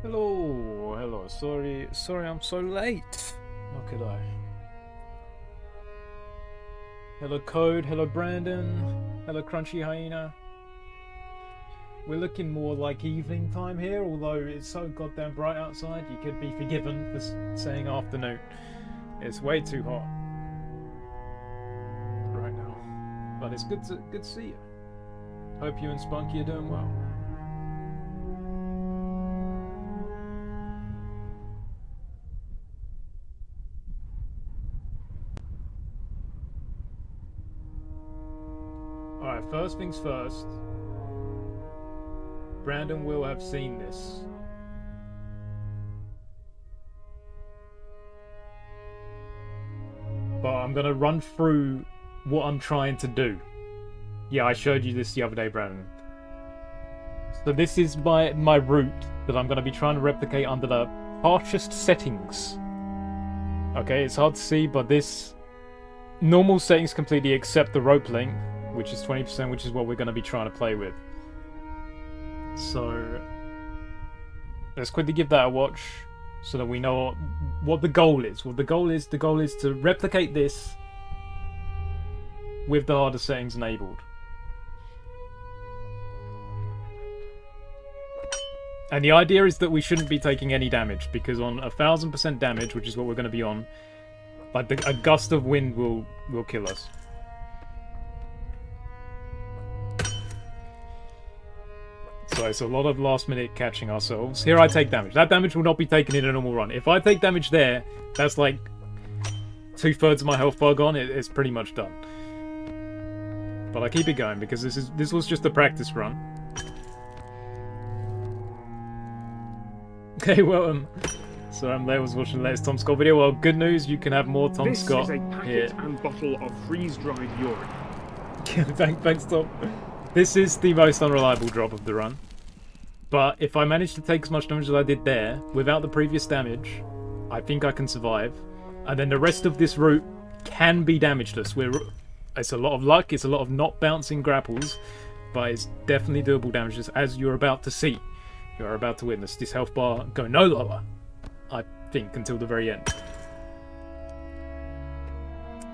Hello. Sorry, I'm so late. How could I? Hello, Code. Hello, Brandon. Hello, Crunchy Hyena. We're looking more like evening time here, although it's so goddamn bright outside. You could be forgiven for saying afternoon. It's way too hot right now, but it's good to see you. Hope you and Spunky are doing well. Alright, first things first. Brandon will have seen this. But I'm gonna run through what I'm trying to do. Yeah, I showed you this the other day, Brandon. So this is my route that I'm gonna be trying to replicate under the harshest settings. Okay, it's hard to see, but this normal settings completely except the rope length, which is 20%, which is what we're gonna be trying to play with. So let's quickly give that a watch so that we know what the goal is. What the goal is to replicate this with the harder settings enabled. And the idea is that we shouldn't be taking any damage, because on 1000% damage, which is what we're going to be on, like a gust of wind will kill us. So it's a lot of last minute catching ourselves. Here I take damage. That damage will not be taken in a normal run. If I take damage there, that's like 2/3 of my health bar gone. It's pretty much done. But I keep it going because this was just a practice run. Okay, well, so I was watching the latest Tom Scott video. Well, good news, you can have more Tom Scott here. This is a packet and bottle of freeze-dried urine. Thanks, Tom. This is the most unreliable drop of the run. But if I manage to take as much damage as I did there, without the previous damage, I think I can survive. And then the rest of this route can be damageless. It's a lot of luck, it's a lot of not bouncing grapples, but it's definitely doable damages, as you're about to see. You're about to witness this health bar go no lower, I think, until the very end.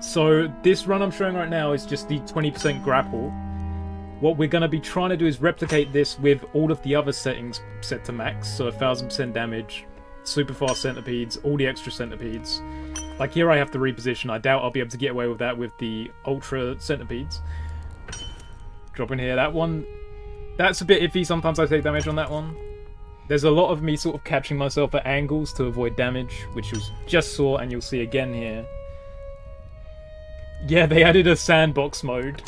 So this run I'm showing right now is just the 20% grapple. What we're going to be trying to do is replicate this with all of the other settings set to max. So 1000% damage, super fast centipedes, all the extra centipedes. Like here I have to reposition. I doubt I'll be able to get away with that with the ultra centipedes. Drop in here. That one, that's a bit iffy. Sometimes I take damage on that one. There's a lot of me sort of catching myself at angles to avoid damage, which you just saw and you'll see again here. Yeah, they added a sandbox mode,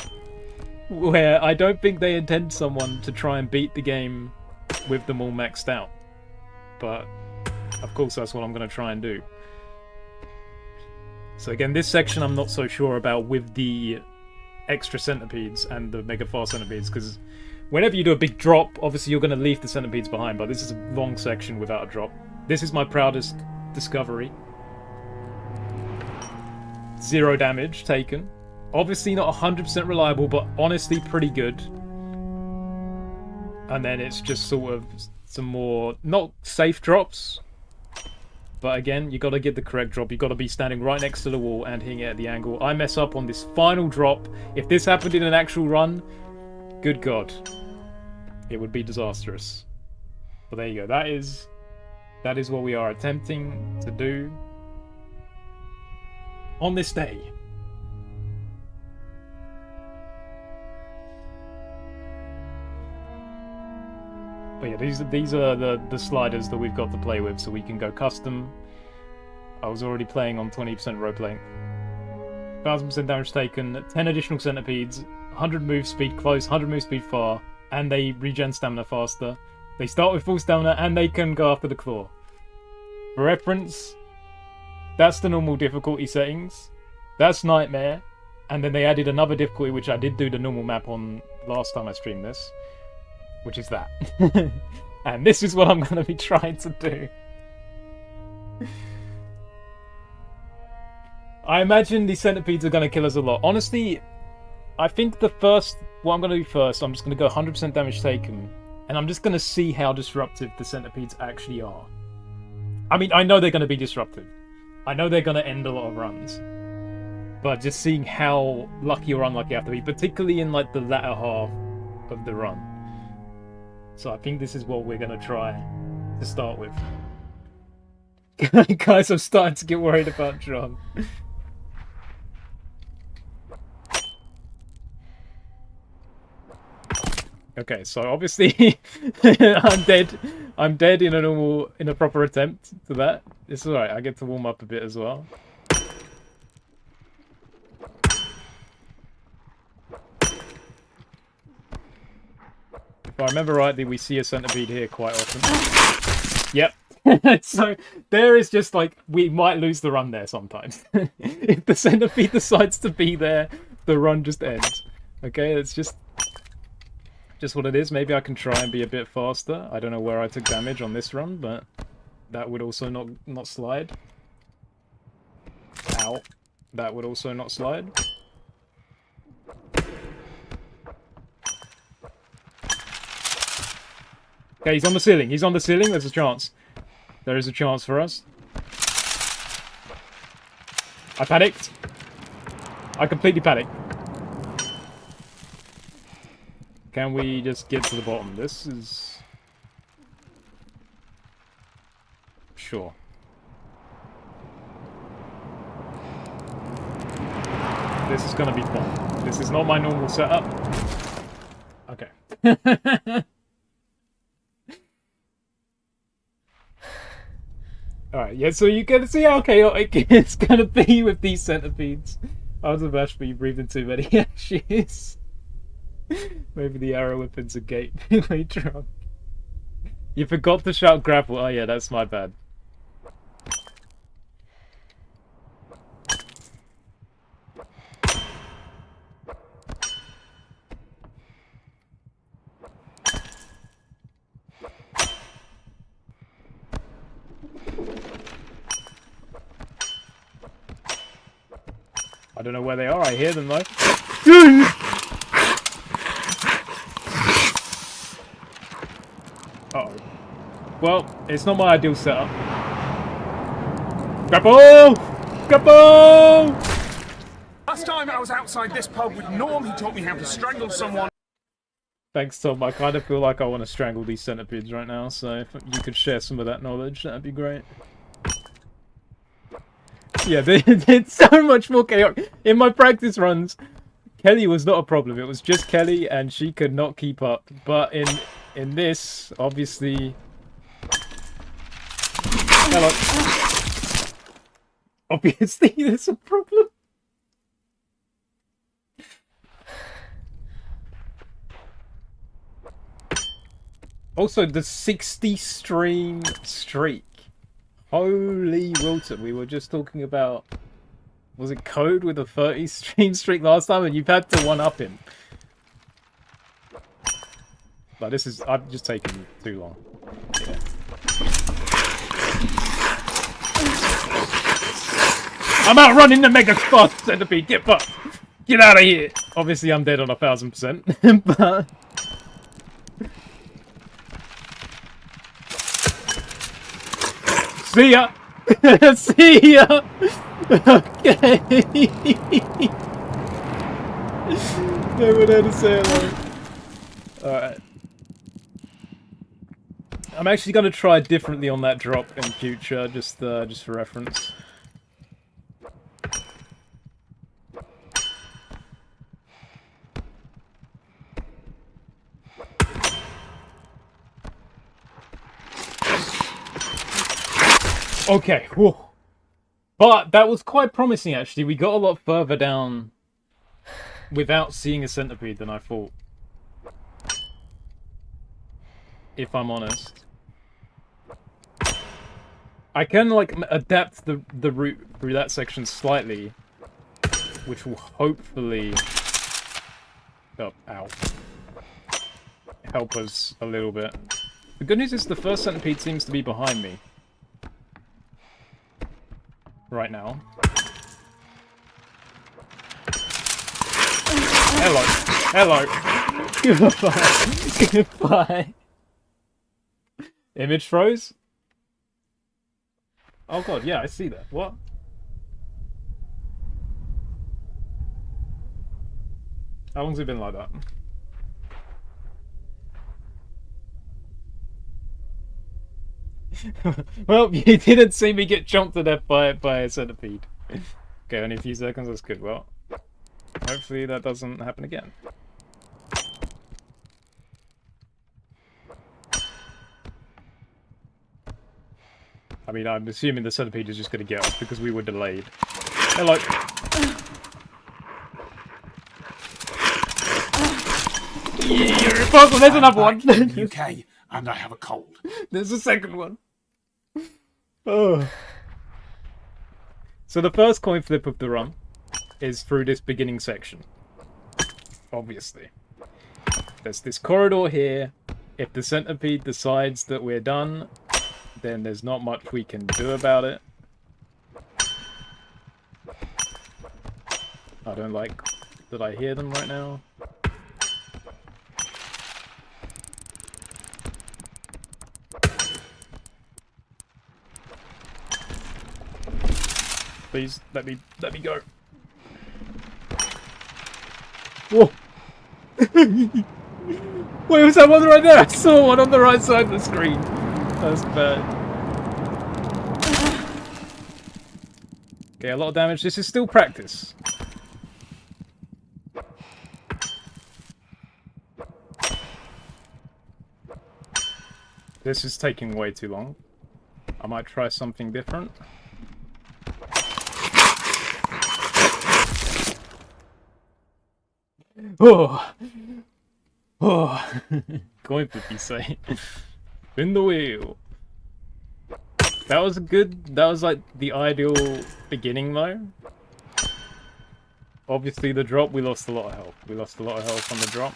where I don't think they intend someone to try and beat the game with them all maxed out. But, of course, that's what I'm going to try and do. So again, this section I'm not so sure about with the extra centipedes and the mega fast centipedes, because whenever you do a big drop, obviously you're going to leave the centipedes behind, but this is a long section without a drop. This is my proudest discovery. 0 damage taken. Obviously not 100% reliable, but honestly pretty good. And then it's just sort of some more, not safe drops, but again, you got to get the correct drop. You got to be standing right next to the wall and hitting it at the angle. I mess up on this final drop. If this happened in an actual run, good God, it would be disastrous. But there you go. That is what we are attempting to do on this day. But yeah, these are the sliders that we've got to play with, so we can go custom. I was already playing on 20% rope length. 1000% damage taken, 10 additional centipedes, 100 move speed close, 100 move speed far, and they regen stamina faster. They start with full stamina, and they can go after the claw. For reference, that's the normal difficulty settings. That's Nightmare. And then they added another difficulty, which I did do the normal map on last time I streamed this, which is that. And this is what I'm going to be trying to do. I imagine the centipedes are going to kill us a lot. Honestly, I think what I'm going to do first, I'm just going to go 100% damage taken And I'm just going to see how disruptive the centipedes actually are. I mean, I know they're going to be disruptive. I know they're going to end a lot of runs. But just seeing how lucky or unlucky I have to be, particularly in like the latter half of the run. So I think this is what we're going to try to start with. Guys, I'm starting to get worried about John. Okay, so obviously I'm dead. I'm dead in a proper attempt to that. It's alright, I get to warm up a bit as well. If I remember rightly, we see a centipede here quite often. Yep. So there is just like, we might lose the run there sometimes. If the centipede decides to be there, the run just ends. Okay, it's just what it is. Maybe I can try and be a bit faster. I don't know where I took damage on this run, but that would also not slide. Ow. That would also not slide. Okay, he's on the ceiling. He's on the ceiling. There's a chance. There is a chance for us. I panicked. I completely panicked. Can we just get to the bottom? This is... Sure. This is gonna be fun. This is not my normal setup. Okay. Alright, yeah, so you can see how chaotic it's gonna be with these centipedes. I was abashed, but you breathed in too many ashes. Maybe the arrow weapons a gateway drunk. You forgot to shout grapple. Oh yeah, that's my bad. I don't know where they are. I hear them though. Uh-oh. Well, it's not my ideal setup. Grapple! Grapple! Last time I was outside this pub with Norm, he taught me how to strangle someone. Thanks, Tom. I kind of feel like I want to strangle these centipedes right now, so if you could share some of that knowledge, that'd be great. Yeah, it's so much more chaotic. In my practice runs, Kelly was not a problem. It was just Kelly, and she could not keep up. But in this, obviously... Hello. Obviously, there's a problem. Also, the 60 stream streak. Holy Wilton, we were just talking about... Was it Code with a 30 stream streak last time? And you've had to one-up him. Like, this is... I've just taken too long. Yeah. I'm outrunning the Mega Fast Centipede! Get fucked! Get out of here! Obviously, I'm dead on 1000%, but... See ya! See ya! Okay! Never know to say hello. Alright. I'm actually going to try differently on that drop in future, just for reference. Okay, whew. But that was quite promising, actually. We got a lot further down without seeing a centipede than I thought. If I'm honest. I can, like, adapt the route through that section slightly, which will hopefully... Oh, ow. Help us a little bit. The good news is the first centipede seems to be behind me. Right now. Hello. Hello. Goodbye. Goodbye. Image froze? Oh god, yeah, I see that. What? How long's it been like that? Well, you didn't see me get jumped to death by a centipede. Okay, only a few seconds, that's good. Well, hopefully that doesn't happen again. I mean, I'm assuming the centipede is just going to get us because we were delayed. Hello. Yeah, you're impossible. There's another one. UK, and I have a cold. There's a second one. Oh. So the first coin flip of the run is through this beginning section. Obviously. There's this corridor here. If the centipede decides that we're done, then there's not much we can do about it. I don't like that I hear them right now. Please let me go. Whoa! Wait, was that one right there? I saw one on the right side of the screen. That's bad. Okay, a lot of damage. This is still practice. This is taking way too long. I might try something different. Oh! Oh! Going to be safe. Spin the wheel. That was good. That was like the ideal beginning though. Obviously the drop, we lost a lot of health. We lost a lot of health on the drop.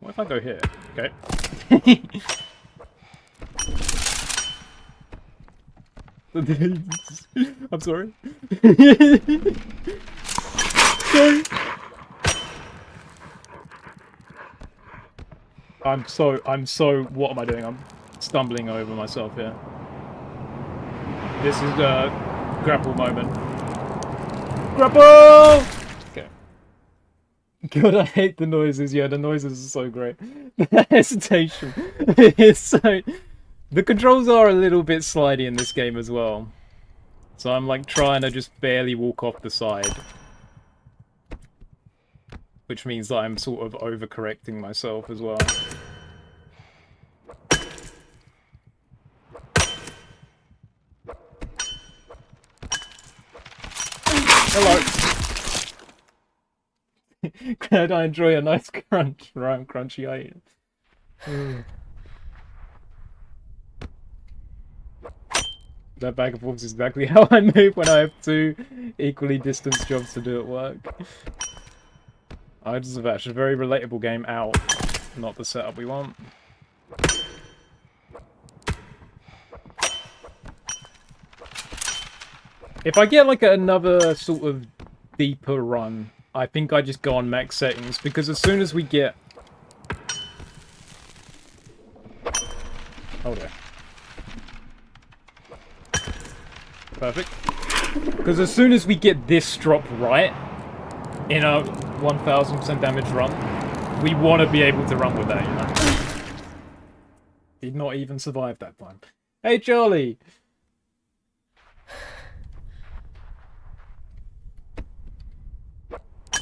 What if I go here? Okay. I'm sorry. Sorry. I'm so, what am I doing? I'm stumbling over myself here. This is a grapple moment. Grapple! Okay. God, I hate the noises. Yeah, the noises are so great. The hesitation is so... The controls are a little bit slidey in this game as well. So I'm like trying to just barely walk off the side. Which means that I'm sort of overcorrecting myself as well. Hello. Glad I enjoy a nice crunch. Right, crunchy I eat. That back and forth is exactly how I move when I have two equally distanced jobs to do at work. Idols of Ash, a very relatable game out. Not the setup we want. If I get like another sort of deeper run, I think I just go on max settings, because as soon as we get... Hold on. Perfect. Because as soon as we get this drop right, in a 1000% damage run, we want to be able to run with that, you know? Did not even survive that time. Hey, Charlie!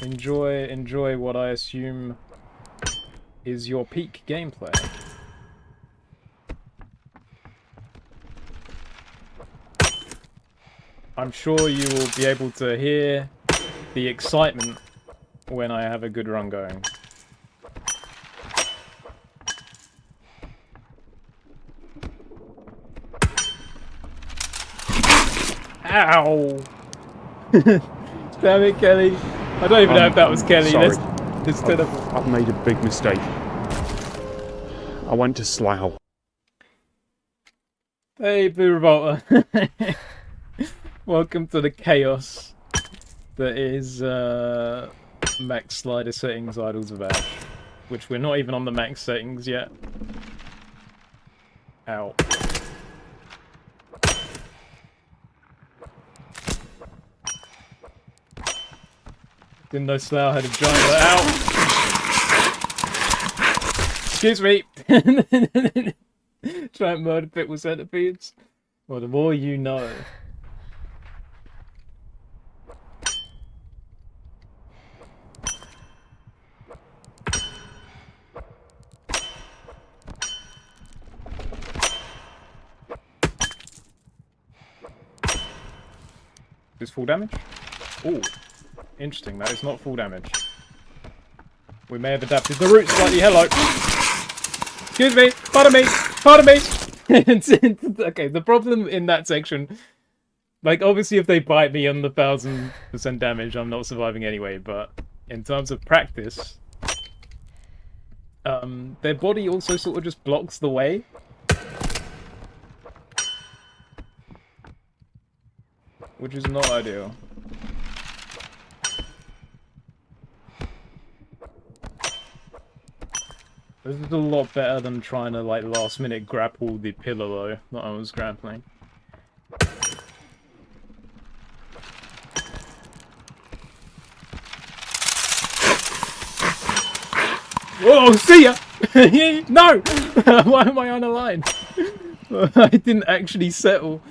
Enjoy what I assume is your peak gameplay. I'm sure you will be able to hear the excitement when I have a good run going. Ow! Damn it, Kelly. I don't even know if that was Kelly. Sorry. I've made a big mistake. I went to Slough. Hey, Blue Revolter. Welcome to the chaos that is max slider settings Idols of Ash, which we're not even on the max settings yet. Ow. Didn't know Slough had a giant... Ow! Excuse me! Giant murder pit with centipedes. Well, the more you know. Is full damage? Oh, interesting. That is not full damage. We may have adapted the route slightly. Hello. Excuse me. Pardon me. Pardon me. Okay, the problem in that section, like, obviously if they bite me on the 1000% damage, I'm not surviving anyway, but in terms of practice, their body also sort of just blocks the way. Which is not ideal. This is a lot better than trying to, like, last minute grapple the pillar, though, that I was grappling. Whoa, see ya! No! Why am I on a line? I didn't actually settle.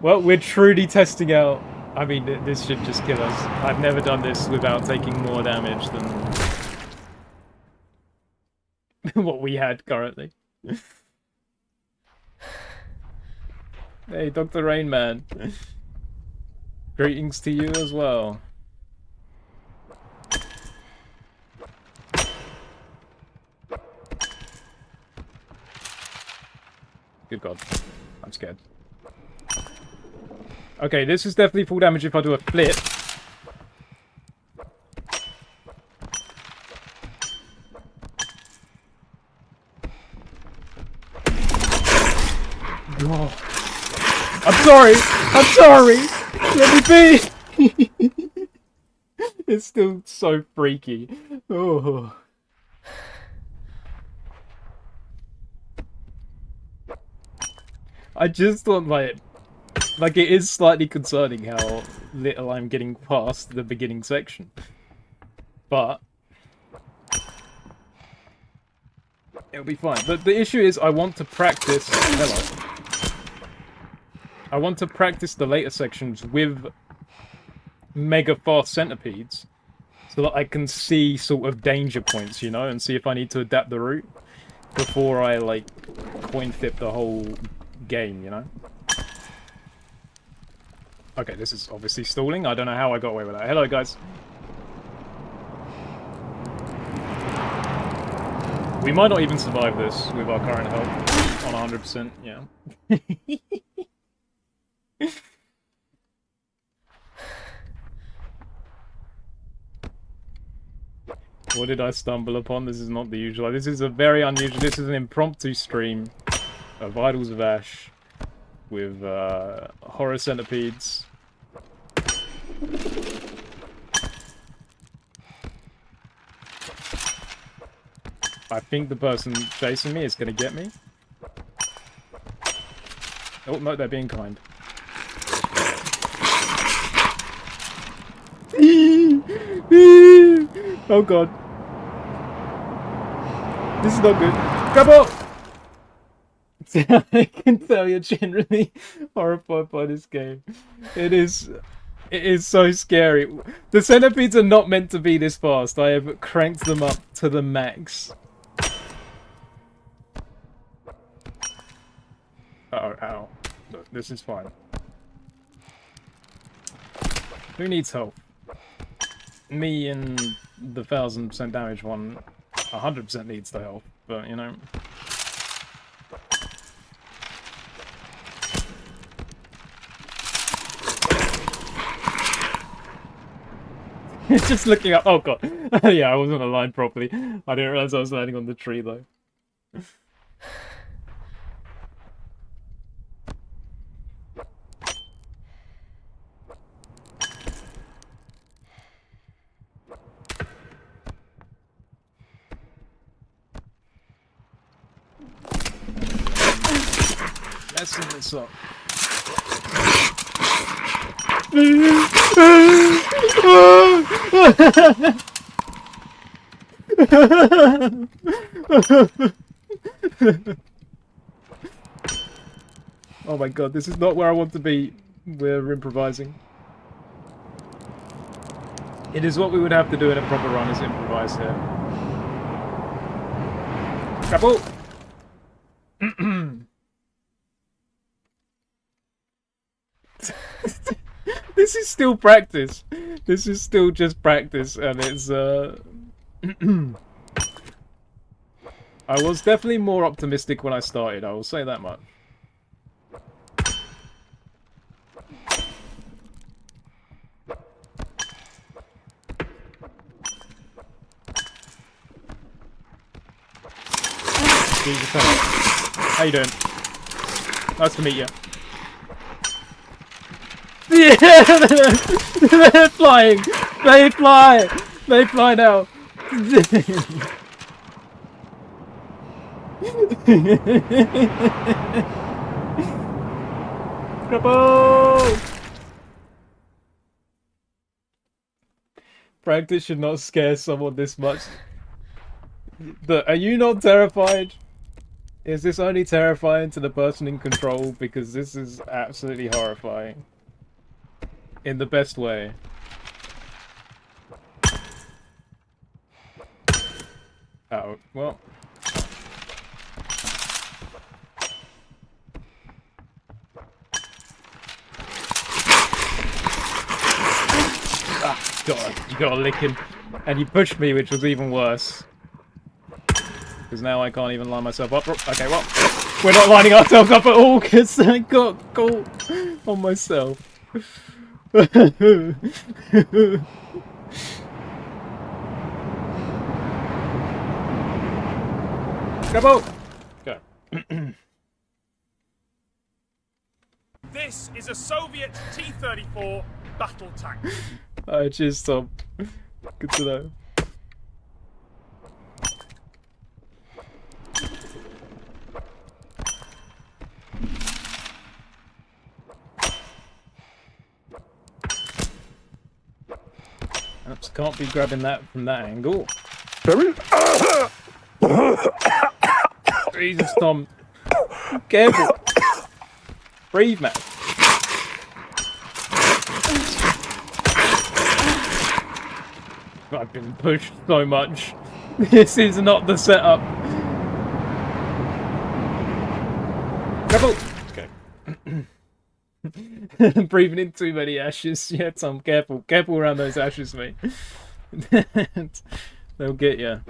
Well, we're truly testing out. I mean, this should just kill us. I've never done this without taking more damage than what we had currently. Hey, Dr. Rainman. Greetings to you as well. Good God. I'm scared. Okay, this is definitely full damage if I do a flip. Oh. I'm sorry! I'm sorry! Let me be! It's still so freaky. Oh. I just thought, like, it is slightly concerning how little I'm getting past the beginning section. But it'll be fine. But the issue is I want to practice... Hello. I want to practice the later sections with mega fast centipedes so that I can see sort of danger points, you know, and see if I need to adapt the route before I, like, coin flip the whole game, you know? Okay, this is obviously stalling. I don't know how I got away with that. Hello, guys. We might not even survive this with our current health on 100%, yeah. What did I stumble upon? This is not the usual. This is a very unusual... This is an impromptu stream of Idols of Ash with horror centipedes. I think the person chasing me is going to get me. Oh, no, they're being kind. Oh god. This is not good. Trouble! I can tell you're generally horrified by this game. It is so scary. The centipedes are not meant to be this fast. I have cranked them up to the max. Uh-oh, ow. Look, this is fine. Who needs help? Me and the 1000% damage one 100% needs the help, but you know. Just looking up. Oh god. Yeah, I wasn't aligned properly. I didn't realize I was landing on the tree though. messing this up. Oh my god, this is not where I want to be. We're improvising. It is what we would have to do in a proper run, is improvise here. Grapple! This is still practice. This is still just practice, and it's I was definitely more optimistic when I started, I will say that much. How you doing? Nice to meet you. Yeah, they're flying. They fly. They fly now. Couple. Practice should not scare someone this much. Are you not terrified? Is this only terrifying to the person in control? Because this is absolutely horrifying. In the best way. Oh, well. Ah, God, you got a licking. And you pushed me, which was even worse. Because now I can't even line myself up. Okay, well, we're not lining ourselves up at all because I got caught on myself. Go! Go. This is a Soviet T-34 battle tank. Alright, cheers, Tom. Good to know. Oops, can't be grabbing that from that angle. Jesus, Tom. Careful. Breathe, man. I've been pushed so much. This is not the setup. Careful. Okay. Breathing in too many ashes. Yeah, Tom, careful. Careful around those ashes, mate. They'll get you.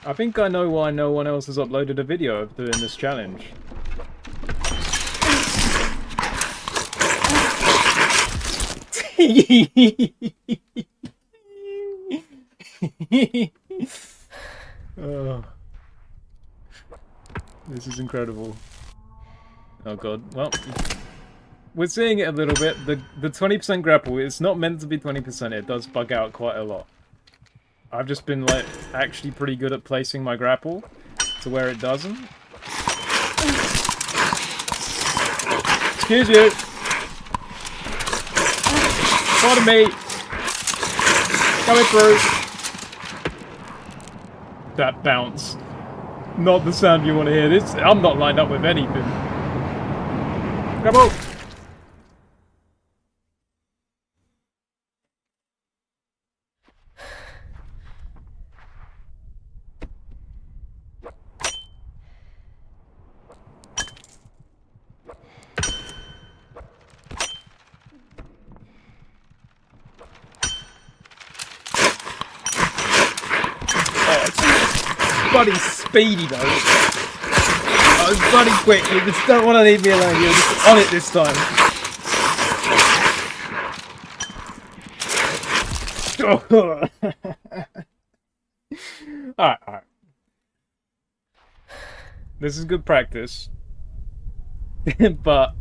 I think I know why no one else has uploaded a video of doing this challenge. Oh. This is incredible. Oh god. Well, we're seeing it a little bit. The 20% grapple, it's not meant to be 20%. It does bug out quite a lot. I've just been, like, actually pretty good at placing my grapple to where it doesn't. Excuse you! Pardon me! Coming through! That bounce. Not the sound you want to hear. This, I'm not lined up with anything. Come on! Bloody speedy though. I was bloody quick. You just don't want to leave me alone. You're just on it this time. Alright. This is good practice. But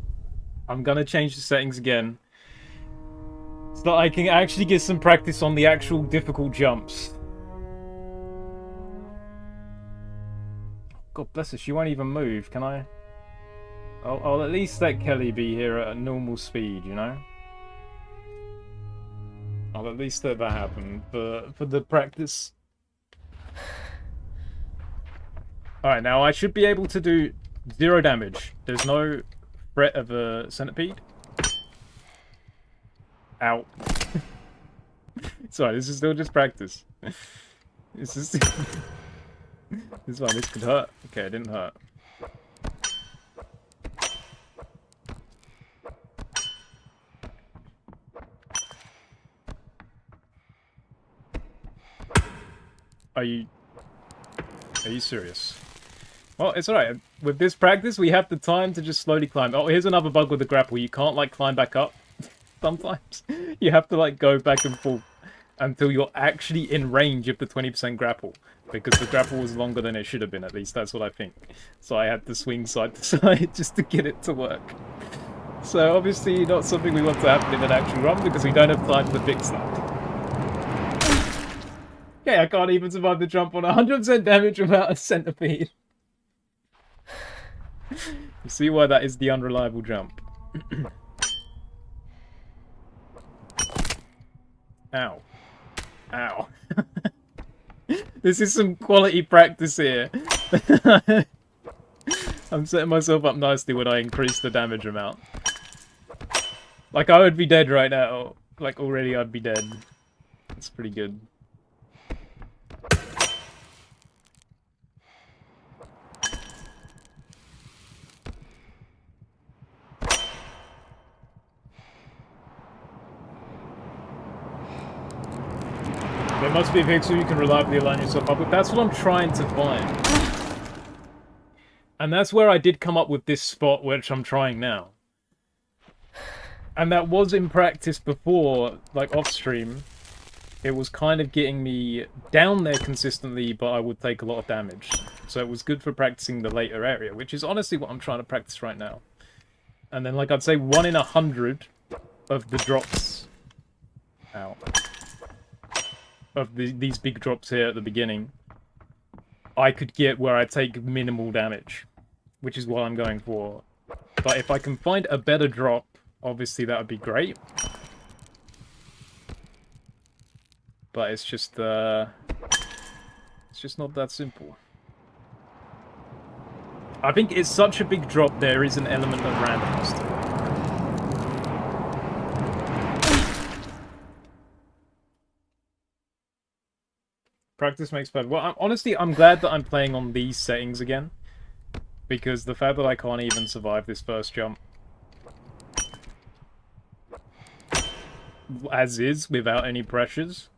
I'm gonna change the settings again. So that I can actually get some practice on the actual difficult jumps. God bless her, she won't even move, can I? I'll at least let Kelly be here at a normal speed, you know? I'll at least let that happen for the practice. Alright, now I should be able to do 0 damage. There's no threat of a centipede. Ow. Sorry, this is still just practice. This is... This one, this could hurt. Okay, it didn't hurt. Are you serious? Well, it's alright. With this practice, we have the time to just slowly climb. Oh, here's another bug with the grapple. You can't, like, climb back up. Sometimes. You have to, like, go back and forth until you're actually in range of the 20% grapple. Because the grapple was longer than it should have been, at least. That's what I think. So I had to swing side to side just to get it to work. So, obviously, not something we want to happen in an actual run, because we don't have time to fix that. Okay, I can't even survive the jump on 100% damage without a centipede. You see why that is the unreliable jump. Ow. Ow. This is some quality practice here. I'm setting myself up nicely when I increase the damage amount. Like, I would be dead right now. Like, already I'd be dead. That's pretty good. There must be a pixel you can reliably align yourself up with. That's what I'm trying to find. And that's where I did come up with this spot, which I'm trying now. And that was in practice before, like off stream. It was kind of getting me down there consistently, but I would take a lot of damage. So it was good for practicing the later area, which is honestly what I'm trying to practice right now. And then, like, I'd say 1 in 100 of the drops... Ow. Of these big drops here at the beginning, I could get where I take minimal damage, which is what I'm going for. But if I can find a better drop, obviously that would be great. But it's just not that simple. I think it's such a big drop, there is an element of randomness to it. Practice makes perfect. Well, honestly, I'm glad that I'm playing on these settings again. Because the fact that I can't even survive this first jump as is, without any pressures,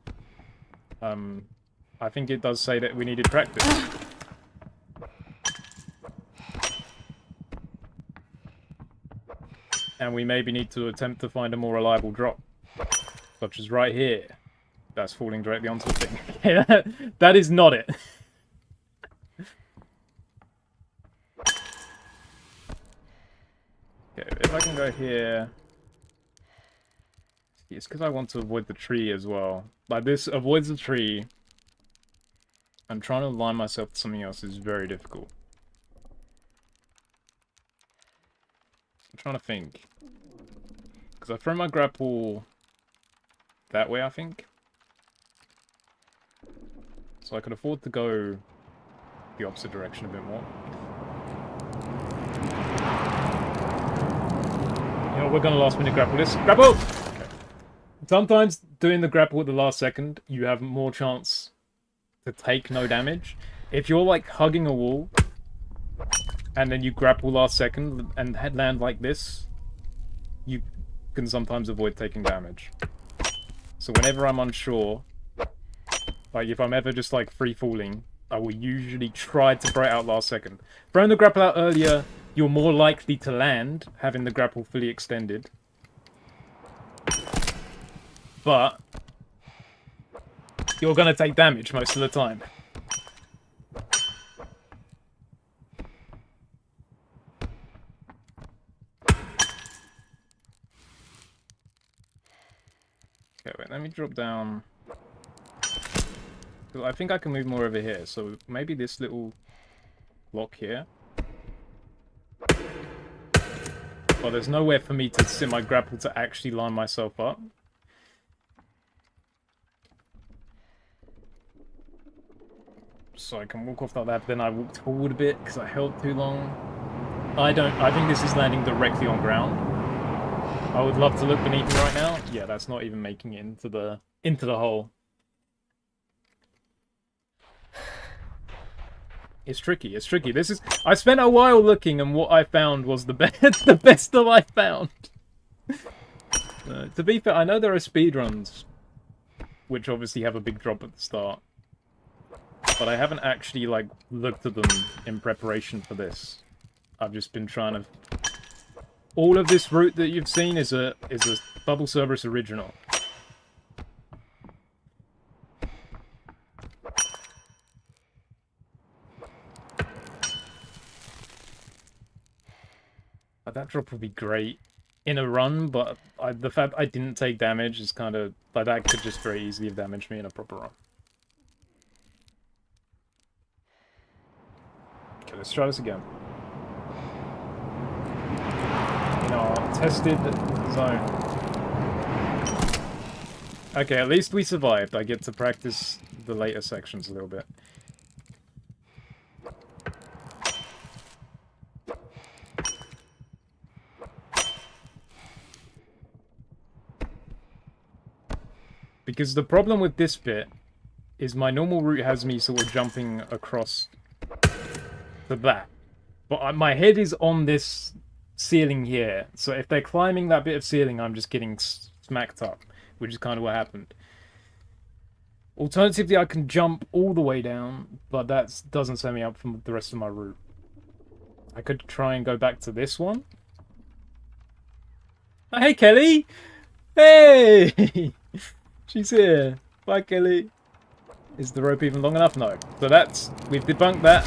I think it does say that we needed practice. And we maybe need to attempt to find a more reliable drop. Such as right here. That's falling directly onto the thing. Okay, that is not it. Okay, if I can go here... It's because I want to avoid the tree as well. Like, this avoids the tree. And trying to align myself to something else is very difficult. I'm trying to think. Because I throw my grapple that way, I think. So I could afford to go the opposite direction a bit more. You know, we're gonna last minute grapple this. Grapple! Okay. Sometimes doing the grapple at the last second, you have more chance to take no damage. If you're like hugging a wall, and then you grapple last second and land like this, you can sometimes avoid taking damage. So whenever I'm unsure, like, if I'm ever just, like, free-falling, I will usually try to throw it out last second. Throwing the grapple out earlier, you're more likely to land, having the grapple fully extended. But you're going to take damage most of the time. Okay, wait, let me drop down... I think I can move more over here, so maybe this little block here. But there's nowhere for me to sit my grapple to actually line myself up. So I can walk off like that, but then I walked forward a bit because I held too long. I think this is landing directly on ground. I would love to look beneath me right now. Yeah, that's not even making it into the hole. It's tricky. It's tricky. I spent a while looking, and what I found was the best that I found. To be fair, I know there are speedruns, which obviously have a big drop at the start, but I haven't actually like looked at them in preparation for this. I've just been trying to. All of this route that you've seen is a BubbleCerberus original. That drop would be great in a run, but the fact I didn't take damage is kind of like that could just very easily have damaged me in a proper run. Okay, let's try this again. In our tested zone. Okay, at least we survived. I get to practice the later sections a little bit. Because the problem with this bit is my normal route has me sort of jumping across to that. But my head is on this ceiling here. So if they're climbing that bit of ceiling, I'm just getting smacked up, which is kind of what happened. Alternatively, I can jump all the way down, but that doesn't set me up for the rest of my route. I could try and go back to this one. Oh, hey, Kelly! Hey! She's here. Bye, Kelly. Is the rope even long enough? No. So we've debunked that.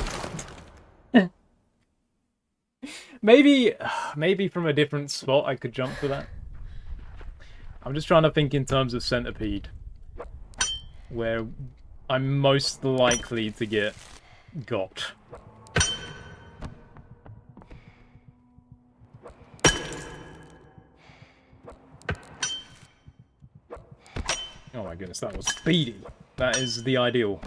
Maybe from a different spot I could jump for that. I'm just trying to think in terms of centipede. Where I'm most likely to get got. Oh my goodness, that was speedy. That is the ideal.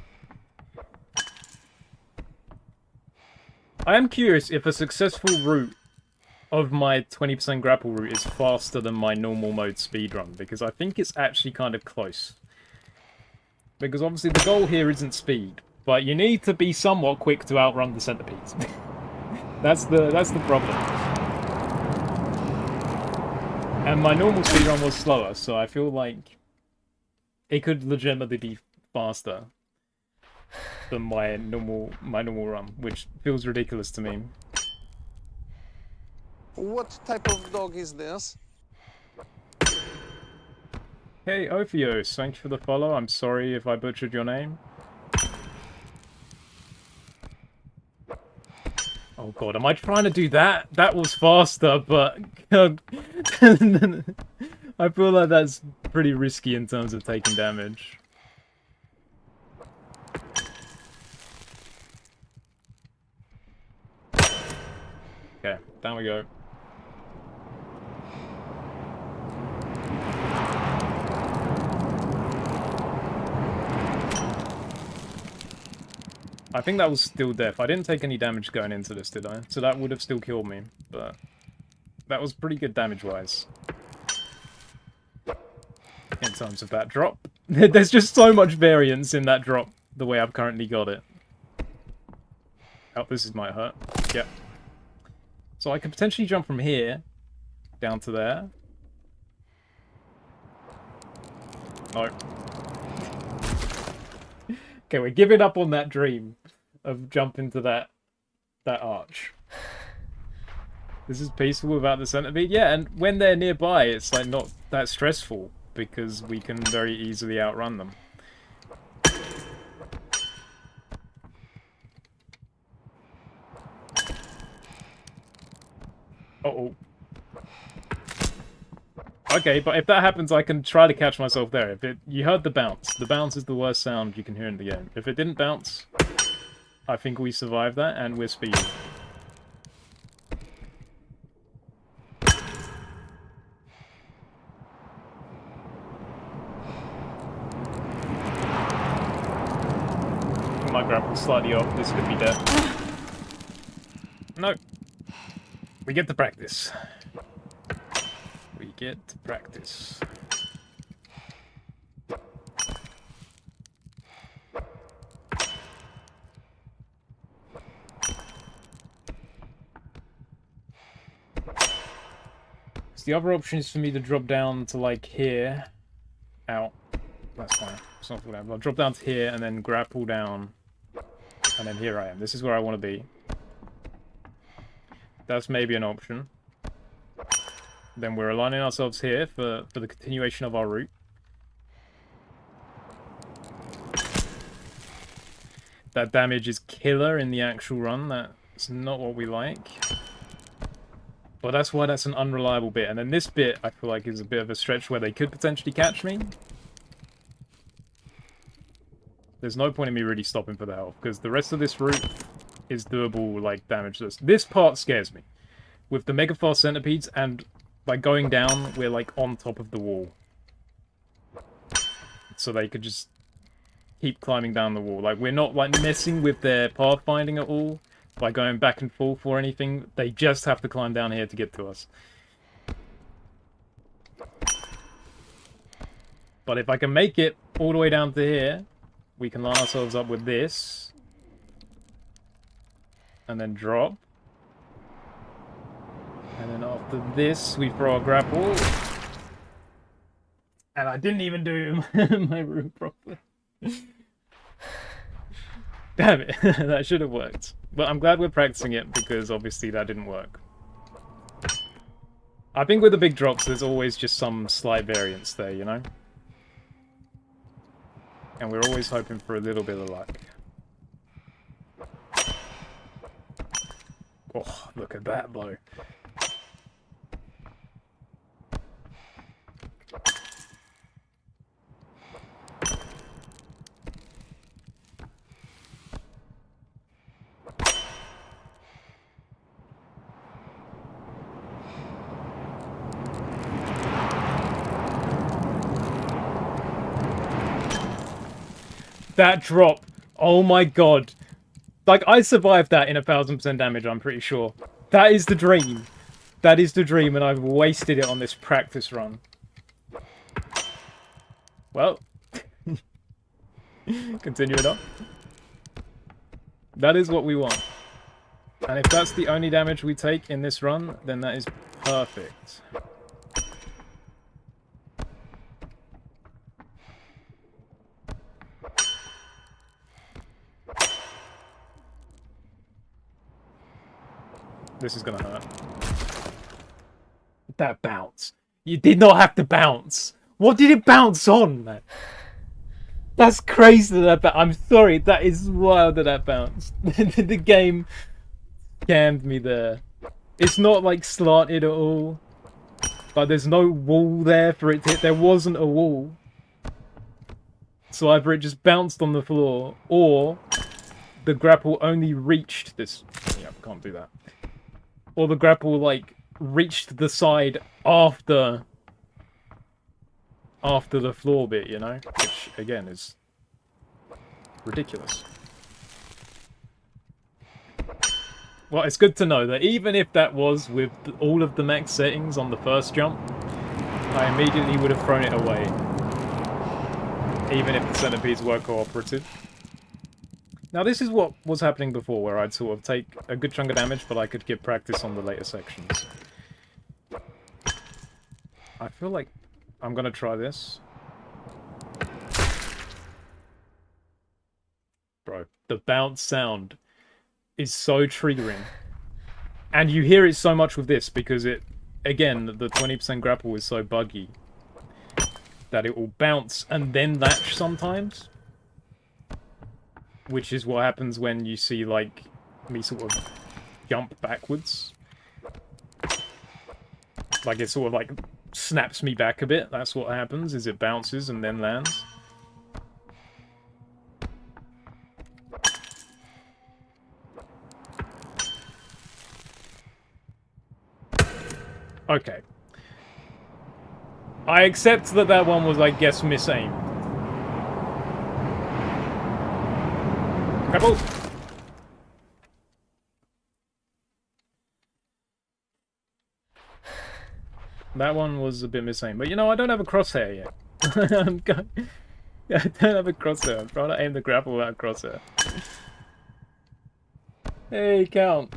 I am curious if a successful route of my 20% grapple route is faster than my normal mode speedrun, because I think it's actually kind of close. Because obviously the goal here isn't speed, but you need to be somewhat quick to outrun the centipedes. That's the problem. And my normal speedrun was slower, so I feel like it could legitimately be faster than my normal run, which feels ridiculous to me. What type of dog is this? Hey, Ophios, thanks for the follow. I'm sorry if I butchered your name. Oh god, am I trying to do that? That was faster, but I feel like that's pretty risky in terms of taking damage. Okay, down we go. I think that was still death. I didn't take any damage going into this, did I? So that would have still killed me, but that was pretty good damage-wise. In terms of that drop. There's just so much variance in that drop, the way I've currently got it. Oh, this might hurt. Yep. So I could potentially jump from here down to there. No. Okay, we're giving up on that dream of jumping to that arch. This is peaceful without the centipede. Yeah, and when they're nearby, it's like not that stressful because we can very easily outrun them. Uh-oh. Okay, but if that happens, I can try to catch myself there. You heard the bounce. The bounce is the worst sound you can hear in the game. If it didn't bounce, I think we survived that, and we're speeding. My grapple slightly off. This could be dead. No. We get to practice. We get to practice. So the other option is for me to drop down to like here. Out. That's fine. It's not for that. I'll drop down to here and then grapple down. And then here I am. This is where I want to be. That's maybe an option. Then we're aligning ourselves here for the continuation of our route. That damage is killer in the actual run. That's not what we like. But that's why that's an unreliable bit. And then this bit, I feel like, is a bit of a stretch where they could potentially catch me. There's no point in me really stopping for the health, because the rest of this route is doable, like, damage. This part scares me. With the mega fast centipedes, and by going down, we're, like, on top of the wall. So they could just keep climbing down the wall. Like, we're not, like, messing with their pathfinding at all by going back and forth or anything. They just have to climb down here to get to us. But if I can make it all the way down to here, we can line ourselves up with this. And then drop. And then after this, we throw our grapple. And I didn't even do my route properly. Damn it, that should have worked. But I'm glad we're practicing it, because obviously that didn't work. I think with the big drops, there's always just some slight variance there, you know? And we're always hoping for a little bit of luck. Oh, look at that blow. That drop. Oh my god. Like, I survived that in 1000% damage, I'm pretty sure. That is the dream. That is the dream, and I've wasted it on this practice run. Well. Continue it on. That is what we want. And if that's the only damage we take in this run, then that is perfect. This is gonna hurt. That bounce. You did not have to bounce. What did it bounce on, man? That's crazy that I'm sorry, that is wild that bounced. The game scammed me there. It's not like slanted at all. But there's no wall there for it to hit. There wasn't a wall. So either it just bounced on the floor, or the grapple only reached this. Yeah, can't do that. Or the grapple, like, reached the side after the floor bit, you know? Which, again, is ridiculous. Well, it's good to know that even if that was with all of the max settings on the first jump, I immediately would have thrown it away. Even if the centipedes were cooperative. Now, this is what was happening before, where I'd sort of take a good chunk of damage, but I could get practice on the later sections. I feel like I'm gonna try this. Bro, the bounce sound is so triggering. And you hear it so much with this, because it, again, the 20% grapple is so buggy that it will bounce and then latch sometimes. Which is what happens when you see, like, me sort of jump backwards. Like, it sort of, like, snaps me back a bit. That's what happens, is it bounces and then lands. Okay. I accept that that one was, I guess, misaimed. Grapple! That one was a bit misaimed. But, you know, I don't have a crosshair yet. I don't have a crosshair. I'm trying to aim the grapple without a crosshair. Hey, count.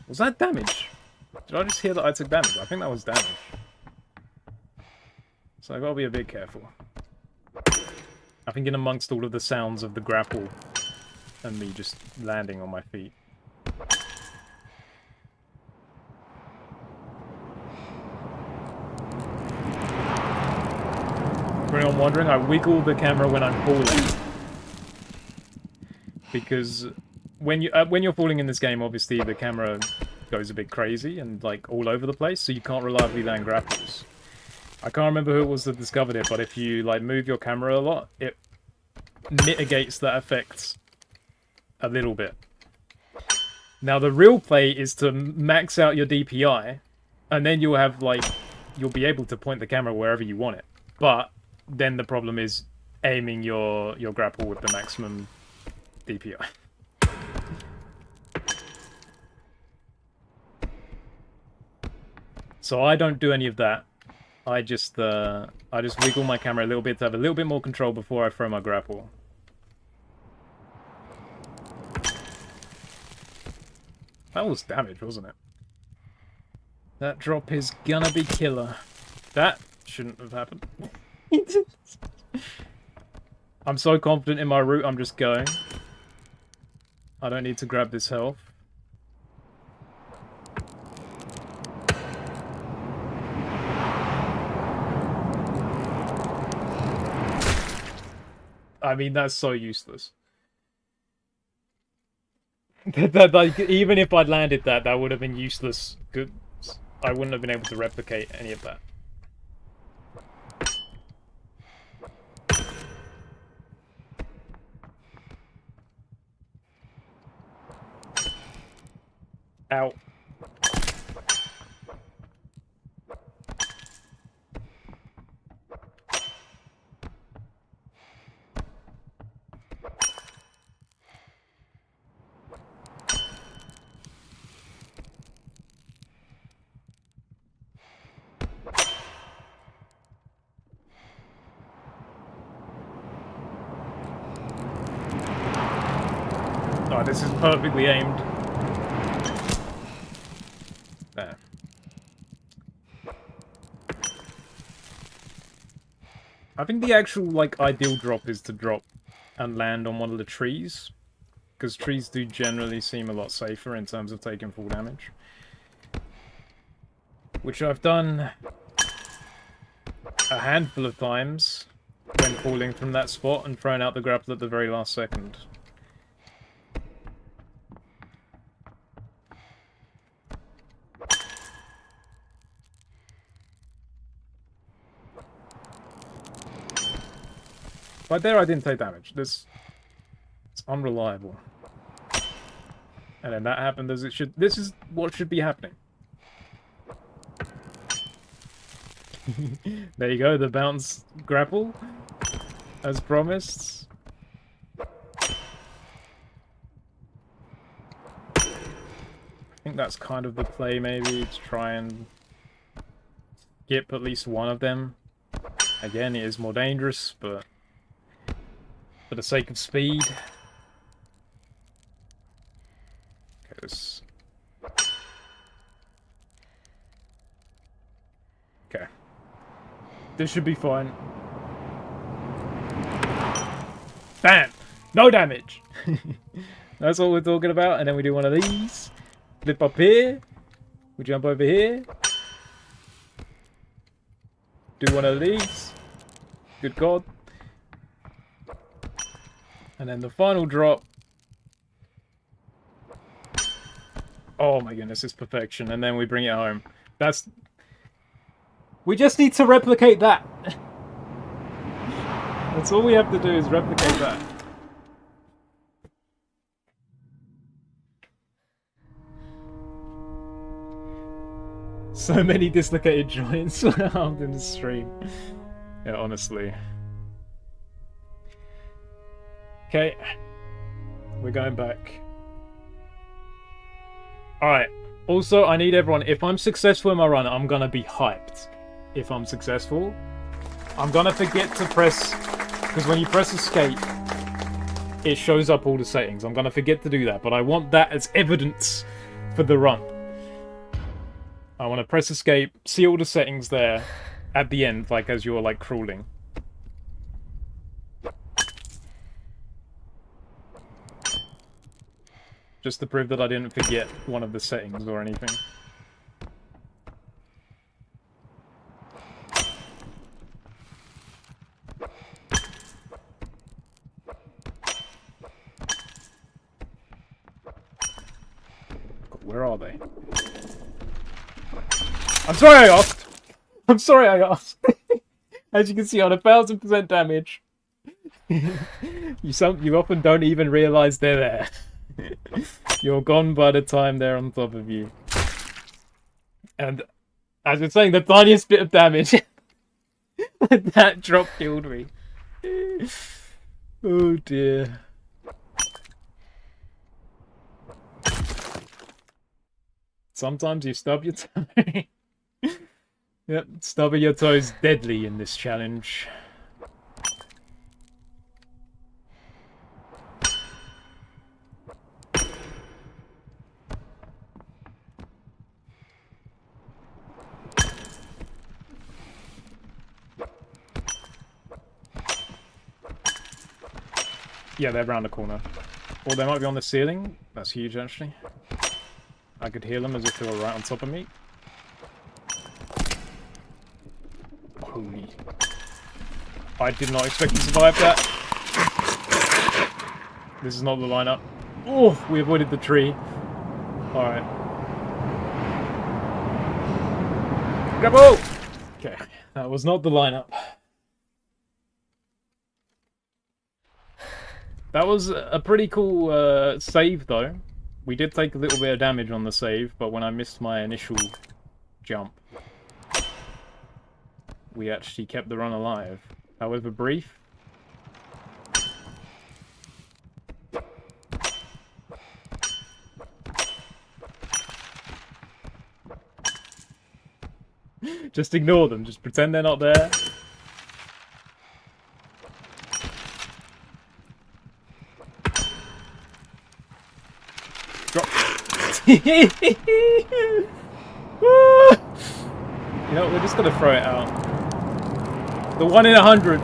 Was that damage? Did I just hear that I took damage? I think that was damage. So I gotta be a bit careful. I think in amongst all of the sounds of the grapple and me just landing on my feet. For anyone wondering, I wiggle the camera when I'm falling. Because when you're falling in this game, obviously the camera goes a bit crazy and like all over the place, so you can't reliably land grapples. I can't remember who it was that discovered it, but if you like move your camera a lot, it mitigates that effect a little bit. Now the real play is to max out your DPI, and then you'll have like you'll be able to point the camera wherever you want it. But then the problem is aiming your grapple with the maximum DPI. So I don't do any of that. I just wiggle my camera a little bit to have a little bit more control before I throw my grapple. That was damage, wasn't it? That drop is gonna be killer. That shouldn't have happened. I'm so confident in my route, I'm just going. I don't need to grab this health. I mean, that's so useless. Like, even if I'd landed that, that would have been useless. Good. I wouldn't have been able to replicate any of that. Ow. Oh, this is perfectly aimed. There. I think the actual, like, ideal drop is to drop and land on one of the trees. Because trees do generally seem a lot safer in terms of taking full damage. Which I've done a handful of times when falling from that spot and throwing out the grapple at the very last second. Right there I didn't take damage. It's unreliable. And then that happened as it should. This is what should be happening. There you go, the bounce grapple. As promised. I think that's kind of the play, maybe, to try and get at least one of them. Again, it is more dangerous, but for the sake of speed. Okay, this... Okay. This should be fine. Bam! No damage! That's what we're talking about. And then we do one of these. Flip up here. We jump over here. Do one of these. Good God. And then the final drop. Oh my goodness, it's perfection. And then we bring it home. That's... We just need to replicate that. That's all we have to do is replicate that. So many dislocated joints around in the stream. Yeah, honestly. Okay. We're going back. Alright. Also, I need everyone... If I'm successful in my run, I'm gonna be hyped. If I'm successful. I'm gonna forget to press... Because when you press escape, it shows up all the settings. I'm gonna forget to do that. But I want that as evidence for the run. I want to press escape, see all the settings there at the end, like as you're like crawling. Just to prove that I didn't forget one of the settings or anything. God, where are they? I'm sorry I asked! I'm sorry I asked! As you can see, on 1000% damage. You often don't even realise they're there. You're gone by the time they're on top of you. And as you're saying, the tiniest bit of damage that drop killed me. Oh dear. Sometimes you stub your toe. Yep, stubbing your toes deadly in this challenge. Yeah, they're around the corner. Or they might be on the ceiling. That's huge, actually. I could hear them as if they were right on top of me. Holy. I did not expect to survive that. This is not the lineup. Oh, we avoided the tree. Alright. Grabo! Okay, that was not the lineup. That was a pretty cool save, though. We did take a little bit of damage on the save, but when I missed my initial jump, we actually kept the run alive. However brief. Just ignore them. Just pretend they're not there. Drop. You know, we're just gonna throw it out. The 1 in 100.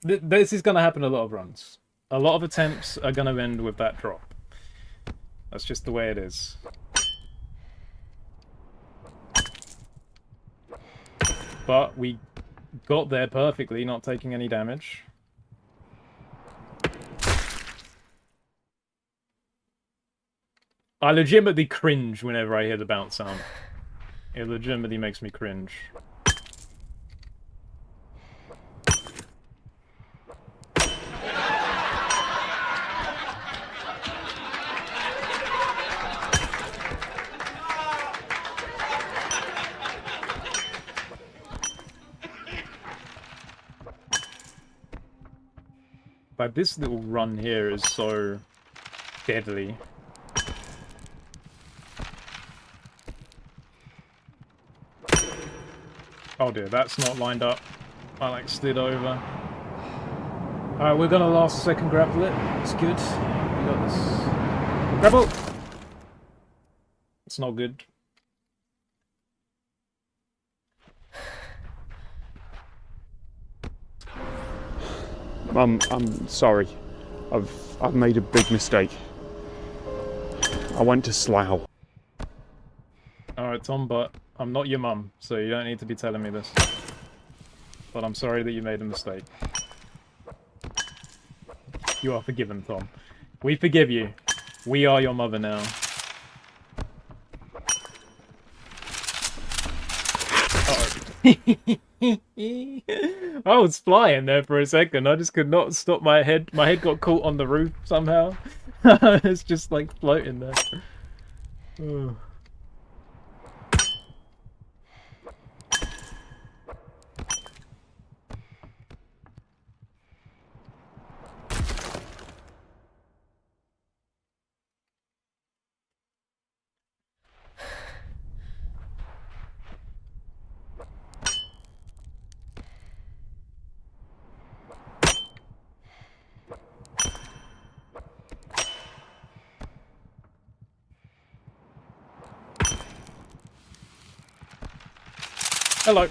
This is gonna happen a lot of runs. A lot of attempts are gonna end with that drop. That's just the way it is. But we got there perfectly, not taking any damage. I legitimately cringe whenever I hear the bounce sound. It legitimately makes me cringe. Like, this little run here is so deadly. Oh dear, that's not lined up. I like slid over. Alright, we're gonna last second grapple it. It's good. We got this. Grapple! It's not good. I'm sorry. I've made a big mistake. I went to Slough. Alright, Tom, but I'm not your mum, so you don't need to be telling me this. But I'm sorry that you made a mistake. You are forgiven, Tom. We forgive you. We are your mother now. I was flying there for a second. I just could not stop my head. My head got caught on the roof somehow. It's just like floating there. Ugh. Hello.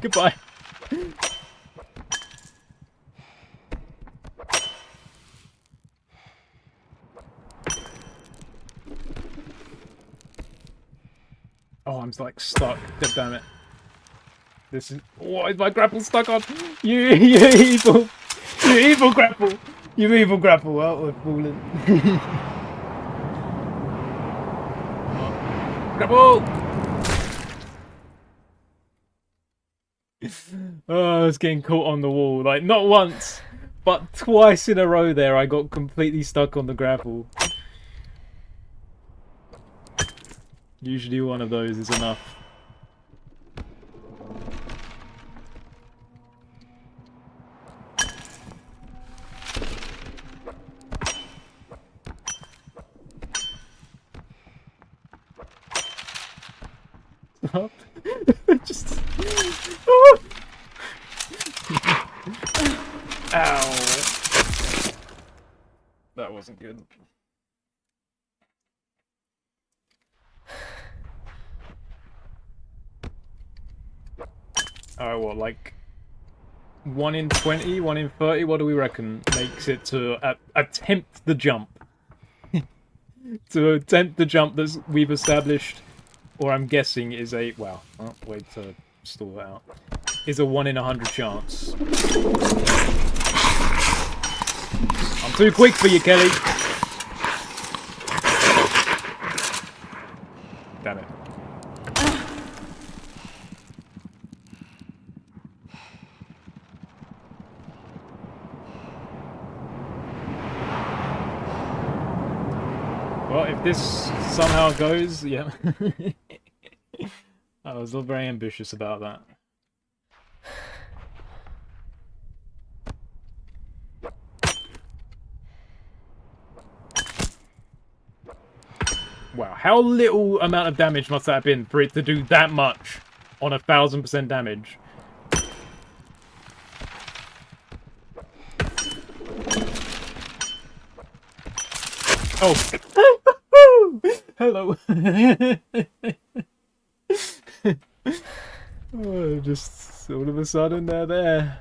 Goodbye. Oh, I'm like stuck. God damn it. This is. What is my grapple stuck on? You evil. You evil grapple. You evil grapple. Oh, we're falling. Grapple! Oh, I was getting caught on the wall. Like, not once, but twice in a row there, I got completely stuck on the grapple. Usually one of those is enough. Stop. Just... Oh. Ow. That wasn't good. Oh, what, like 1 in 20, 1 in 30? What do we reckon makes it to attempt the jump? To attempt the jump that we've established, or I'm guessing is a... Wow, oh, wait to store that out. Is a 1 in 100 chance. I'm too quick for you, Kelly. Damn it. Well, if this somehow goes, yeah. I was not very ambitious about that. Wow, how little amount of damage must that have been for it to do that much on 1000% damage? Oh! Hello! Oh, just all of a sudden they're there.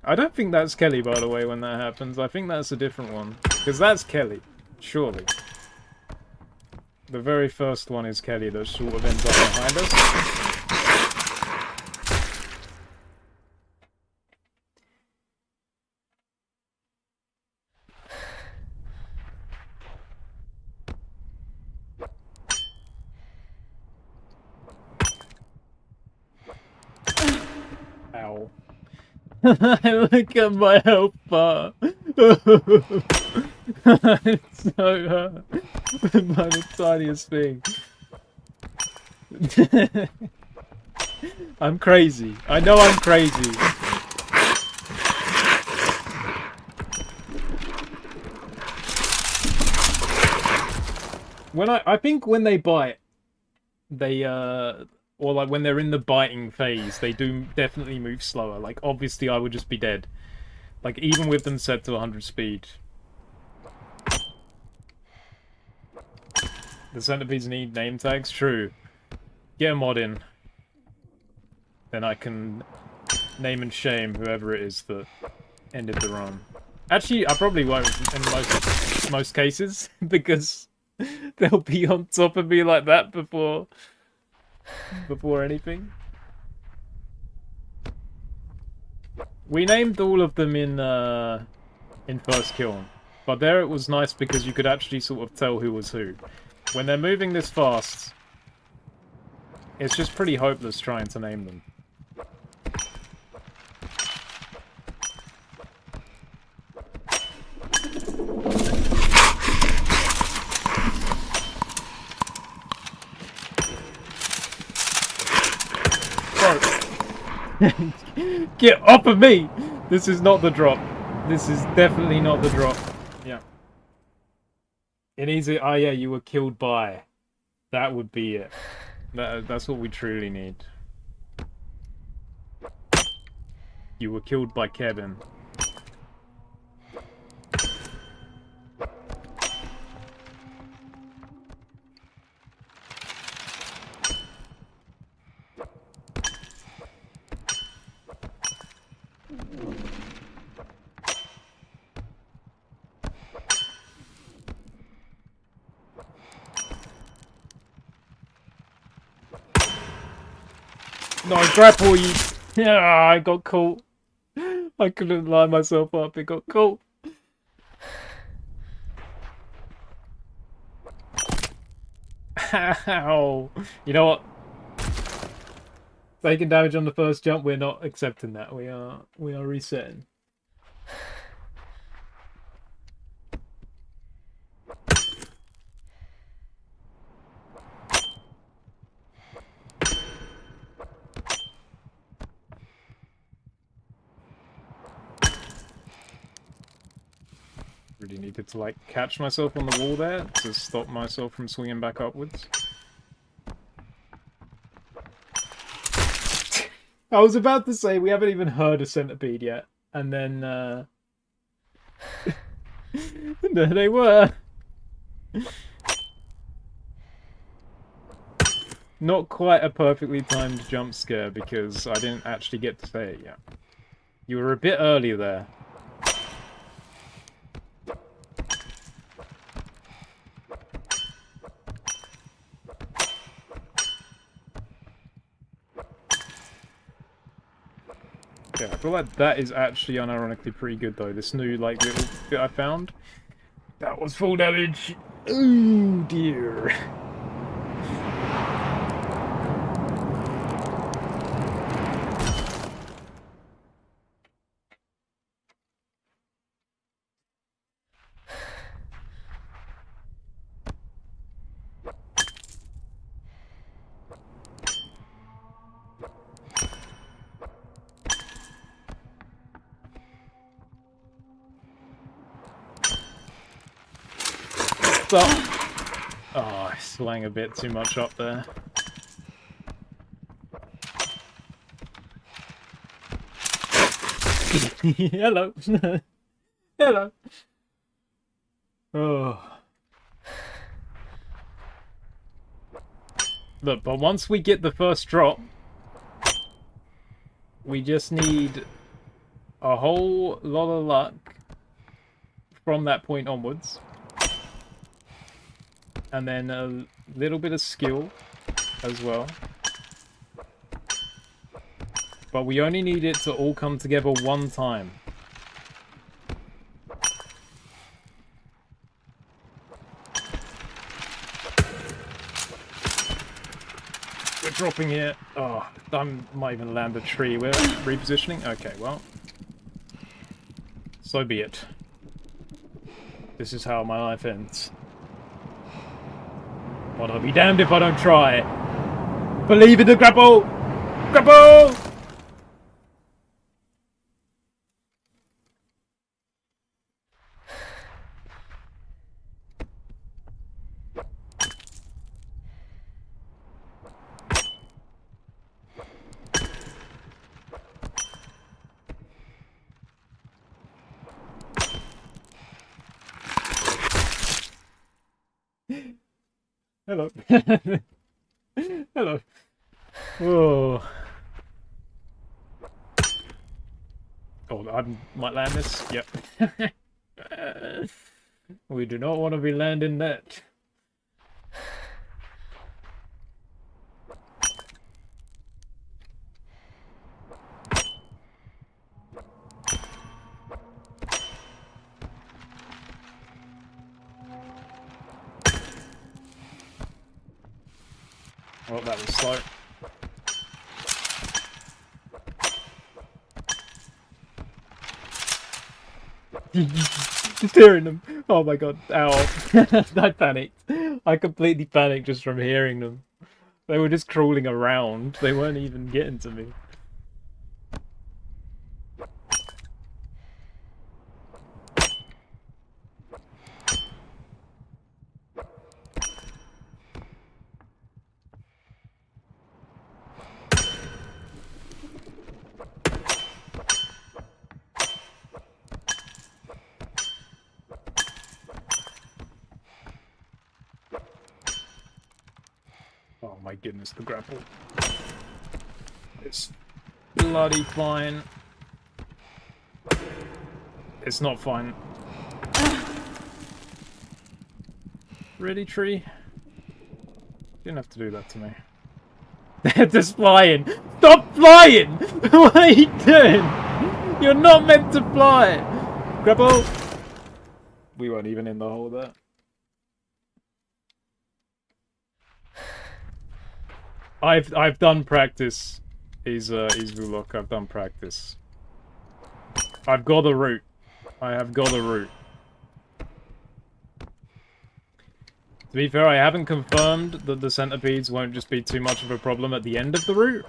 I don't think that's Kelly, by the way, when that happens. I think that's a different one. Because that's Kelly. Surely. The very first one is Kelly that sort of ends up behind us. Ow. Look at my health bar. It's so hurt by the tiniest thing. I'm crazy. I know I'm crazy. I think when they bite, they or like when they're in the biting phase, they do definitely move slower. Like obviously I would just be dead. Like even with them set to 100 speed. The centipedes need name tags? True. Get a mod in. Then I can name and shame whoever it is that ended the run. Actually, I probably won't in most cases, because they'll be on top of me like that before anything. We named all of them in First Kill, but there it was nice because you could actually sort of tell who was who. When they're moving this fast, it's just pretty hopeless trying to name them. Get off of me! This is not the drop. This is definitely not the drop. Yeah. It needs it. Oh yeah, you were killed by. That would be it. That's what we truly need. You were killed by Kevin. No, grapple you! Yeah, I got caught. I couldn't line myself up, it got caught. Ow. You know what? Taking damage on the first jump, we're not accepting that. We are resetting. Really needed to like catch myself on the wall there to stop myself from swinging back upwards. I was about to say we haven't even heard a centipede yet, and then there they were. Not quite a perfectly timed jump scare because I didn't actually get to say it yet. You were a bit early there. Yeah, I feel like that is actually unironically pretty good though. This new like little bit I found. That was full damage. Oh dear. Stop. Oh, I slang a bit too much up there. Hello. Hello. Oh. Look, but once we get the first drop, we just need a whole lot of luck from that point onwards. And then a little bit of skill as well. But we only need it to all come together one time. We're dropping here. Oh, I might even land a tree. We're repositioning. Okay, well. So be it. This is how my life ends. But I'll be damned if I don't try. Believe in the grapple! Grapple! Hello. Hello. Oh. Oh, I might land this. Yep. We do not want to be landing that. Oh, that was slow. Just hearing them. Oh my god. Ow. I panicked. I completely panicked just from hearing them. They were just crawling around. They weren't even getting to me. Oh my goodness, the grapple. It's bloody fine. It's not fine. Really, tree? You didn't have to do that to me. They're just flying! Stop flying! What are you doing? You're not meant to fly! Grapple! We weren't even in the hole there. I've done practice. Is Vlok. I've done practice. I've got a route. I have got a route. To be fair, I haven't confirmed that the centipedes won't just be too much of a problem at the end of the route.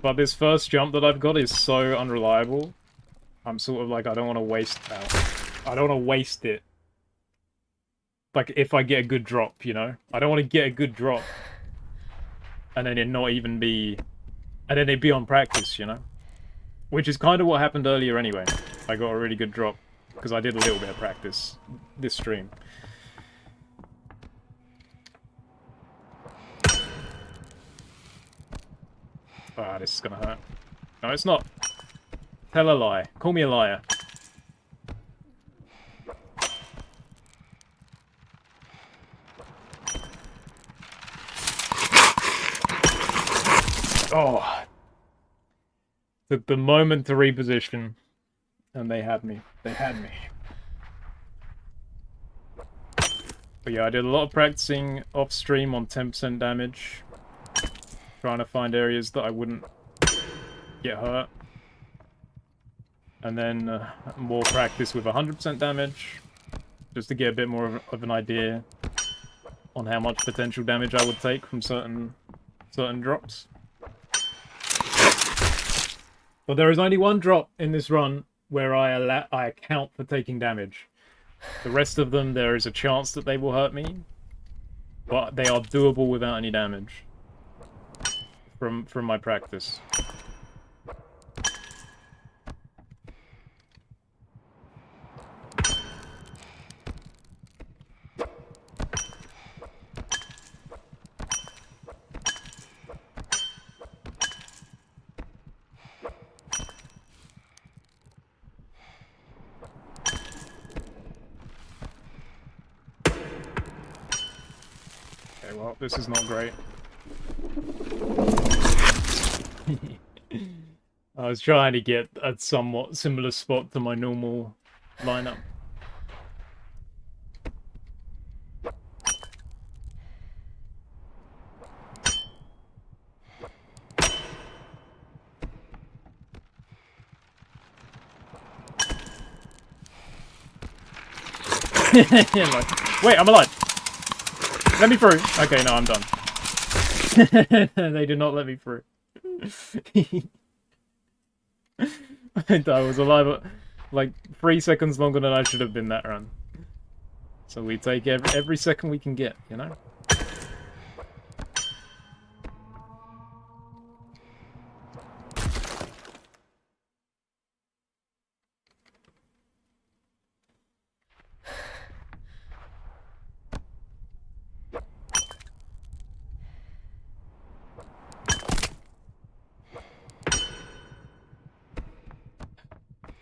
But this first jump that I've got is so unreliable. I'm sort of like, I don't want to waste that. I don't want to waste it. Like, if I get a good drop, you know? I don't want to get a good drop. And then it not even be... And then it be on practice, you know? Which is kind of what happened earlier anyway. I got a really good drop. Because I did a little bit of practice this stream. Ah, this is gonna hurt. No, it's not. Tell a lie. Call me a liar. Oh. Took the moment to reposition. And they had me. They had me. But yeah, I did a lot of practicing off-stream on 10% damage. Trying to find areas that I wouldn't get hurt. And then more practice with 100% damage. Just to get a bit more of an idea on how much potential damage I would take from certain drops. But there is only one drop in this run where I account for taking damage. The rest of them, there is a chance that they will hurt me, but they are doable without any damage from my practice. Well, this is not great. I was trying to get a somewhat similar spot to my normal lineup. Wait, I'm alive! Let me through. Okay, no, I'm done. They did not let me through. I was alive like 3 seconds longer than I should have been that run. So we take every second we can get, you know?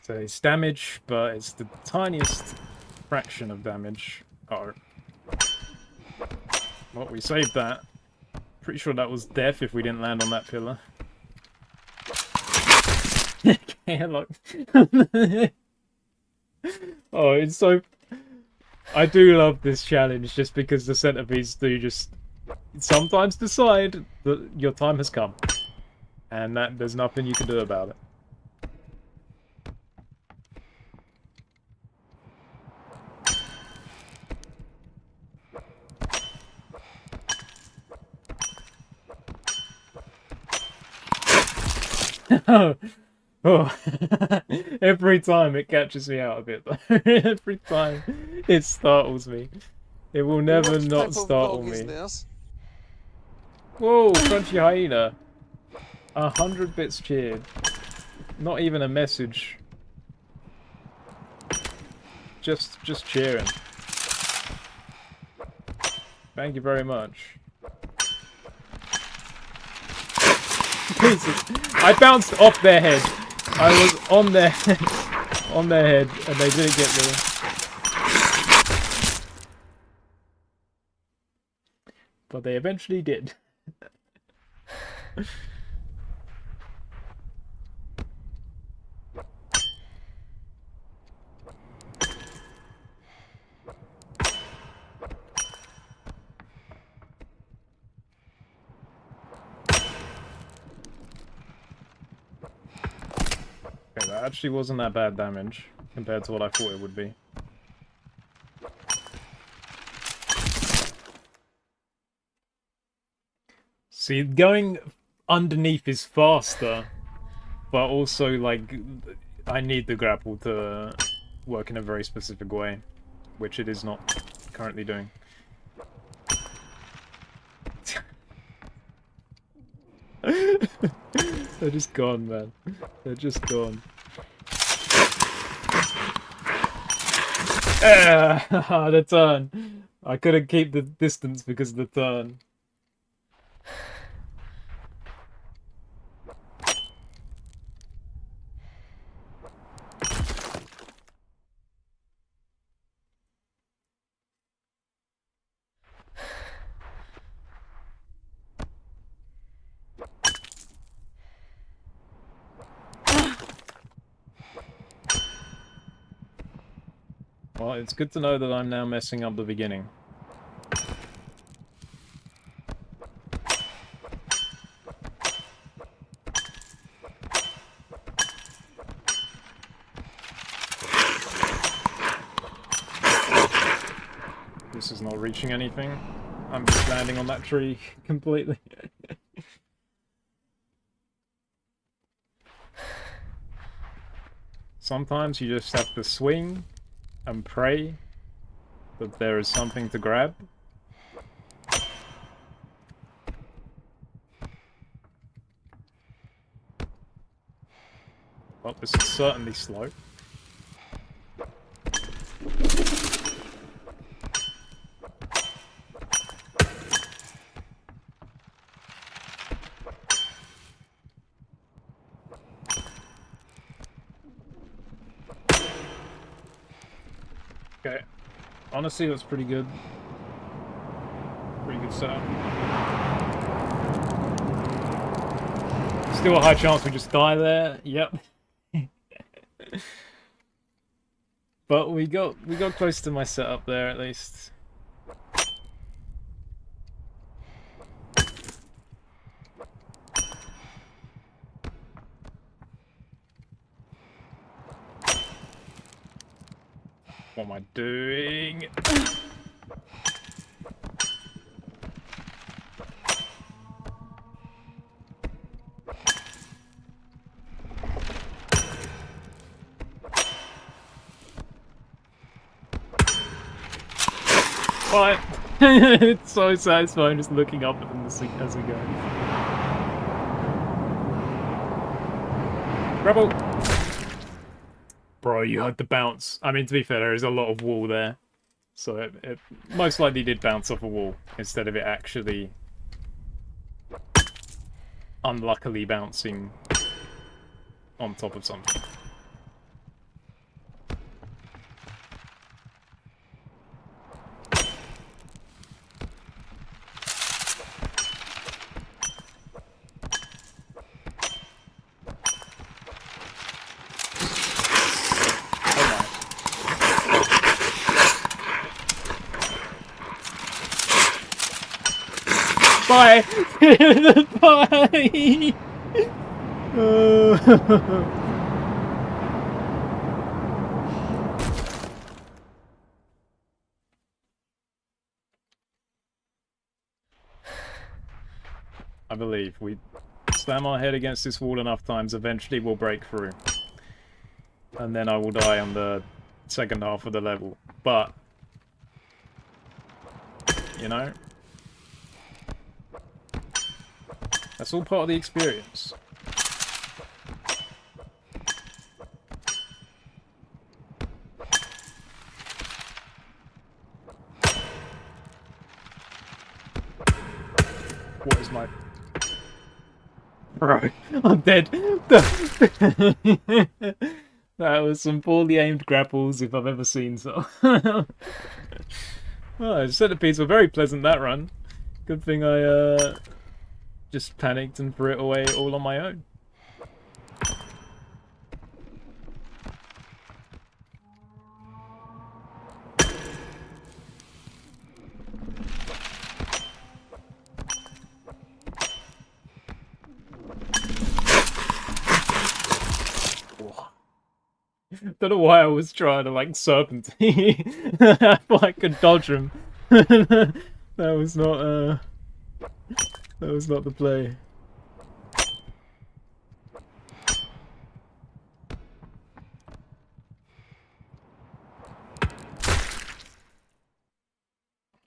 So it's damage, but it's the tiniest fraction of damage. Oh. Well, we saved that. Pretty sure that was death if we didn't land on that pillar. Okay, look. Oh, it's so... I do love this challenge just because the centipedes do just sometimes decide that your time has come. And that there's nothing you can do about it. Oh. Every time it catches me out a bit though. Every time it startles me. It will never not startle me. Whoa, crunchy hyena. 100 bits cheered. Not even a message. Just cheering. Thank you very much. Jesus. I bounced off their head. I was on their head, and they didn't get me. But they eventually did. Okay, that actually wasn't that bad damage compared to what I thought it would be. See, going underneath is faster, but also, like, I need the grapple to work in a very specific way, which it is not currently doing. They're just gone, man. They're just gone. The turn. I couldn't keep the distance because of the turn. Well, it's good to know that I'm now messing up the beginning. This is not reaching anything. I'm just landing on that tree completely. Sometimes you just have to swing and pray that there is something to grab. Well, this is certainly slow. Okay, honestly, that's pretty good. Pretty good setup. Still a high chance we just die there. Yep. But we got close to my setup there at least. What am I doing? What? It's so satisfying just looking up at them as we go. Rebel! Bro, you heard the bounce. I mean, to be fair, there is a lot of wall there. So it most likely did bounce off a wall, instead of it actually unluckily bouncing on top of something. Bye! Bye! I believe we slam our head against this wall enough times, eventually we'll break through. And then I will die on the second half of the level. But, you know, that's all part of the experience. What is my... Bro, I'm dead. That was some poorly aimed grapples if I've ever seen so. Oh, centipedes were very pleasant that run. Good thing I just panicked and threw it away all on my own. Don't know why I was trying to like serpentine. I thought I could dodge him. That was not the play.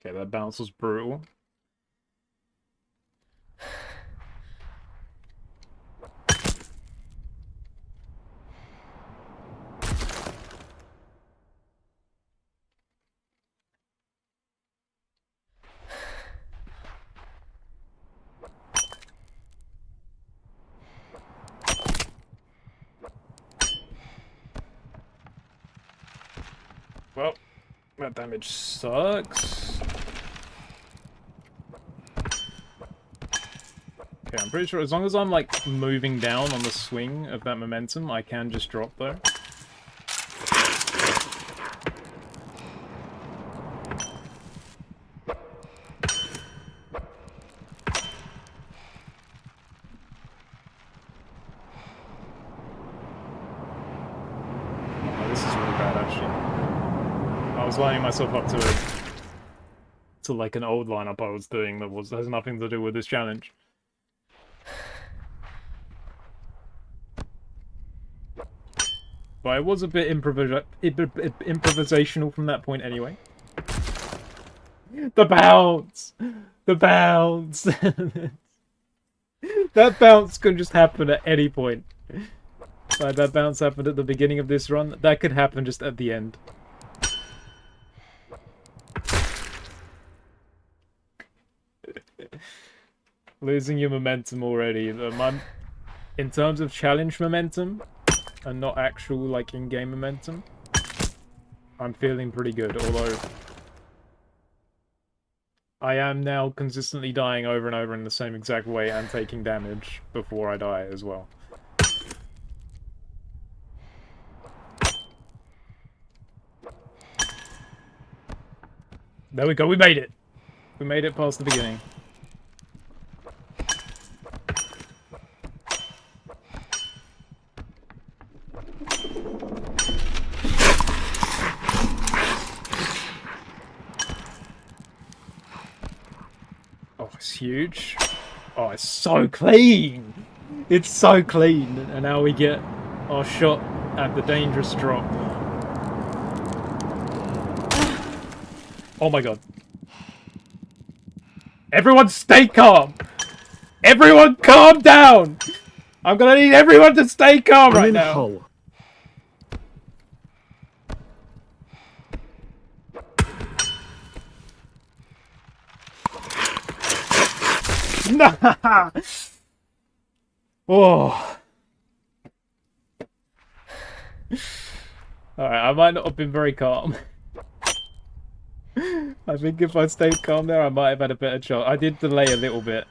Okay, that bounce was brutal. Well, that damage sucks. Okay, I'm pretty sure as long as I'm like moving down on the swing of that momentum, I can just drop though. Oh, this is really bad actually. I was lining myself up to like an old lineup I was doing that has nothing to do with this challenge. But it was a bit improvisational from that point anyway. The bounce! The bounce! That bounce could just happen at any point. Like that bounce happened at the beginning of this run, that could happen just at the end. Losing your momentum already. In terms of challenge momentum, and not actual, like, in-game momentum, I'm feeling pretty good, although I am now consistently dying over and over in the same exact way and taking damage before I die as well. There we go, we made it! We made it past the beginning. Oh, it's huge. Oh, it's so clean! It's so clean! And now we get our shot at the dangerous drop. Oh my god. Everyone stay calm! Everyone calm down! I'm gonna need everyone to stay calm right now! Hull. Nah! Oh. Alright, I might not have been very calm. I think if I stayed calm there, I might have had a better shot. I did delay a little bit.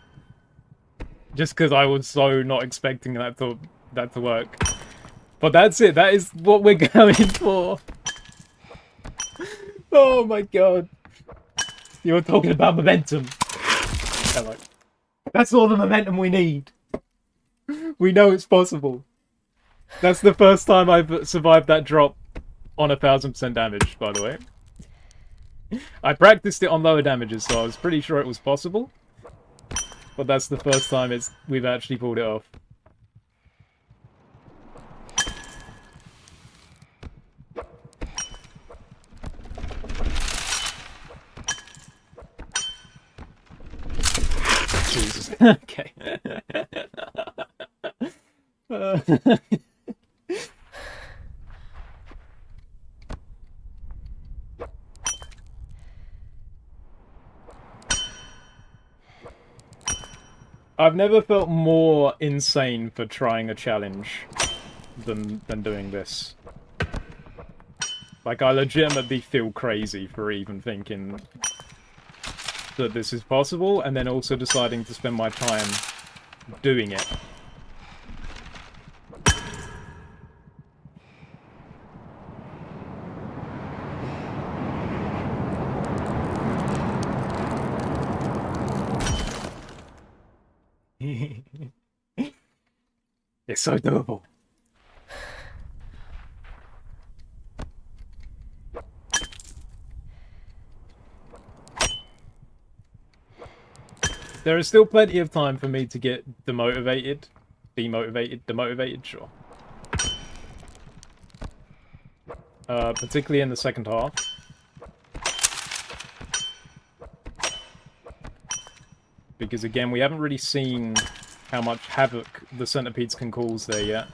Just because I was so not expecting that to work. But that's it. That is what we're going for. Oh my god. You were talking about momentum. Hello. That's all the momentum we need. We know it's possible. That's the first time I've survived that drop on 1000% damage, by the way. I practiced it on lower damages, so I was pretty sure it was possible. But that's the first time we've actually pulled it off. Jesus. Okay. I've never felt more insane for trying a challenge than doing this. Like, I legitimately feel crazy for even thinking that this is possible, and then also deciding to spend my time doing it. It's so doable. There is still plenty of time for me to get demotivated, sure. Particularly in the second half. Because again, we haven't really seen how much havoc the centipedes can cause there yet.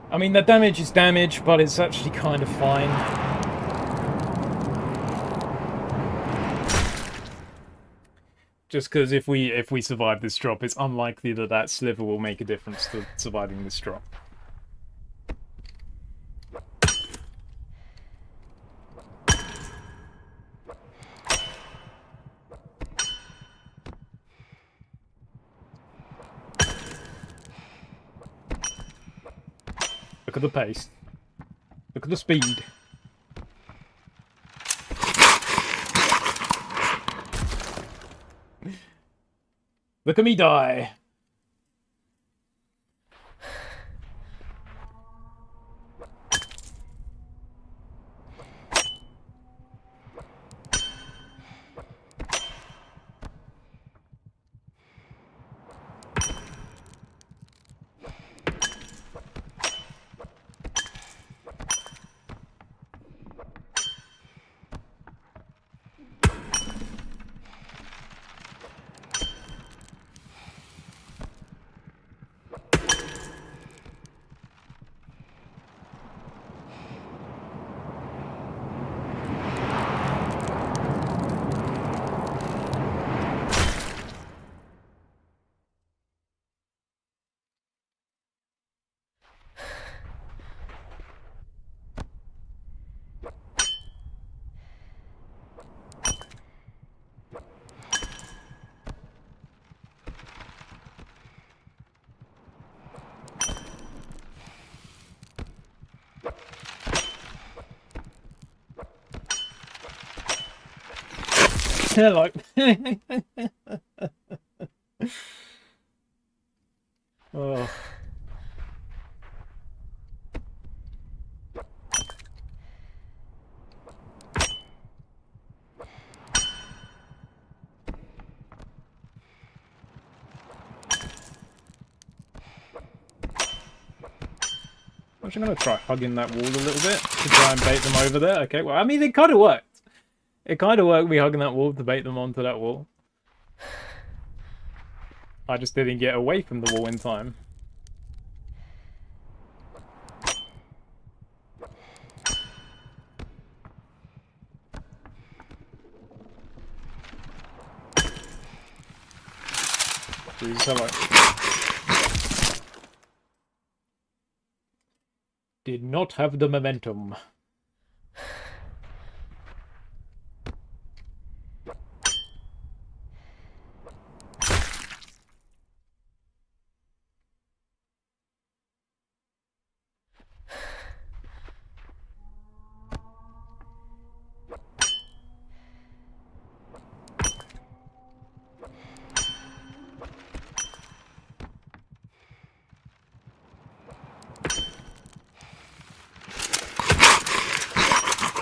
I mean, the damage is damage, but it's actually kind of fine. Just because if we survive this drop, it's unlikely that that sliver will make a difference to surviving this drop. Look at the pace. Look at the speed. Look at me die. Hello. Oh. I'm actually going to try hugging that wall a little bit to try and bait them over there. Okay, well, I mean, it kind of worked. It kind of worked me hugging that wall to bait them onto that wall. I just didn't get away from the wall in time. Jesus, hello. Did not have the momentum.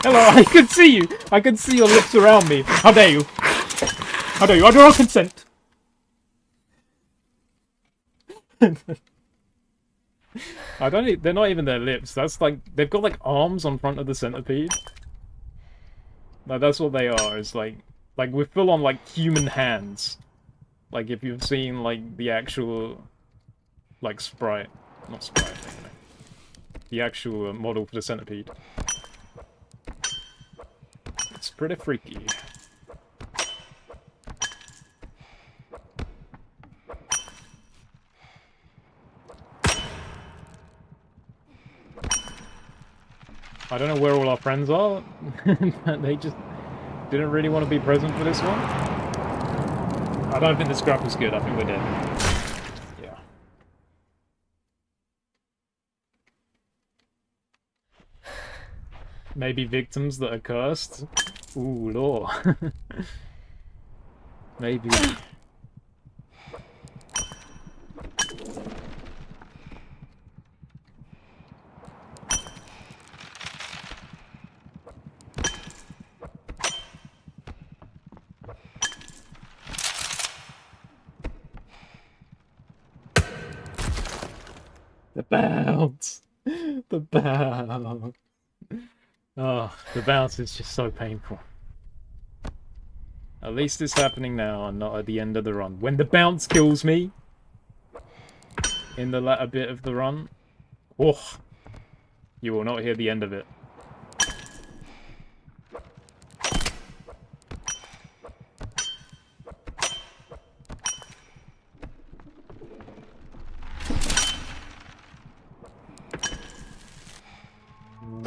Hello, I can see you! I can see your lips around me. How dare you? How dare you? I do not consent! I don't e- they're not even their lips. That's like, they've got like arms on front of the centipede. Like, that's what they are. It's like we're full on like human hands. Like if you've seen like the actual, like sprite. Not sprite, anyway. The actual model for the centipede. It's pretty freaky. I don't know where all our friends are. They just didn't really want to be present for this one. I don't think this graph was good. I think we're dead. Yeah. Maybe victims that are cursed. Ooh, lore. Maybe. The bounce! The bounce! Oh, the bounce is just so painful. At least it's happening now and not at the end of the run. When the bounce kills me, in the latter bit of the run, oh, you will not hear the end of it.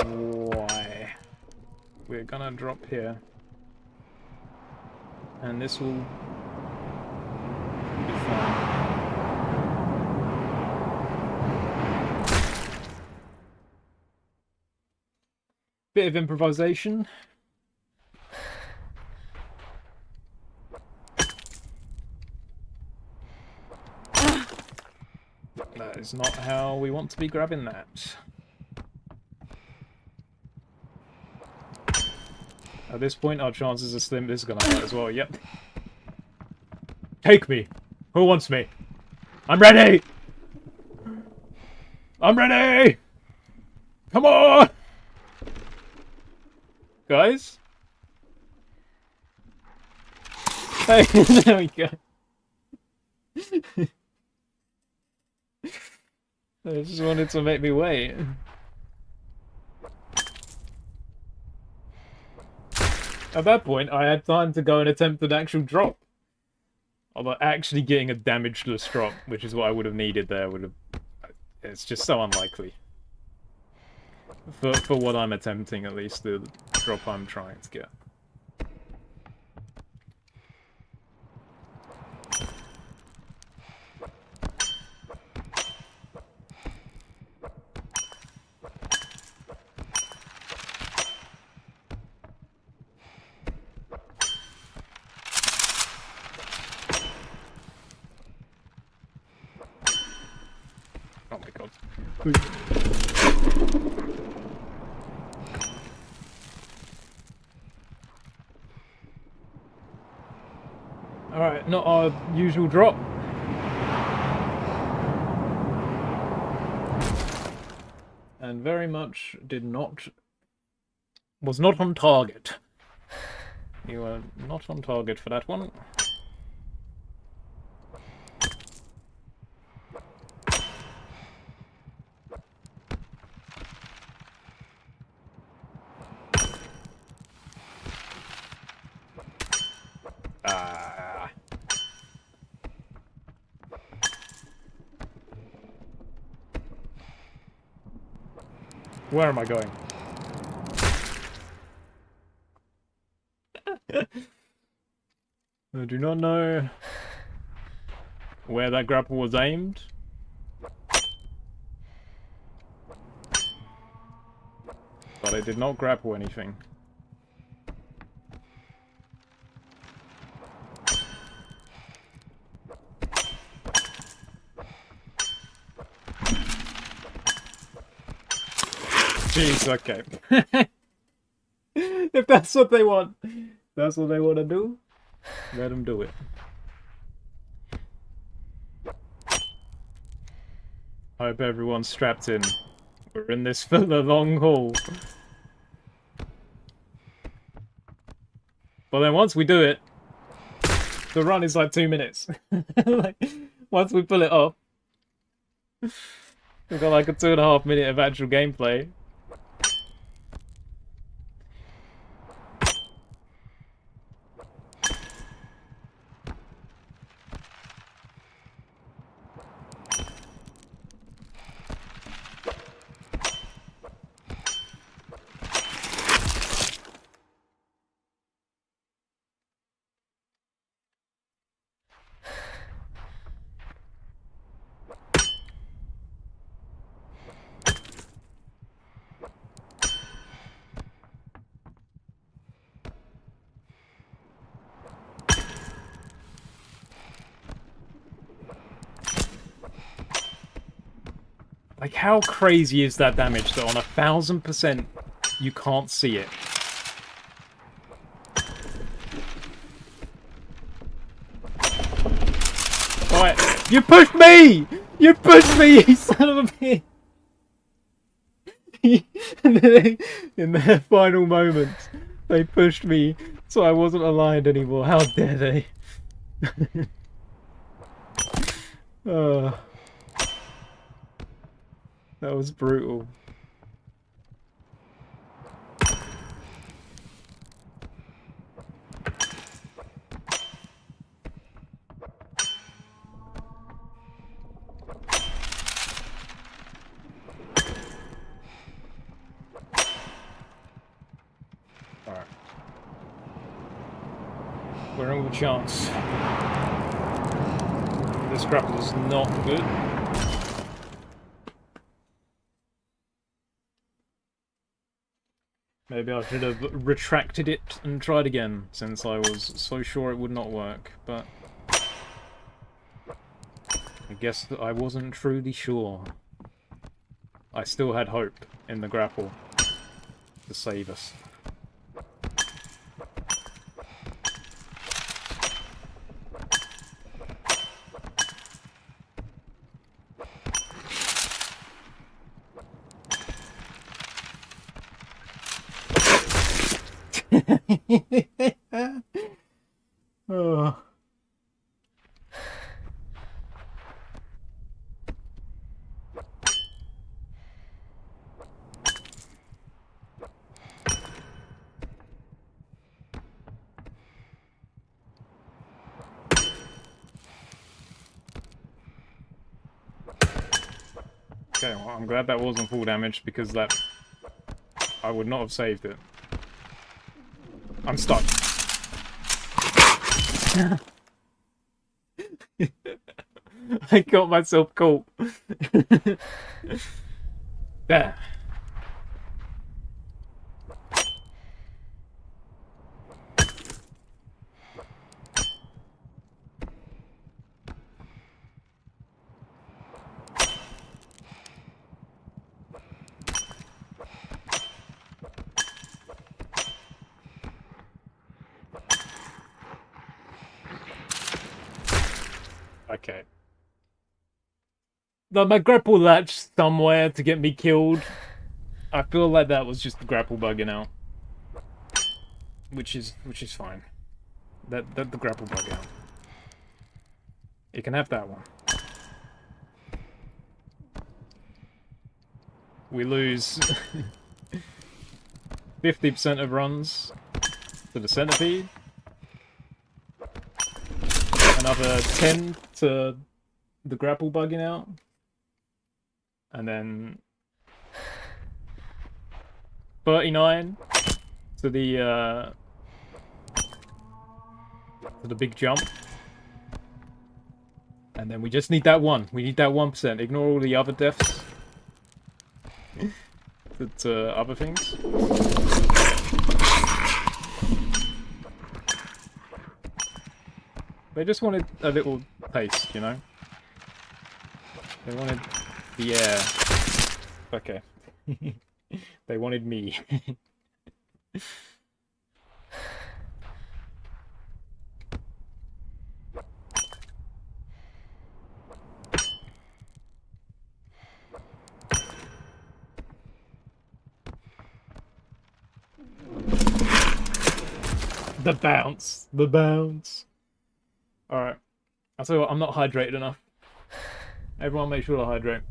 Why? We're gonna drop here. And this will be fine. Bit of improvisation. That is not how we want to be grabbing that. At this point, our chances are slim. This is gonna hurt as well. Yep. Take me. Who wants me? I'm ready. I'm ready. Come on, guys. Hey, there we go. They just wanted to make me wait. At that point, I had time to go and attempt an actual drop. Although actually getting a damageless drop, which is what I would have needed there, would have... It's just so unlikely. For what I'm attempting, at least, the drop I'm trying to get. Oh my god. Alright, not our usual drop. And very much was not on target. You were not on target for that one. Where am I going? I do not know where that grapple was aimed. But I did not grapple anything. Jeez, okay. If that's what they want, that's what they want to do, let them do it. I hope everyone's strapped in. We're in this for the long haul. But then once we do it, the run is like 2 minutes. Like, once we pull it off, we've got like a 2.5 minute of actual gameplay. Like, how crazy is that damage that on 1000% you can't see it? Alright, you pushed me! You pushed me, you son of a bitch! In their final moments, they pushed me so I wasn't aligned anymore. How dare they? That was brutal. Alright. We're in with a chance. This grapple is not good. Maybe I should have retracted it and tried again, since I was so sure it would not work, but I guess that I wasn't truly sure. I still had hope in the grapple to save us. Oh. Okay, well, I'm glad that wasn't full damage because that I would not have saved it. I'm stuck. I got myself caught. There. Okay. My grapple latched somewhere to get me killed. I feel like that was just the grapple bugging out, which is fine. That the grapple bug out. You can have that one. We lose 50% of runs to the centipede. Another 10 to the grapple bugging out. And then 39 to the big jump. And then we just need that one. We need that 1%. Ignore all the other deaths. To other things. They just wanted a little taste, you know? They wanted the air. Okay. They wanted me. The bounce. The bounce. Alright. I'll tell you what, I'm not hydrated enough. Everyone make sure to hydrate.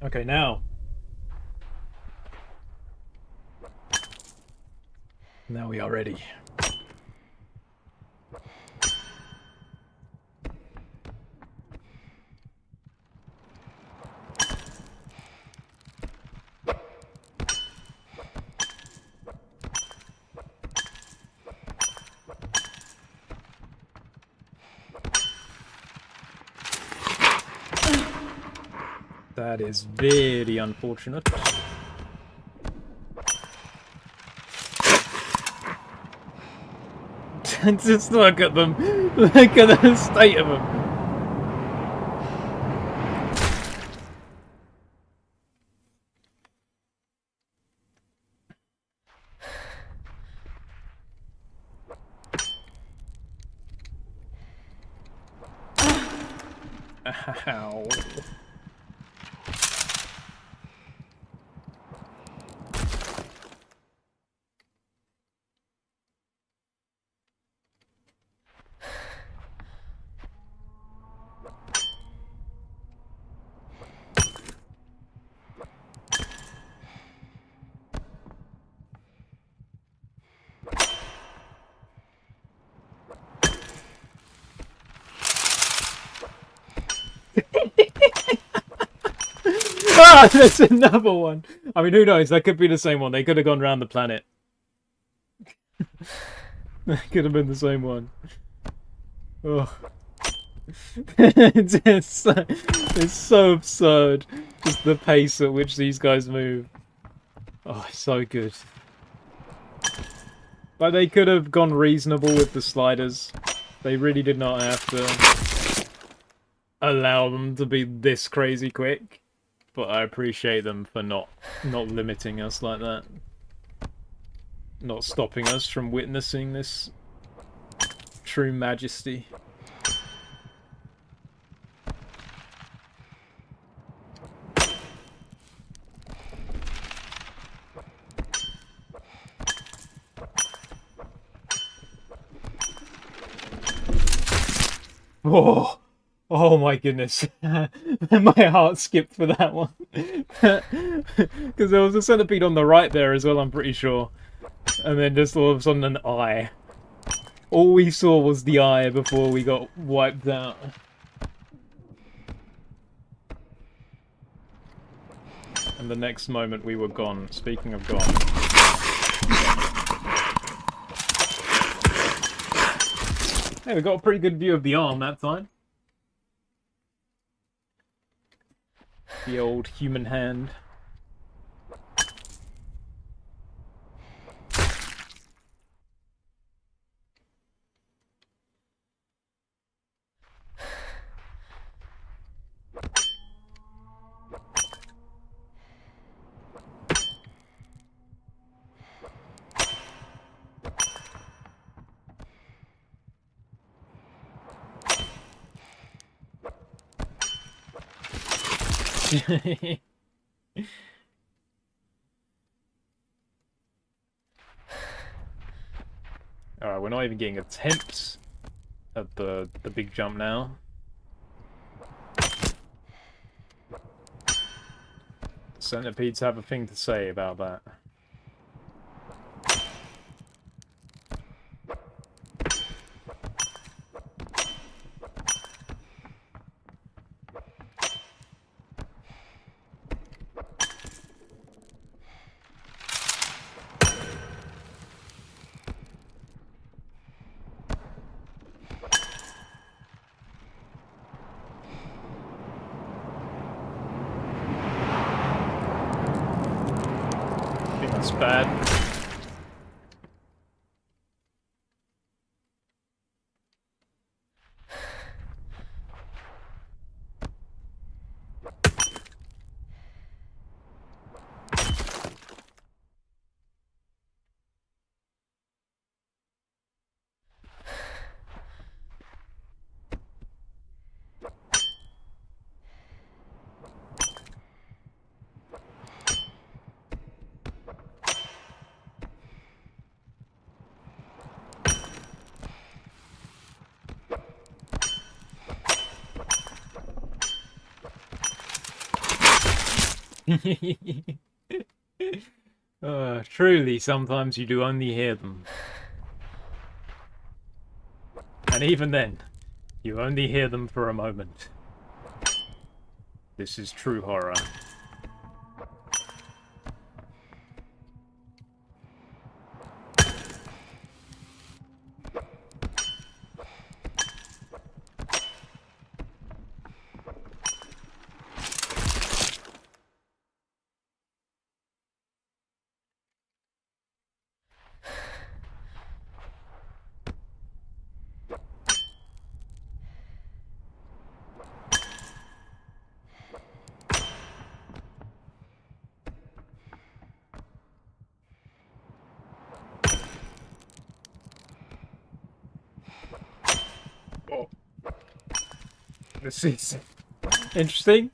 Okay, now. Now we are ready. That is very unfortunate. Just look at them. Look at the state of them. Ow. Ah, there's another one. I mean, who knows? That could be the same one. They could have gone around the planet. That could have been the same one. Oh. It's so absurd. Just the pace at which these guys move. Oh, it's so good. Like, they could have gone reasonable with the sliders. They really did not have to allow them to be this crazy quick. But I appreciate them for not limiting us like that. Not stopping us from witnessing this true majesty. Oh! Oh my goodness. My heart skipped for that one. Because there was a centipede on the right there as well, I'm pretty sure. And then just all of a sudden an eye. All we saw was the eye before we got wiped out. And the next moment we were gone. Speaking of gone. Hey, we got a pretty good view of the arm that time. The old human hand. Alright, we're not even getting attempts at the big jump now. Centipedes have a thing to say about that. That's bad. Truly, sometimes you do only hear them. And even then, you only hear them for a moment. This is true horror. Oh. This is interesting.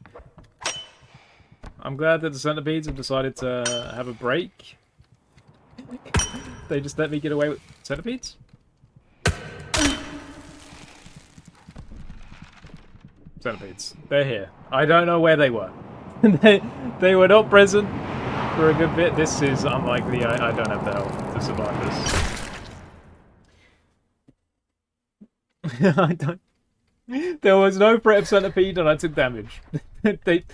I'm glad that the centipedes have decided to have a break. They just let me get away with centipedes? Centipedes. They're here. I don't know where they were. they were not present for a good bit. This is unlikely. I don't have the health to survive this. I don't. There was no threat of centipede and I took damage. they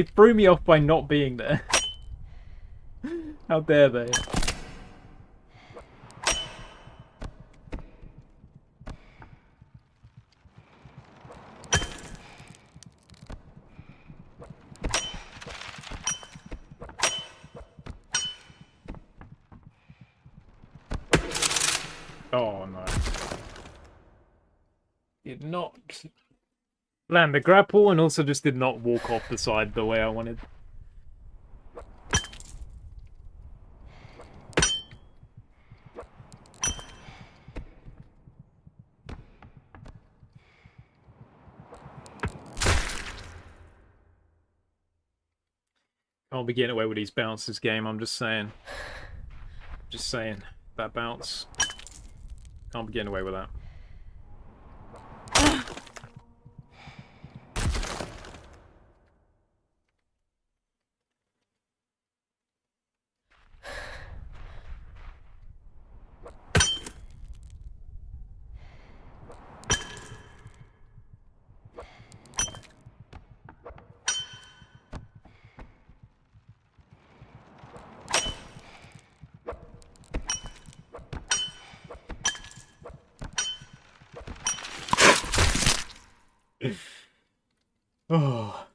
threw me off by not being there. How dare they? Oh no. Did not land the grapple and also just did not walk off the side the way I wanted. Can't be getting away with these bounces game, I'm just saying. Just saying. That bounce. Can't be getting away with that. Oh.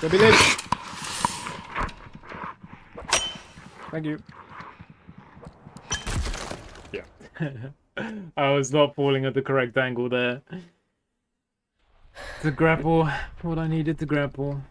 Go be late. Thank you. Yeah. I was not falling at the correct angle there. To grapple what I needed to grapple.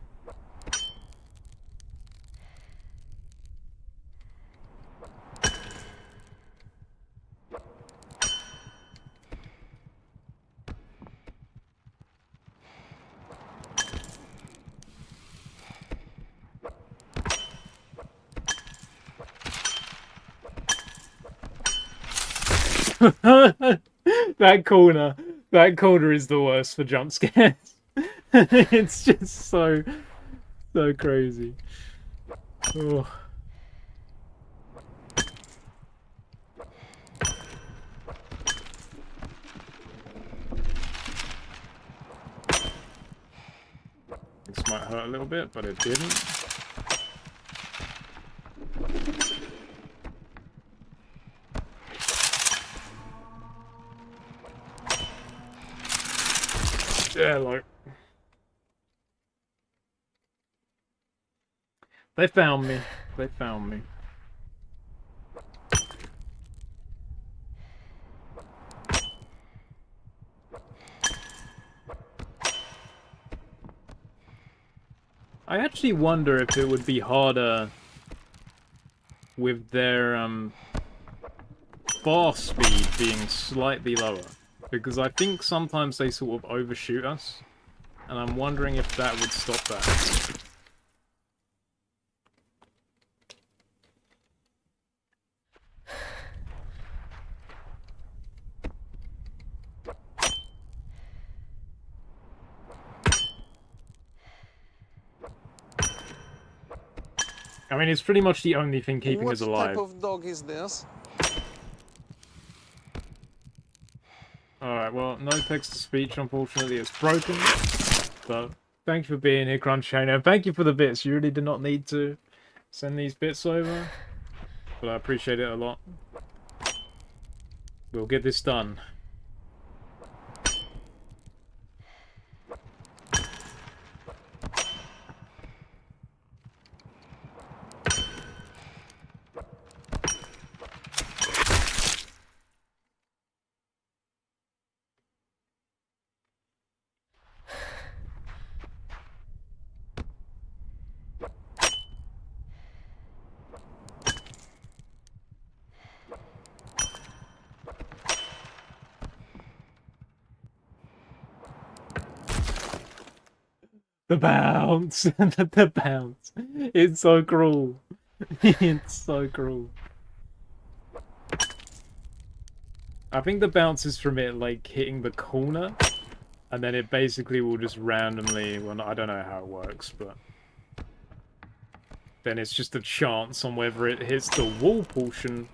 That corner is the worst for jump scares. It's just so crazy. Oh. This might hurt a little bit, but it didn't. Yeah, like they found me. They found me. I actually wonder if it would be harder with their bar speed being slightly lower. Because I think sometimes they sort of overshoot us. And I'm wondering if that would stop that. I mean, it's pretty much the only thing keeping us alive. What type of dog is this? Alright, well, no text-to-speech, unfortunately, it's broken. But thank you for being here, Crunch Chain, and thank you for the bits. You really did not need to send these bits over. But I appreciate it a lot. We'll get this done. The bounce! The bounce! It's so cruel. It's so cruel. I think the bounce is from it, like, hitting the corner. And then it basically will just randomly... Well, I don't know how it works, but... Then it's just a chance on whether it hits the wall portion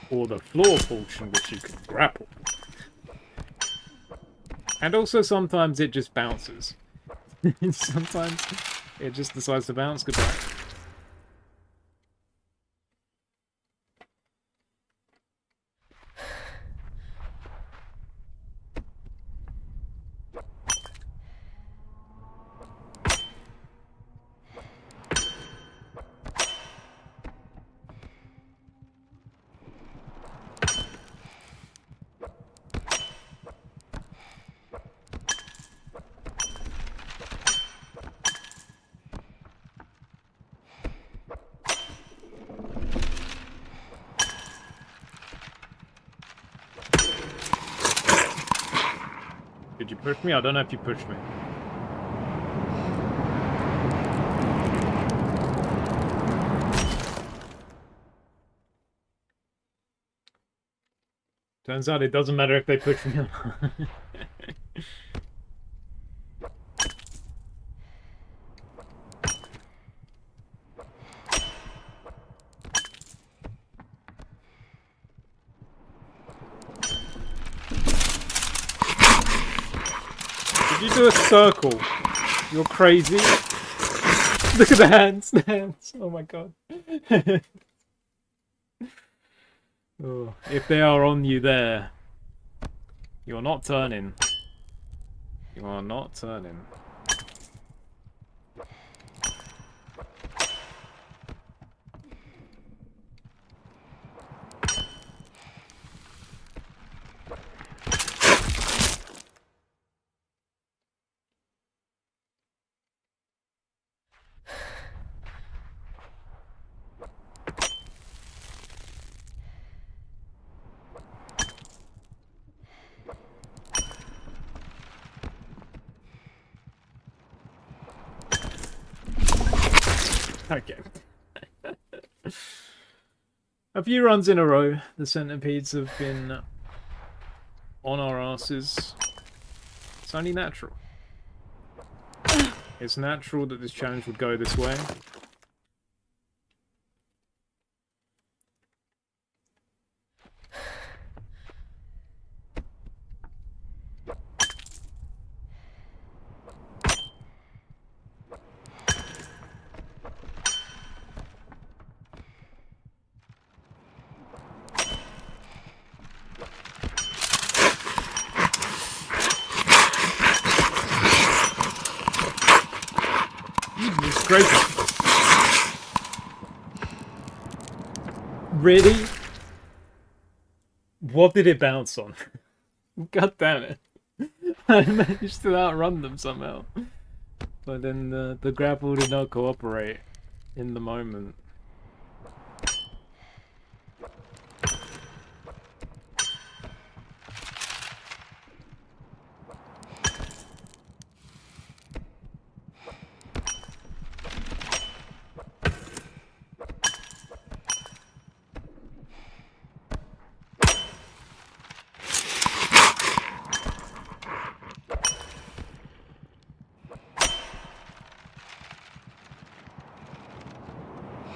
or the floor portion, which you can grapple. And also sometimes it just bounces. Sometimes it just decides to bounce. Goodbye. Did you push me? I don't know if you pushed me. Turns out it doesn't matter if they push me or not. Did you do a circle? You're crazy. Look at the hands, the hands. Oh my god. Oh, if they are on you there, you're not turning. You are not turning. Okay. A few runs in a row, the centipedes have been on our asses. It's only natural. It's natural that this challenge would go this way. Great. Really? What did it bounce on? God damn it. I managed to outrun them somehow. But then the grapple did not cooperate in the moment.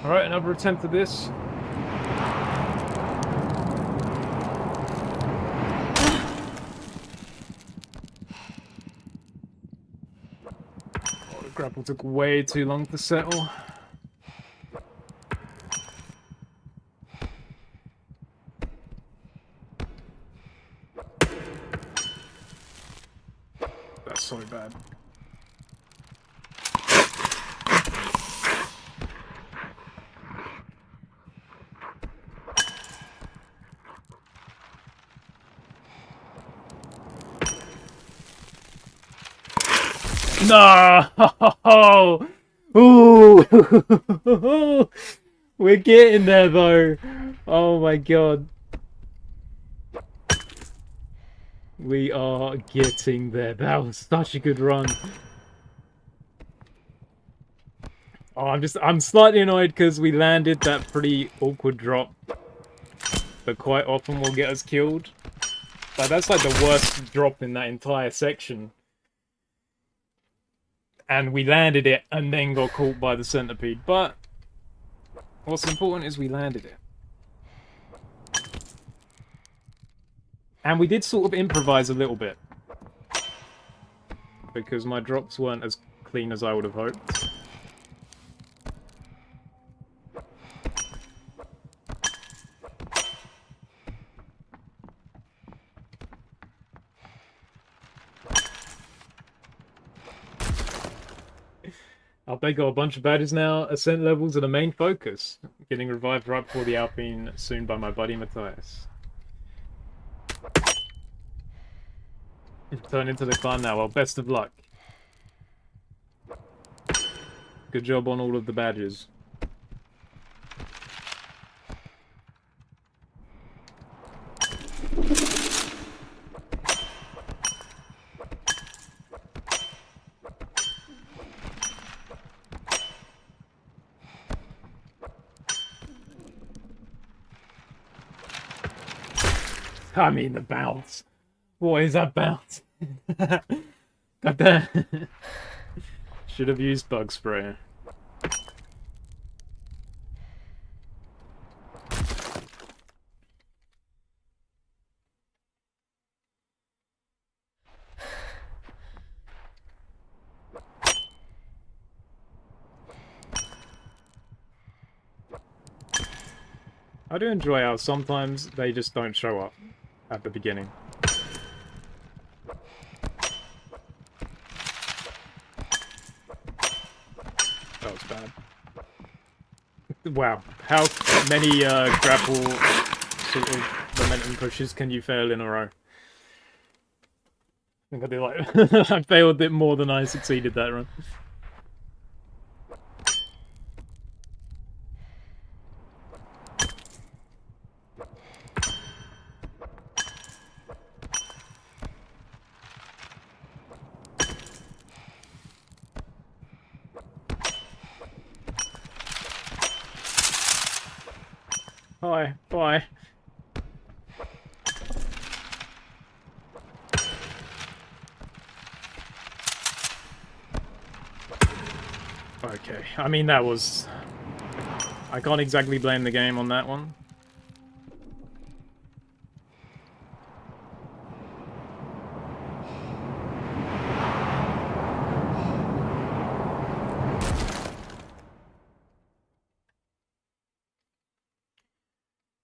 Alright, another attempt at this. Oh, the grapple took way too long to settle. That's so bad. No! Ooh! We're getting there though. Oh my god. We are getting there. That was such a good run. Oh, I'm slightly annoyed because we landed that pretty awkward drop that quite often will get us killed. Like, that's like the worst drop in that entire section. And we landed it and then got caught by the centipede. But what's important is we landed it. And we did sort of improvise a little bit. Because my drops weren't as clean as I would have hoped. They got a bunch of badges now. Ascent levels are the main focus. Getting revived right before the Alpine soon by my buddy Matthias. Turn into the climb now. Well, best of luck. Good job on all of the badges. I mean, the bounce. What is that bounce? God damn. Should have used bug spray. I do enjoy how sometimes they just don't show up at the beginning. That was bad. Wow, how many grapple sort of momentum pushes can you fail in a row? I think I did like I failed it more than I succeeded that run. Bye, bye. Okay, I mean that was... I can't exactly blame the game on that one.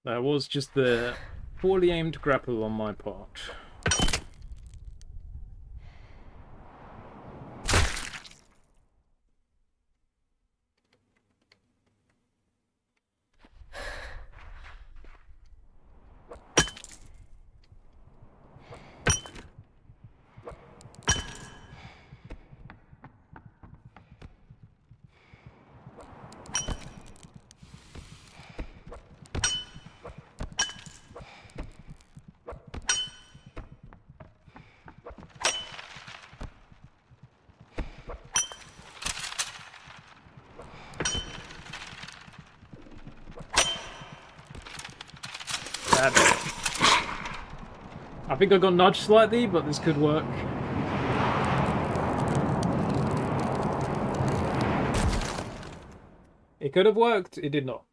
That was just the poorly aimed grapple on my part. I think I got nudged slightly, but this could work. It could have worked, it did not.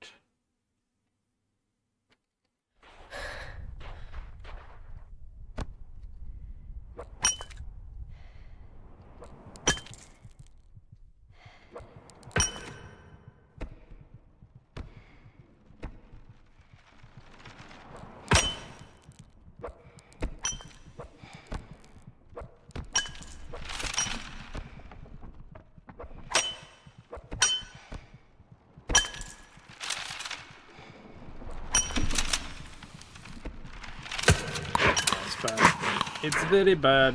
It's very bad.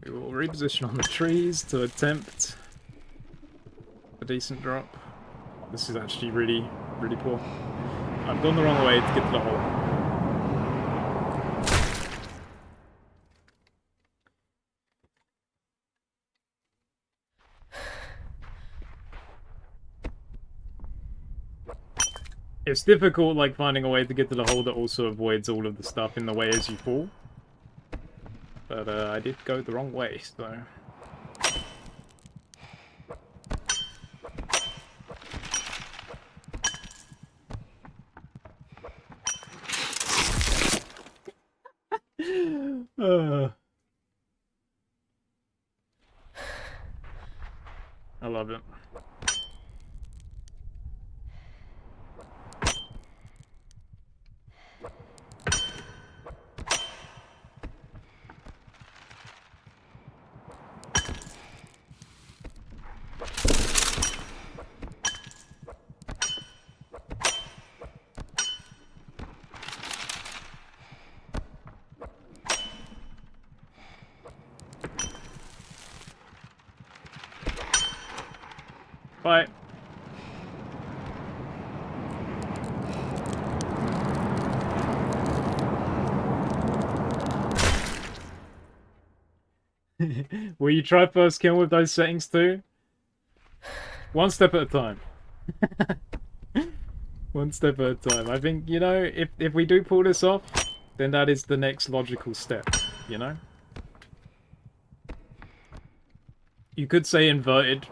We will reposition on the trees to attempt a decent drop. Oh, this is actually really, really poor. I've gone the wrong way to get to the hole. It's difficult, like, finding a way to get to the hole that also avoids all of the stuff in the way as you fall. But, I did go the wrong way, so... I love it. Bye. Will you try first kill with those settings too? One step at a time. One step at a time. I think, you know, if we do pull this off, then that is the next logical step, you know? You could say inverted.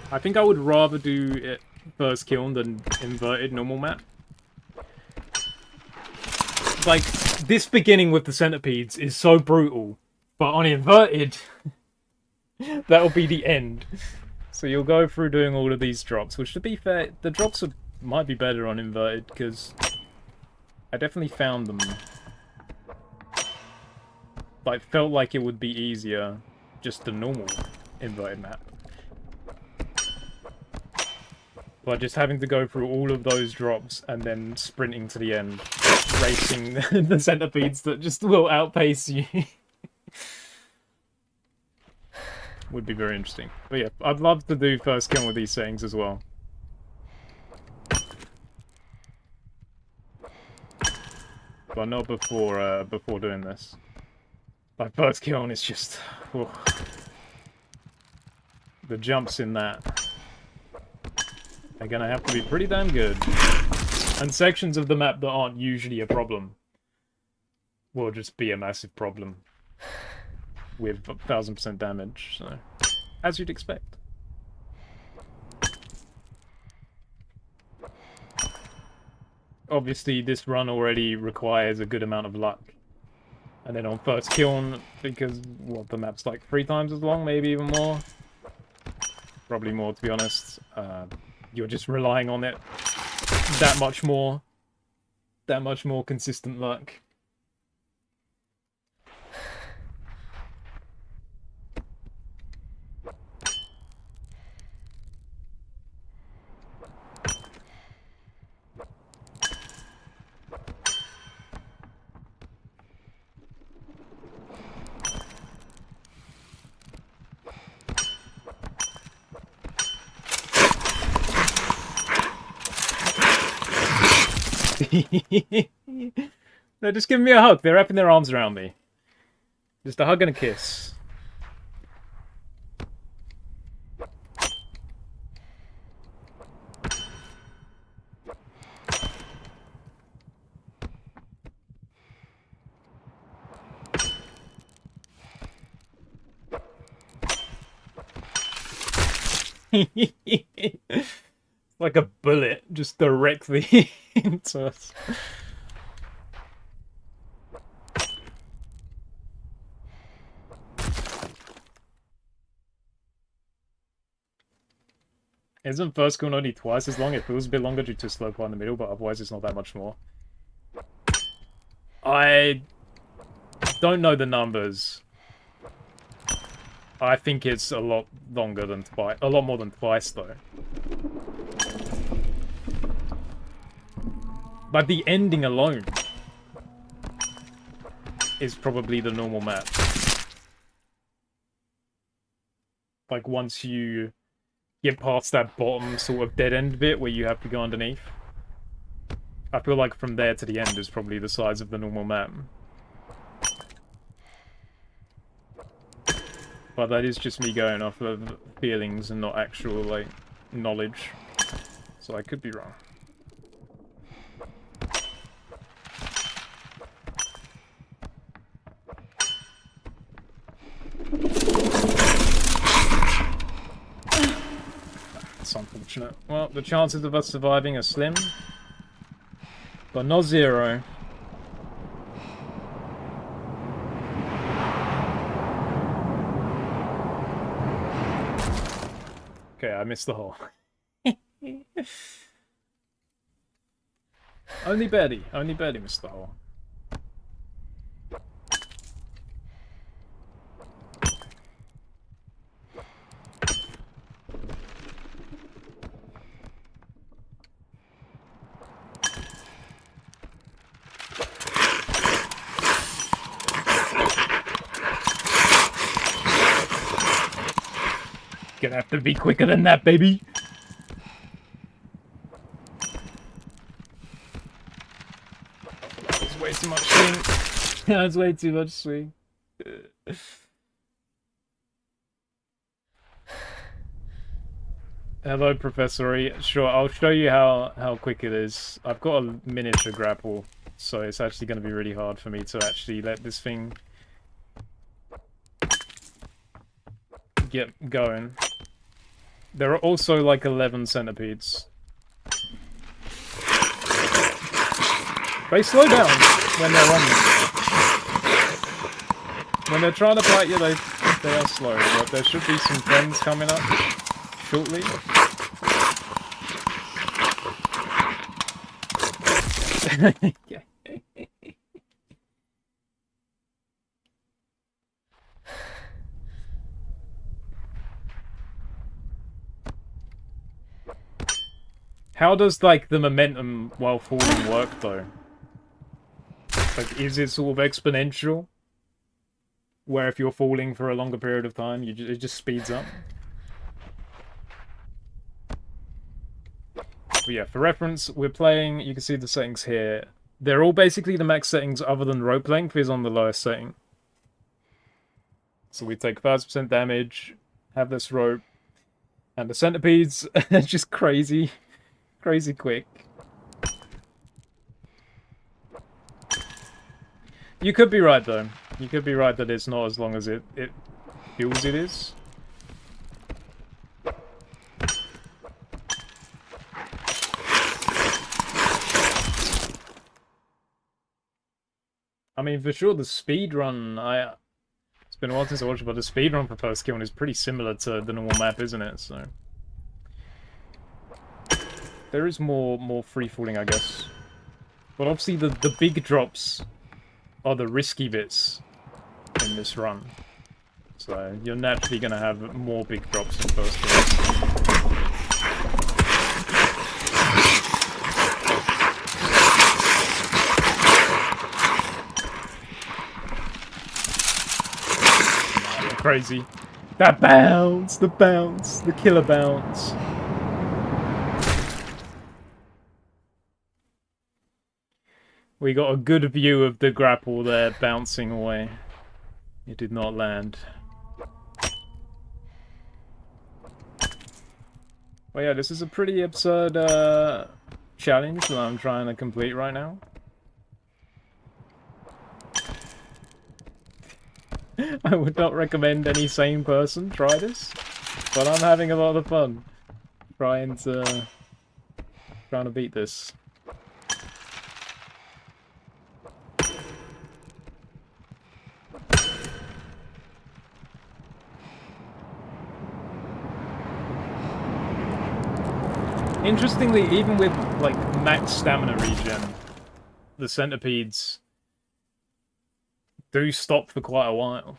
I think I would rather do it first kill than inverted normal map. Like, this beginning with the centipedes is so brutal, but on inverted, that'll be the end. So you'll go through doing all of these drops, which to be fair, the drops might be better on inverted, because I definitely found them. Like, felt like it would be easier just the normal inverted map. But just having to go through all of those drops and then sprinting to the end, racing the centipedes that just will outpace you. Would be very interesting. But yeah, I'd love to do first kill with these settings as well. But not before before doing this. Like first kill and it's just... Oh. The jumps in that are gonna have to be pretty damn good. And sections of the map that aren't usually a problem will just be a massive problem with 1000% damage, so as you'd expect. Obviously this run already requires a good amount of luck. And then on first kill, because what, the map's like 3 times as long, maybe even more. Probably more, to be honest. You're just relying on it that much more consistent luck. They're just giving me a hug. They're wrapping their arms around me. Just a hug and a kiss. Like a bullet, just directly into us. Isn't first kill only twice as long? It feels a bit longer due to slow part in the middle, but otherwise it's not that much more. I don't know the numbers. I think it's a lot longer than twice, a lot more than twice though. But the ending alone is probably the normal map. Like once you get past that bottom sort of dead end bit where you have to go underneath. I feel like from there to the end is probably the size of the normal map. But that is just me going off of feelings and not actual, like, knowledge. So I could be wrong. That's unfortunate. Well, the chances of us surviving are slim, but not zero. Okay, I missed the hole. Only barely missed the hole. Gonna have to be quicker than that, baby. That was way too much swing. That was way too much swing. Hello, Professor E. Sure, I'll show you how quick it is. I've got a miniature grapple, so it's actually going to be really hard for me to actually let this thing get going. There are also like 11 centipedes. They slow down when they're on you. When they're trying to bite you, they are slow, but there should be some friends coming up shortly. Yeah. How does, like, the momentum while falling work, though? Like, is it sort of exponential? Where if you're falling for a longer period of time, it just speeds up? But yeah, for reference, we're playing, you can see the settings here. They're all basically the max settings other than rope length is on the lowest setting. So we take 5% damage, have this rope, and the centipedes are just crazy. Crazy quick. You could be right, though. You could be right that it's not as long as it feels it is. I mean, for sure, the speed run, it's been a while since I watched it, but the speed run for first kill is pretty similar to the normal map, isn't it? So there is more free falling, I guess. But obviously the big drops are the risky bits in this run. So you're naturally going to have more big drops in first kills. Crazy. That bounce! The bounce! The killer bounce! We got a good view of the grapple there bouncing away. It did not land. Well, yeah, this is a pretty absurd challenge that I'm trying to complete right now. I would not recommend any sane person try this, but I'm having a lot of fun trying to beat this. Interestingly, even with like max stamina regen, the centipedes do stop for quite a while.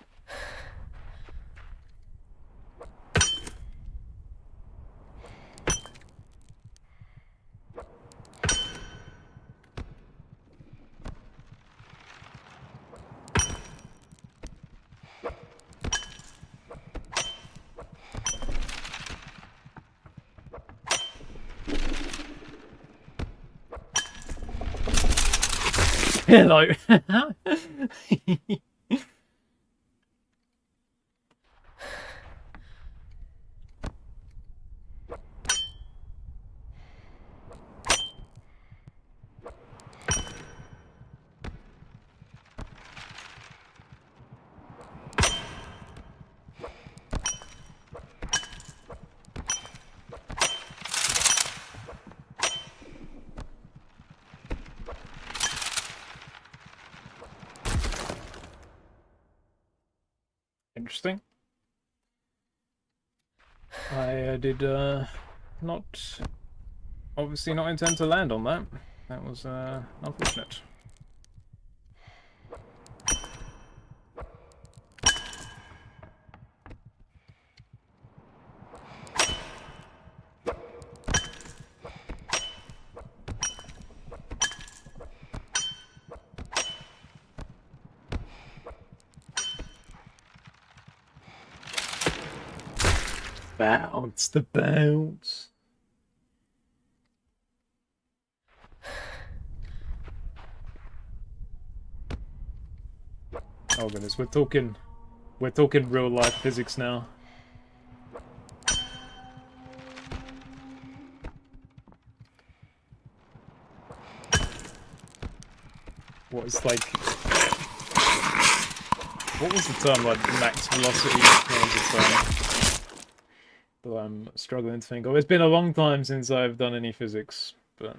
Hello. Interesting. I did not, obviously not intend to land on that. That was unfortunate. Bounce, the bounce. Oh goodness, we're talking real life physics now. What is like? What was the term, like max velocity? What was the term? That I'm struggling to think of. It's been a long time since I've done any physics, but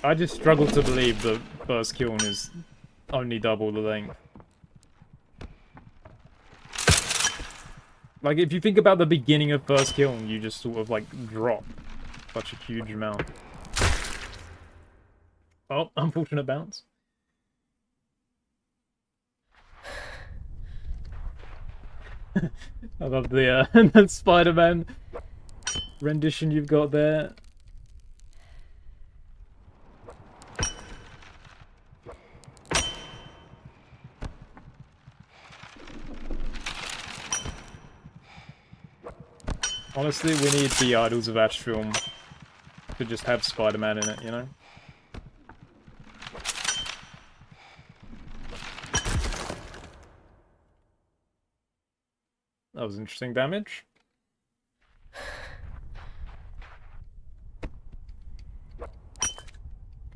I just struggle to believe that first kiln is only double the length. Like, if you think about the beginning of first kiln, you just sort of, like, drop such a huge amount. Oh, unfortunate bounce. I love the, the Spider-Man rendition you've got there. Honestly, we need the Idols of Ash film to just have Spider-Man in it, you know? That was interesting damage.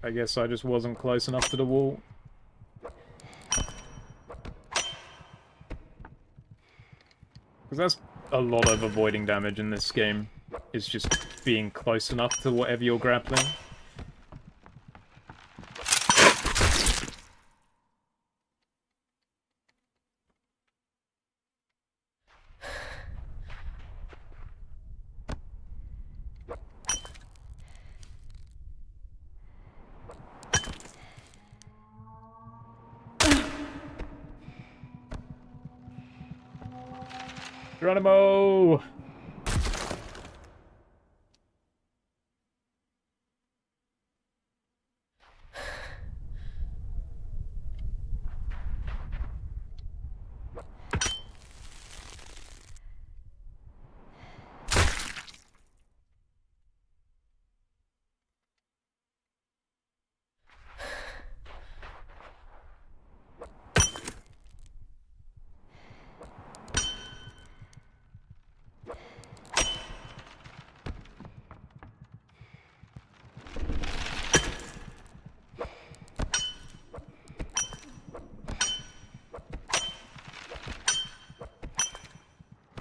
I guess I just wasn't close enough to the wall. Because that's a lot of avoiding damage in this game, is just being close enough to whatever you're grappling. Geronimo!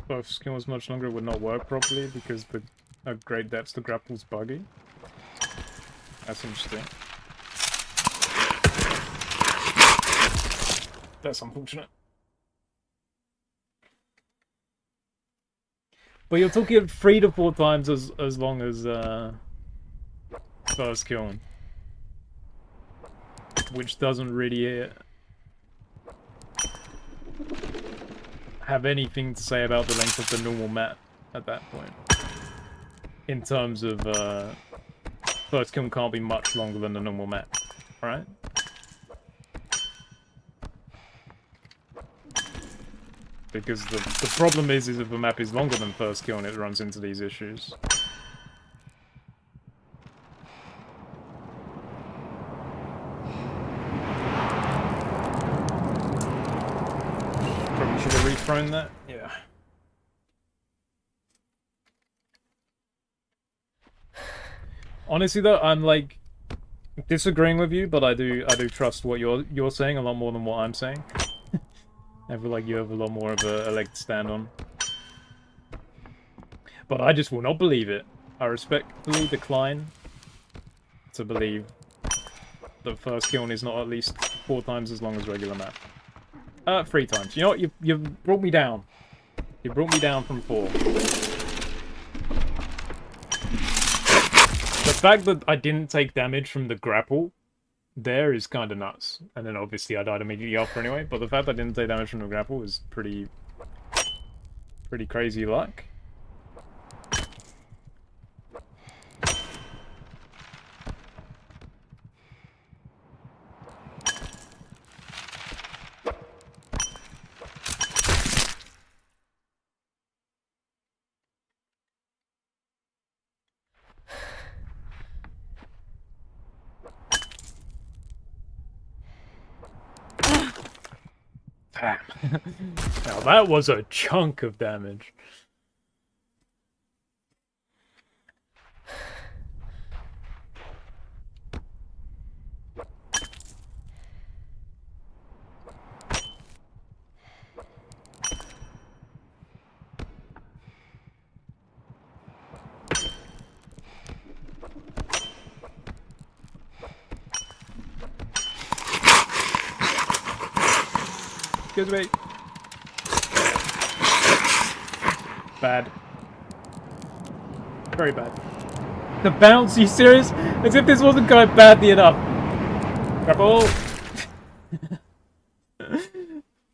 If skin was much longer, it would not work properly because the great depths the grapple's buggy. That's interesting. That's unfortunate. But you're talking 3 to 4 times as long as first kiln, which doesn't really have anything to say about the length of the normal map at that point. In terms of first kiln can't be much longer than the normal map, right? Because the problem is if a map is longer than first kiln, it runs into these issues. Probably should have reframed that. Yeah. Honestly, though, I'm like disagreeing with you, but I do trust what you're saying a lot more than what I'm saying. I feel like you have a lot more of a leg to stand on. But I just will not believe it. I respectfully decline to believe that first kiln is not at least 4 times as long as regular map. 3 times. You know what? You've brought me down. You brought me down from 4. The fact that I didn't take damage from the grapple there is kind of nuts. And then obviously I died immediately after anyway, but the fact that I didn't take damage from the grapple is pretty crazy luck. Damn. Now that was a chunk of damage. Excuse me. Bad. Very bad. The bounce, are you serious? As if this wasn't going badly enough. Grapple!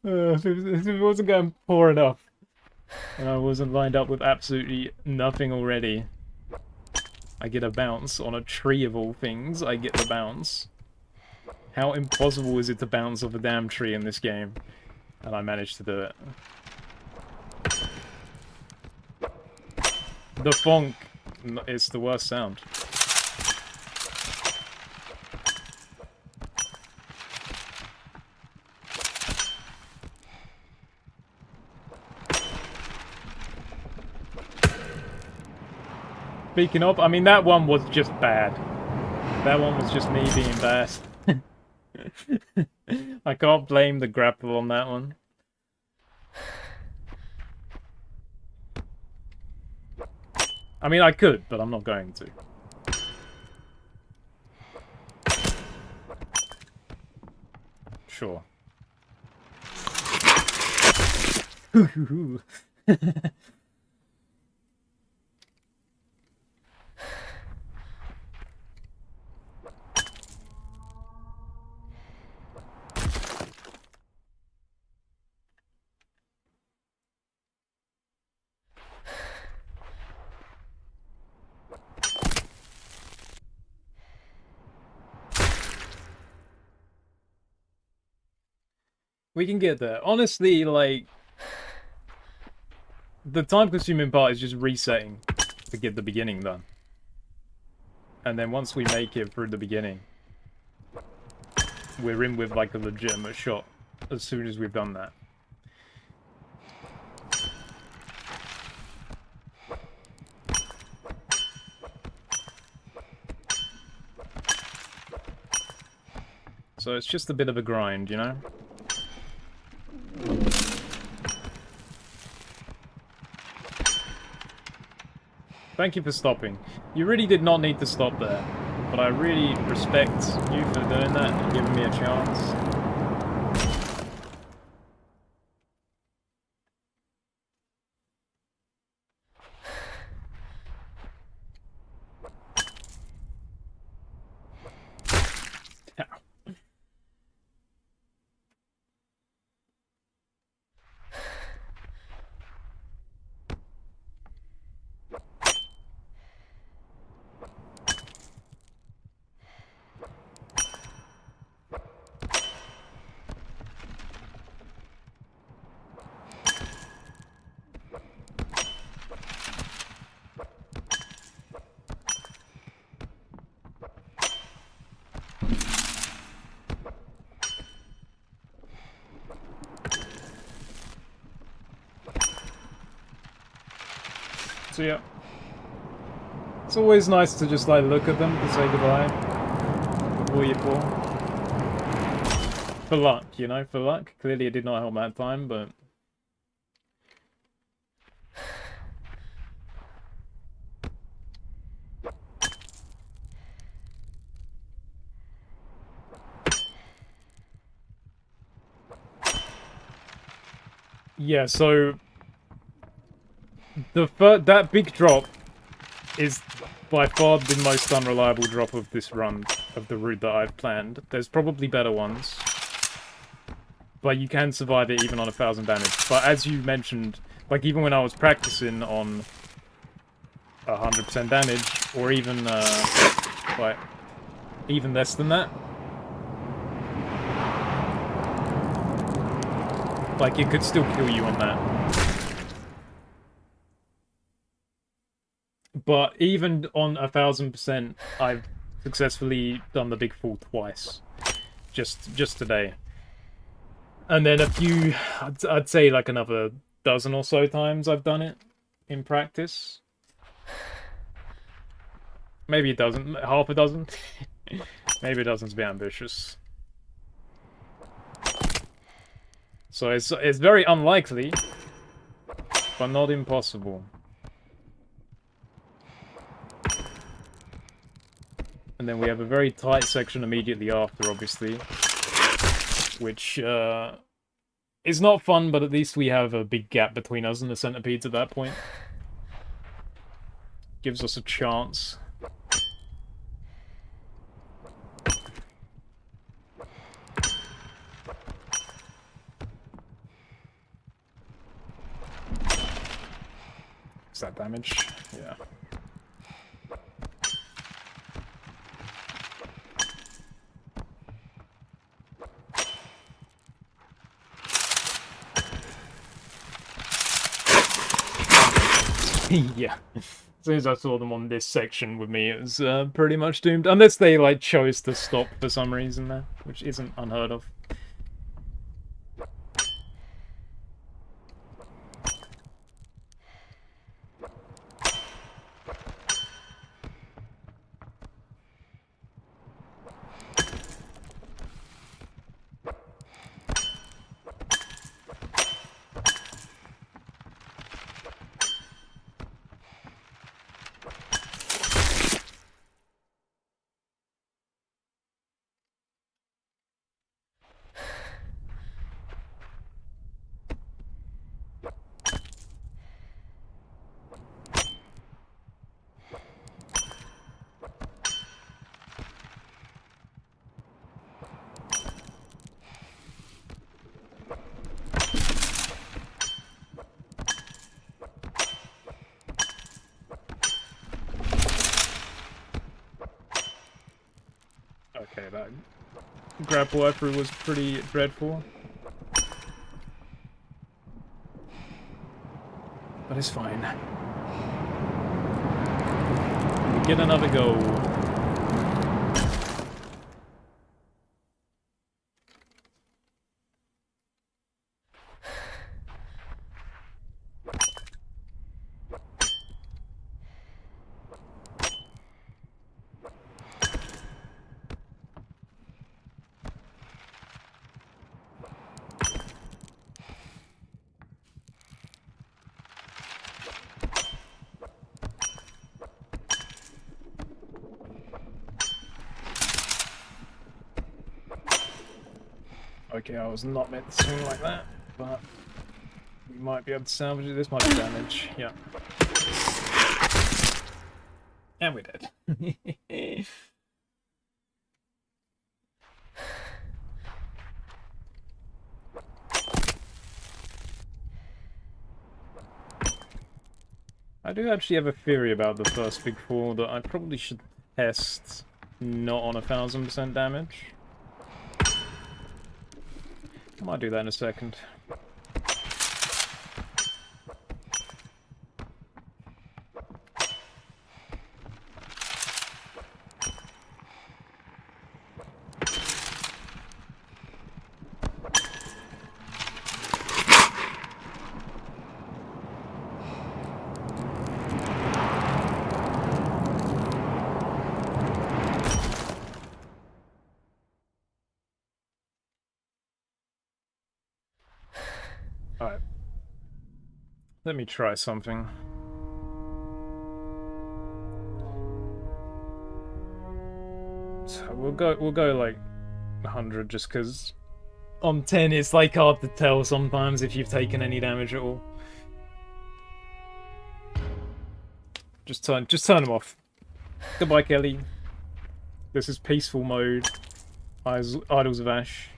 If it wasn't going poor enough. And I wasn't lined up with absolutely nothing already. I get a bounce on a tree of all things. I get the bounce. How impossible is it to bounce off a damn tree in this game? And I managed to do it. The bonk is the worst sound. Speaking of, I mean, that one was just bad. That one was just me being bad. I can't blame the grapple on that one. I mean, I could, but I'm not going to. Sure. We can get there. Honestly, like, the time-consuming part is just resetting to get the beginning done. And then once we make it through the beginning, we're in with, like, a legitimate shot as soon as we've done that. So it's just a bit of a grind, you know? Thank you for stopping. You really did not need to stop there, but I really respect you for doing that and giving me a chance. So yeah, it's always nice to just like look at them to say goodbye before you fall. for luck, you know, for luck. Clearly it did not help that time, but... Yeah, so... that big drop is by far the most unreliable drop of this run, of the route that I've planned. There's probably better ones, but you can survive it even on 1,000 damage. But as you mentioned, like even when I was practicing on 100% damage, or even like even less than that, like it could still kill you on that. But even on 1,000%, I've successfully done the big fall twice, just today. And then a few, I'd say like another dozen or so times I've done it in practice. Maybe a dozen, half a dozen. Maybe a dozen's a bit ambitious. So it's very unlikely, but not impossible. And then we have a very tight section immediately after, obviously, which is not fun, but at least we have a big gap between us and the centipedes at that point. Gives us a chance. Is that damage? Yeah. Yeah. As soon as I saw them on this section with me, it was pretty much doomed. Unless they, like, chose to stop for some reason there, which isn't unheard of. Okay, that grapple I threw was pretty dreadful. But it's fine. We get another go. Okay, I was not meant to swing like that, but we might be able to salvage it. This might be damage, yeah. And we're dead. I do actually have a theory about the first big fall that I probably should test not on 1,000% damage. I might do that in a second. Let me try something. So we'll go like 100 just because on 10 it's like hard to tell sometimes if you've taken any damage at all. Just turn them off. Goodbye, Kelly. This is peaceful mode. Idols of Ash.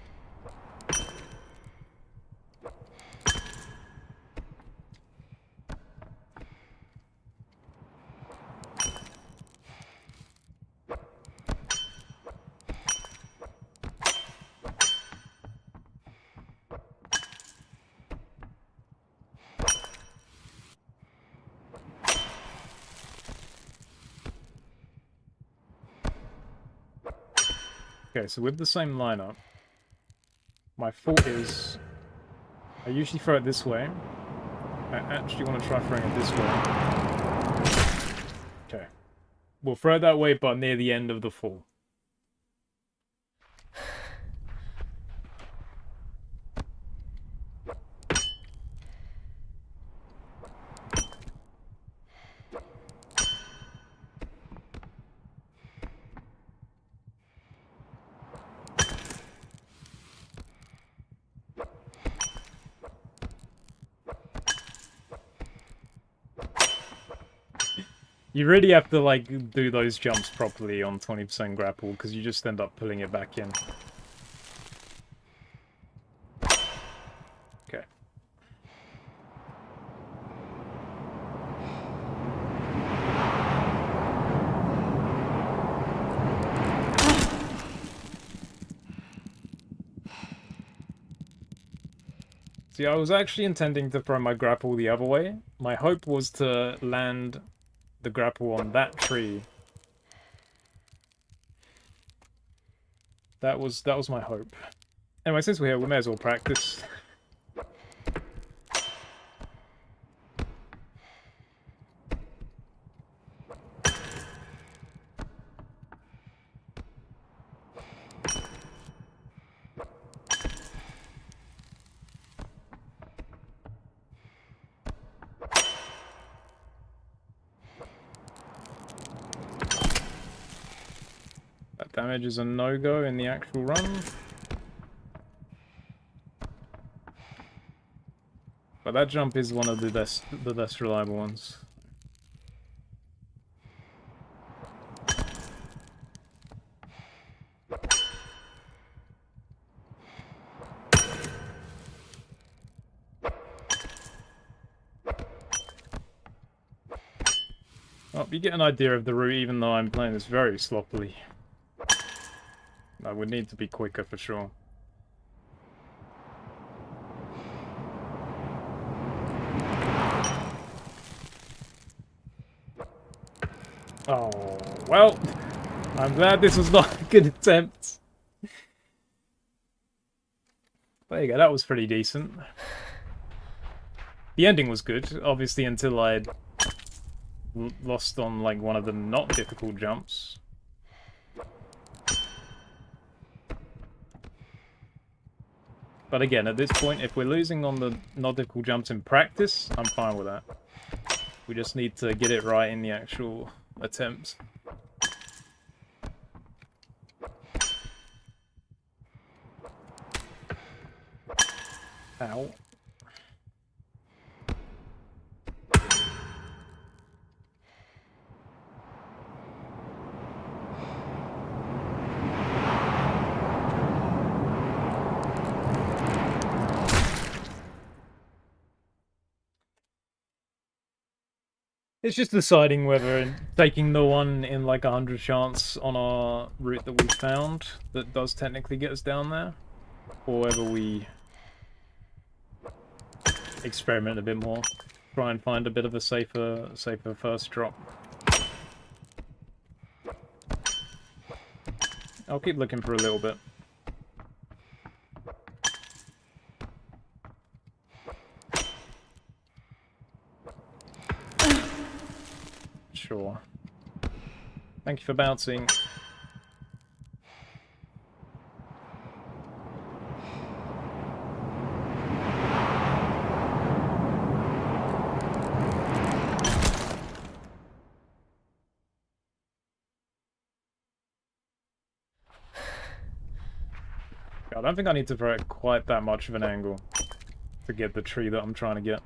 Okay, so with the same lineup, my thought is I usually throw it this way. I actually want to try throwing it this way. Okay. We'll throw it that way, but near the end of the fall. You really have to, like, do those jumps properly on 20% grapple, because you just end up pulling it back in. Okay. See, I was actually intending to throw my grapple the other way. My hope was to land the grapple on that tree. That was my hope. Anyway, since we're here, we may as well practice. Damage is a no-go in the actual run. But that jump is one of the less reliable ones. Oh, you get an idea of the route even though I'm playing this very sloppily. I would need to be quicker for sure. Oh, well, I'm glad this was not a good attempt. There you go, that was pretty decent. The ending was good, obviously until I'd lost on like one of the not difficult jumps. But again, at this point, if we're losing on the not difficult jumps in practice, I'm fine with that. We just need to get it right in the actual attempt. Ow. It's just deciding whether taking the one in like 100 chance on our route that we found that does technically get us down there, or whether we experiment a bit more, try and find a bit of a safer first drop. I'll keep looking for a little bit. Sure. Thank you for bouncing. I don't think I need to throw it quite that much of an angle to get the tree that I'm trying to get.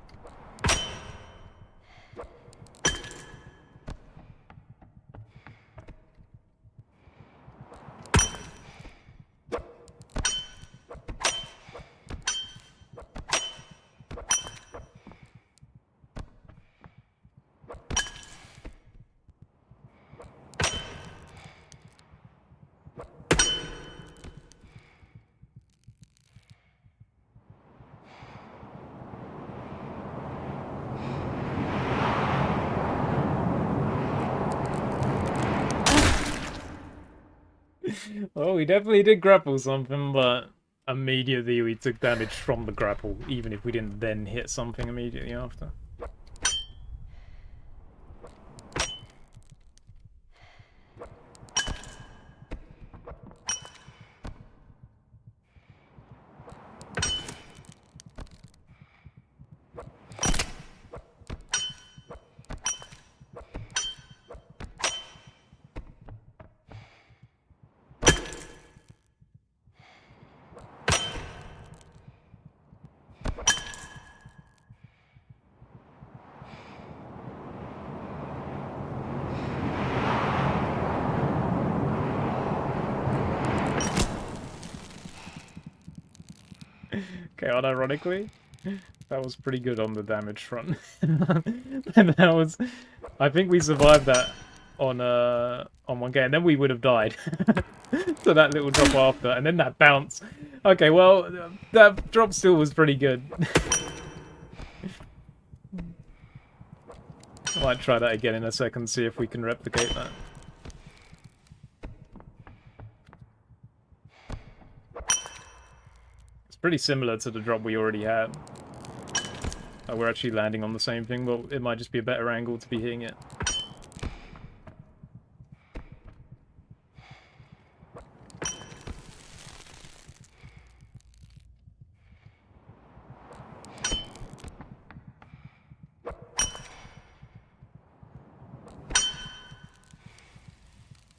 Well, we definitely did grapple something, but immediately we took damage from the grapple, even if we didn't then hit something immediately after. Okay, unironically, that was pretty good on the damage front. And that was... I think we survived that on one game, and then we would have died. So that little drop after, and then that bounce. Okay, well, that drop still was pretty good. I might try that again in a second, see if we can replicate that. It's pretty similar to the drop we already had. We're actually landing on the same thing, but it might just be a better angle to be hitting it.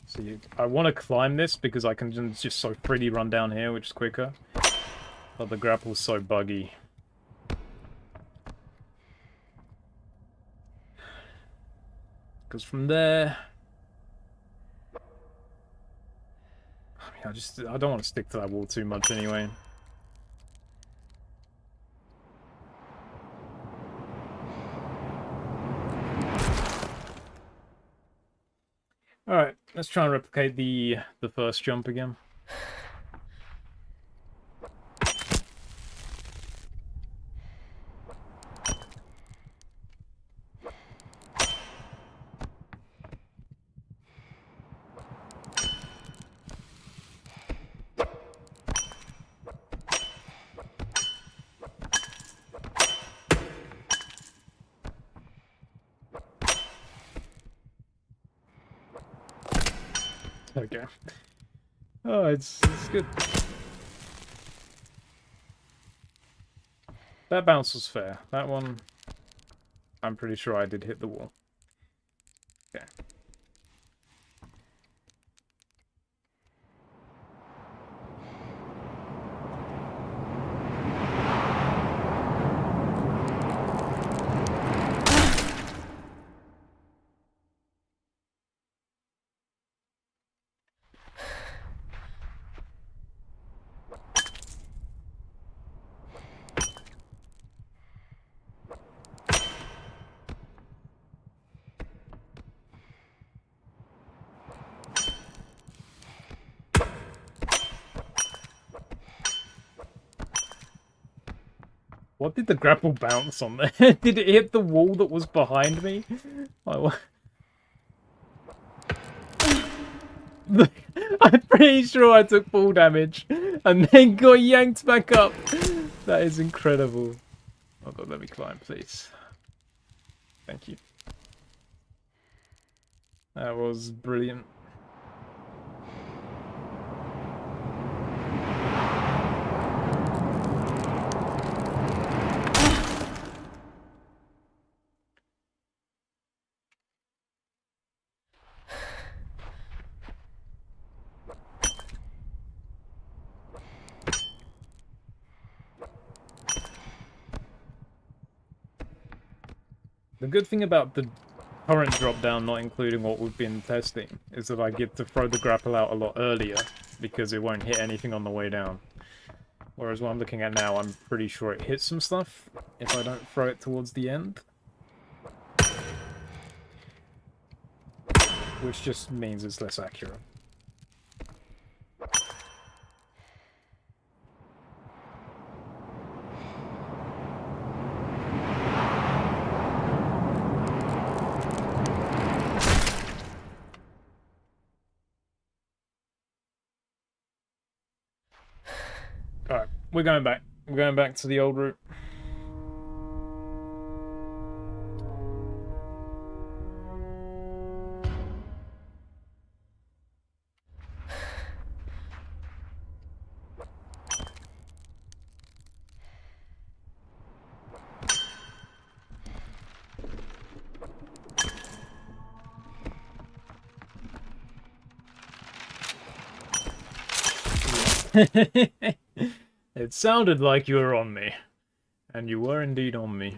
See, I want to climb this because I can just so freely run down here, which is quicker. But the grapple's so buggy. Because from there... I mean, I don't want to stick to that wall too much anyway. Alright, let's try and replicate the first jump again. Okay. Oh, it's good. That bounce was fair. That one, I'm pretty sure I did hit the wall. Okay. What did the grapple bounce on there? Did it hit the wall that was behind me? I'm pretty sure I took full damage and then got yanked back up. That is incredible. Hold on, let me climb, please. Thank you. That was brilliant. The good thing about the current drop down, not including what we've been testing, is that I get to throw the grapple out a lot earlier because it won't hit anything on the way down. Whereas what I'm looking at now, I'm pretty sure it hits some stuff if I don't throw it towards the end. Which just means it's less accurate. Alright, we're going back. We're going back to the old route. It sounded like you were on me. And you were indeed on me.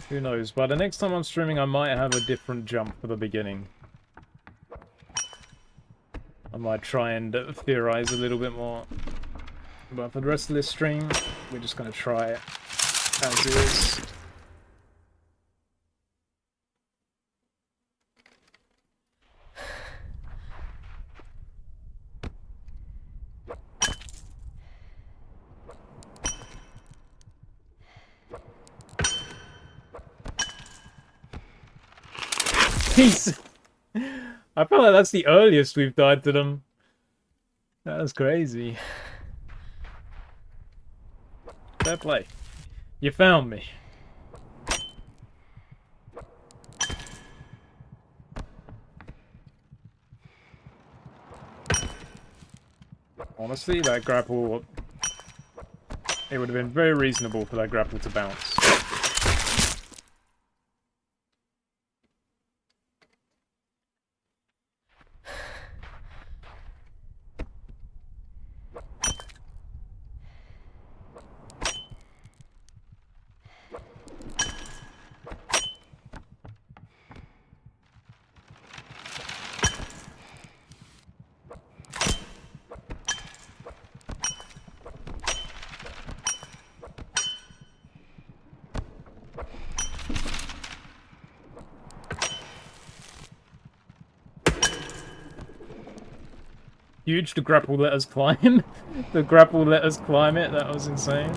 Who knows? By the next time I'm streaming, I might have a different jump for the beginning. I might try and theorize a little bit more. But for the rest of this stream, we're just going to try it as is. Peace! I feel like that's the earliest we've died to them. That was crazy. Fair play. You found me. Honestly, that grapple... It would have been very reasonable for that grapple to bounce. Huge, the grapple let us climb. The grapple let us climb it, that was insane.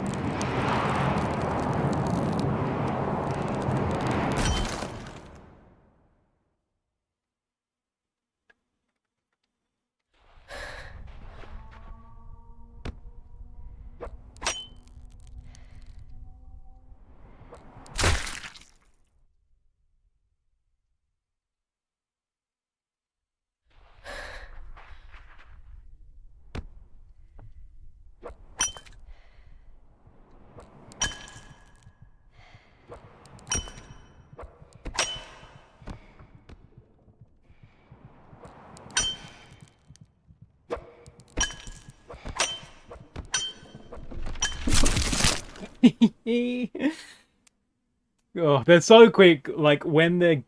Oh, they're so quick. Like, when they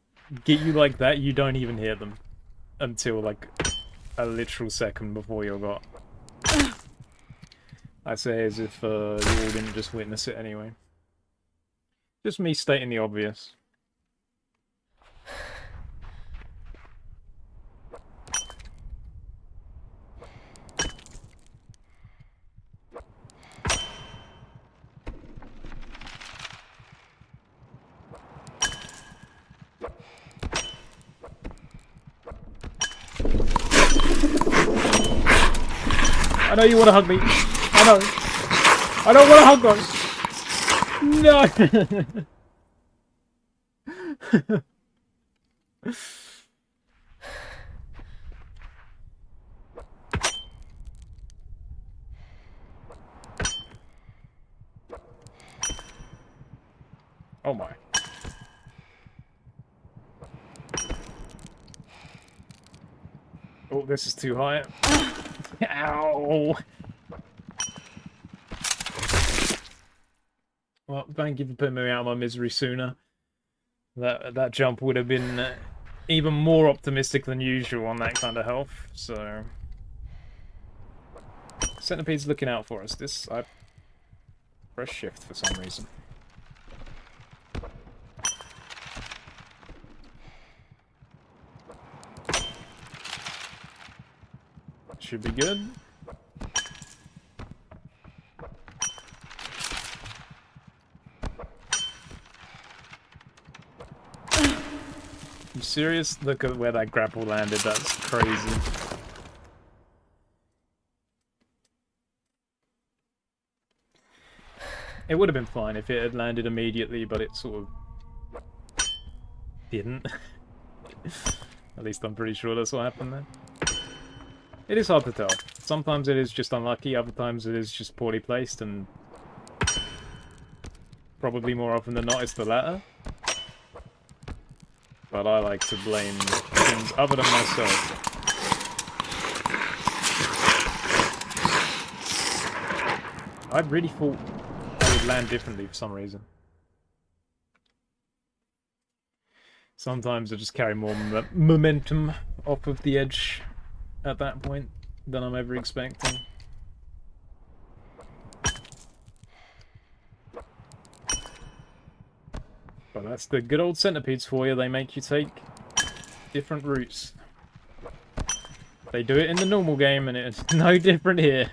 get you like that, you don't even hear them until, like, a literal second before you're got. I say as if you all didn't just witness it anyway. Just me stating the obvious. I know you want to hug me. I know. I don't want to hug them. No. Oh my. Oh, this is too high. Ow! Well, thank you for putting me out of my misery sooner. That jump would have been even more optimistic than usual on that kind of health, so... Centipede's looking out for us. I press shift for some reason. Should be good. You serious? Look at where that grapple landed. That's crazy. It would have been fine if it had landed immediately, but it sort of didn't. At least I'm pretty sure that's what happened there. It is hard to tell. Sometimes it is just unlucky, other times it is just poorly placed, and probably more often than not it's the latter. But I like to blame things other than myself. I really thought I would land differently for some reason. Sometimes I just carry more momentum off of the edge at that point than I'm ever expecting. But that's the good old centipedes for you. They make you take different routes. They do it in the normal game and it's no different here.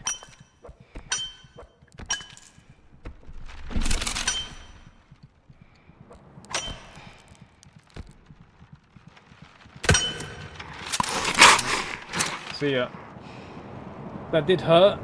See ya. That did hurt.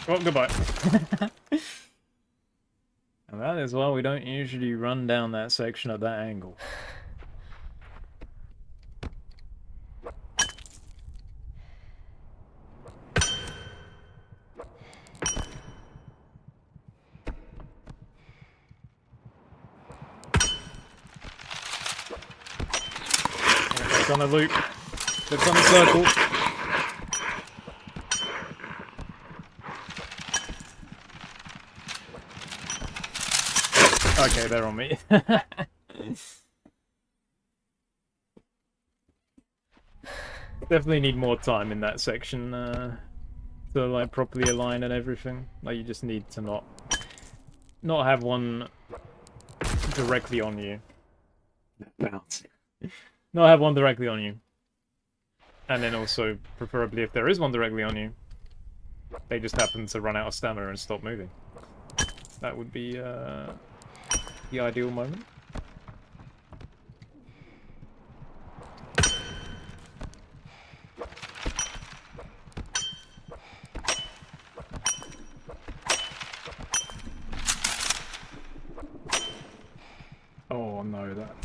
Well, goodbye. And that is why we don't usually run down that section at that angle. It's on a loop. It's on a circle. Okay, they're on me. Definitely need more time in that section to like properly align and everything. Like you just need to not have one directly on you. Bounce. Not have one directly on you. And then also, preferably if there is one directly on you, they just happen to run out of stamina and stop moving. That would be the ideal moment. Oh no, that...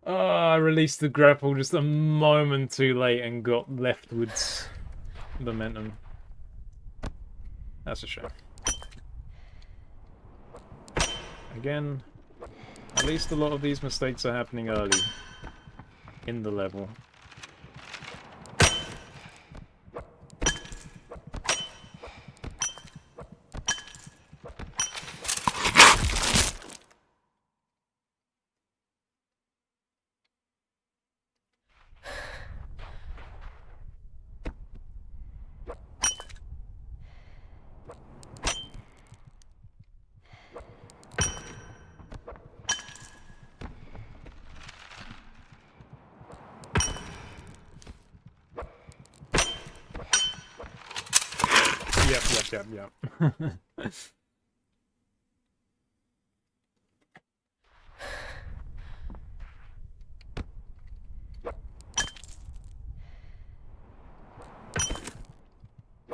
Oh, I released the grapple just a moment too late and got leftwards momentum. That's a shame. Again, at least a lot of these mistakes are happening early in the level. Yep.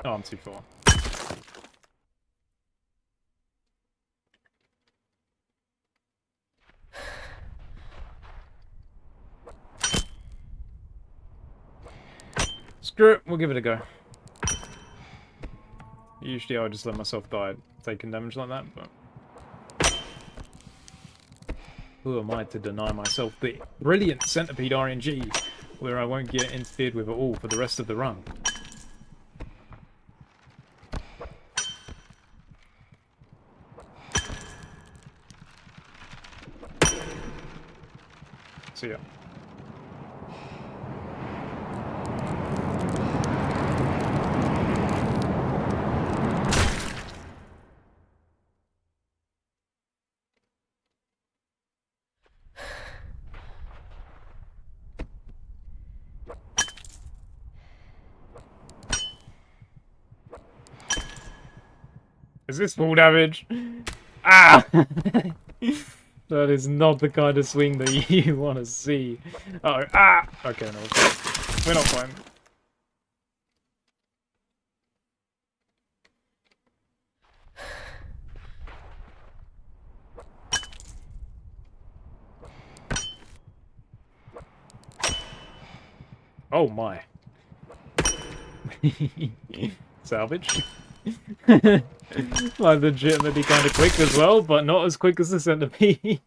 Oh, I'm too far. Screw it, we'll give it a go. Usually I would just let myself die taking damage like that, but... Who am I to deny myself the brilliant centipede RNG, where I won't get interfered with at all for the rest of the run? See ya. Is this full damage? Ah! That is not the kind of swing that you want to see. Oh, ah! Okay, no, we're not fine. Oh my. Salvage. Like legitimately kind of quick as well, but not as quick as the centipede.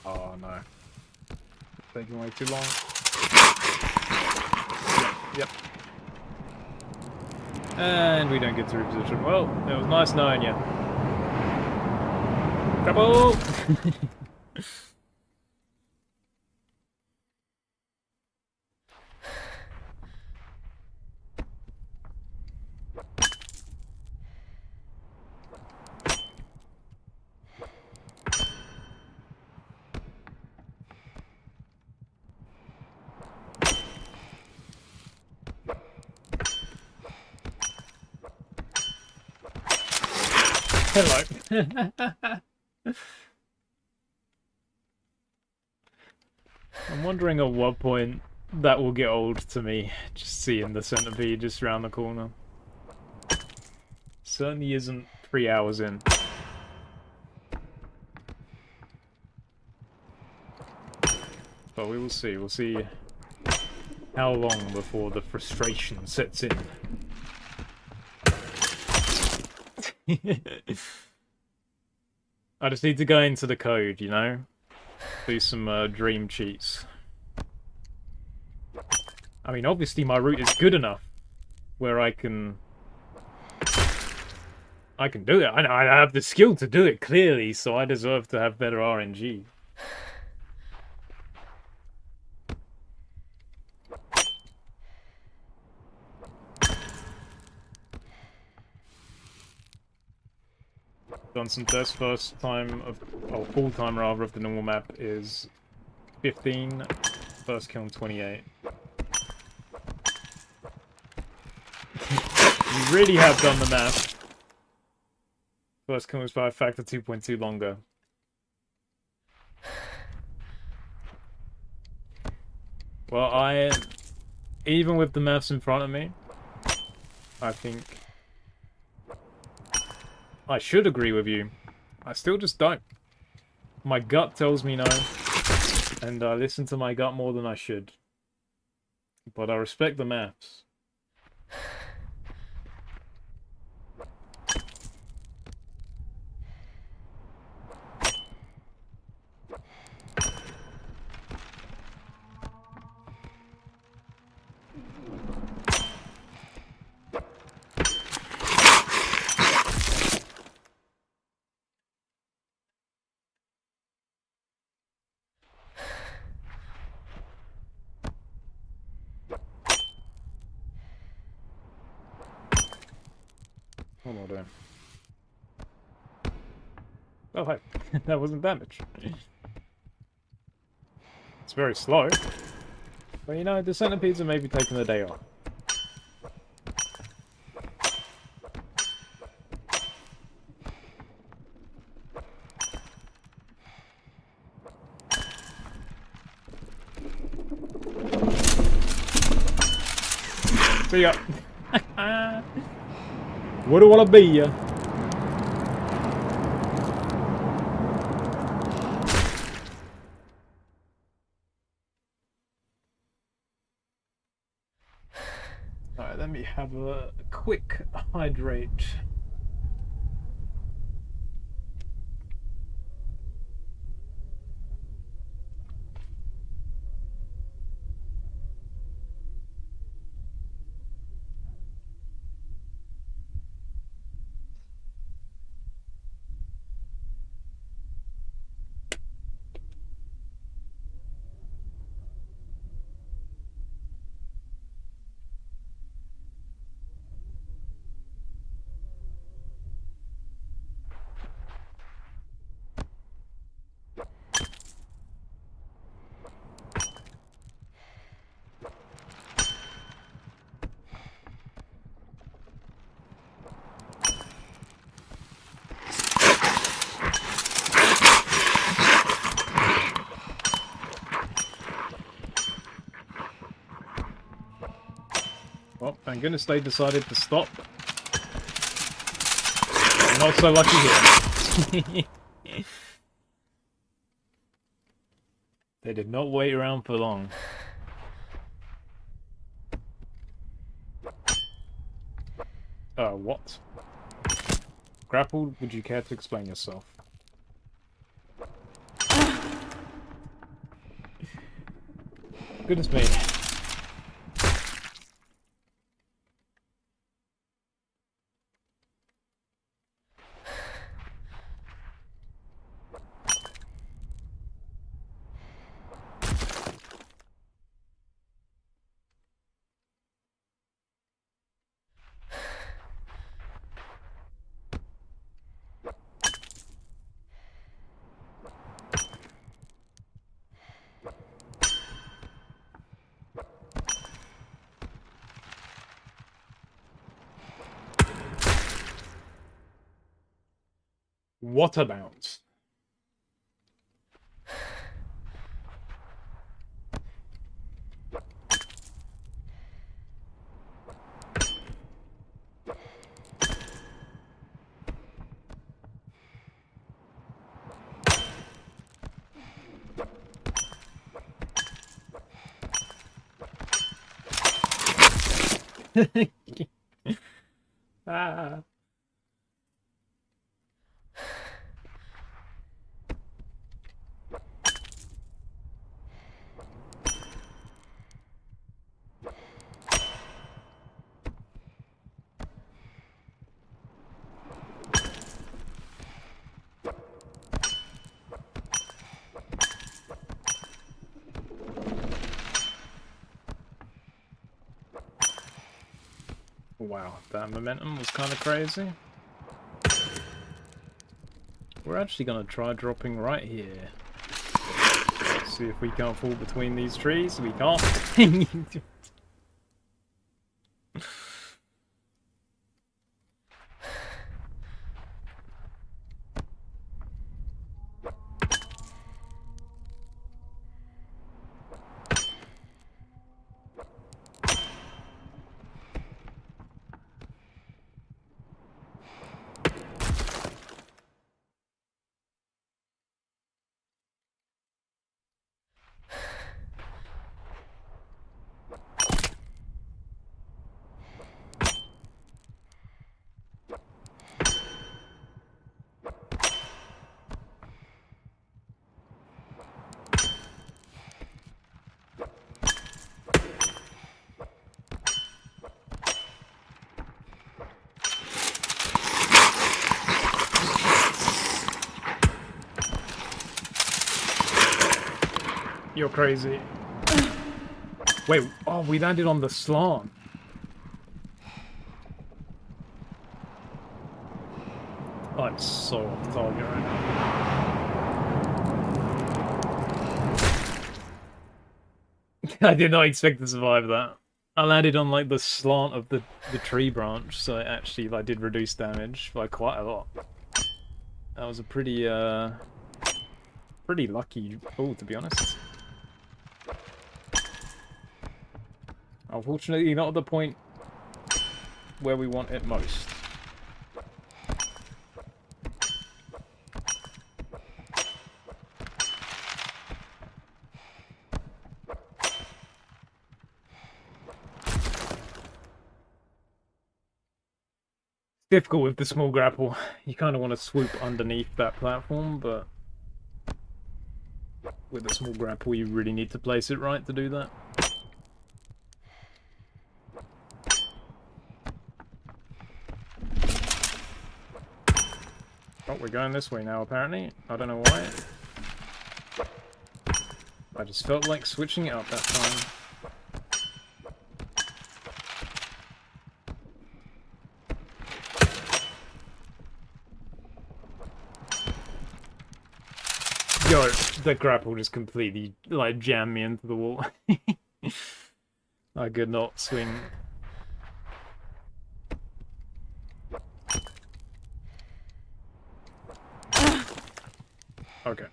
Oh no. Taking way too long. Yep. And we don't get to reposition. Well, it was nice knowing you. Trouble! Hello. I'm wondering at what point that will get old to me, just seeing the centipede just round the corner. Certainly isn't 3 hours in. But we will see. We'll see how long before the frustration sets in. I just need to go into the code, you know? Do some dream cheats. I mean, obviously my route is good enough where I can do it. I have the skill to do it, clearly, so I deserve to have better RNG. Done some tests. First time of, oh, full time rather, of the normal map is 15. First kill in 28. You really have done the math. First kill was by a factor 2.2 longer. Well, even with the maths in front of me, I think I should agree with you. I still just don't. My gut tells me no, and I listen to my gut more than I should. But I respect the maths. What am I doing? Oh, hey. That wasn't damage. It's very slow. But you know, the centipedes are maybe taking the day off. See ya. What do I want to be ya? Alright, let me have a quick hydrate. Well, thank goodness they decided to stop. Not so lucky here. They did not wait around for long. What? Grappled, would you care to explain yourself? Goodness me. What about? Ah. Wow, that momentum was kind of crazy. We're actually going to try dropping right here. See if we can't fall between these trees. We can't. You're crazy. Wait, oh, we landed on the slant. I'm so off target right now. I did not expect to survive that. I landed on like the slant of the tree branch, so it actually like did reduce damage by quite a lot. That was a pretty lucky pull, to be honest. Unfortunately, not at the point where we want it most. Difficult with the small grapple. You kind of want to swoop underneath that platform, but with the small grapple you really need to place it right to do that. Oh, we're going this way now apparently. I don't know why. I just felt like switching it up that time. Yo, the grapple just completely, like, jammed me into the wall. I could not swing. Okay.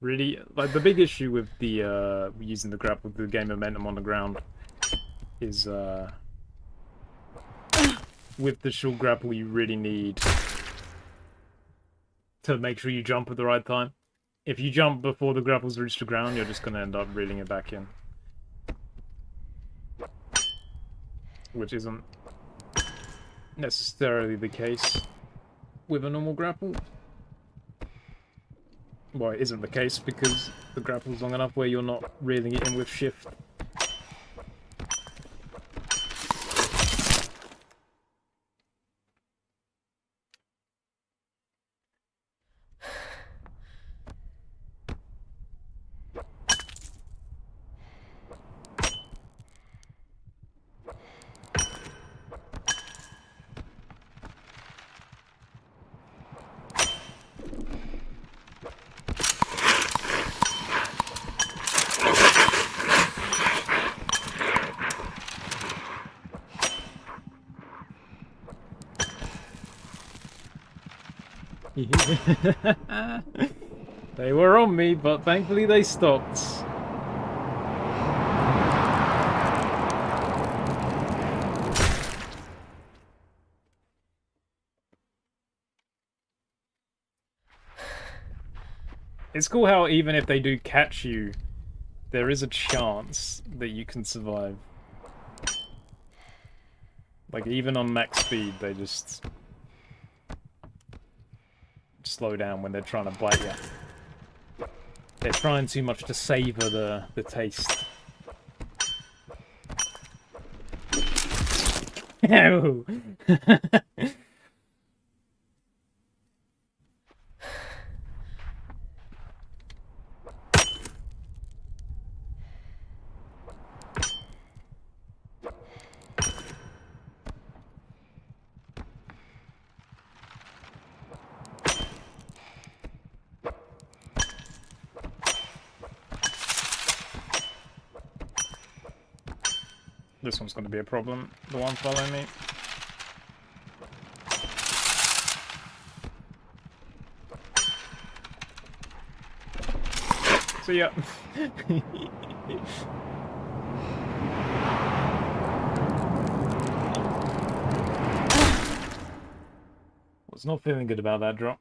Really, like, the big issue with the using the grapple to gain momentum on the ground is with the short grapple you really need to make sure you jump at the right time. If you jump before the grapples reach the ground, you're just going to end up reeling it back in. Which isn't necessarily the case with a normal grapple. Well, it isn't the case because the grapple's long enough where you're not reeling it in with shift. They were on me, but thankfully they stopped. It's cool how even if they do catch you, there is a chance that you can survive. Like, even on max speed, they just slow down when they're trying to bite you. They're trying too much to savor the taste. Ew. This one's going to be a problem. The one following me. See ya. Was not feeling good about that drop.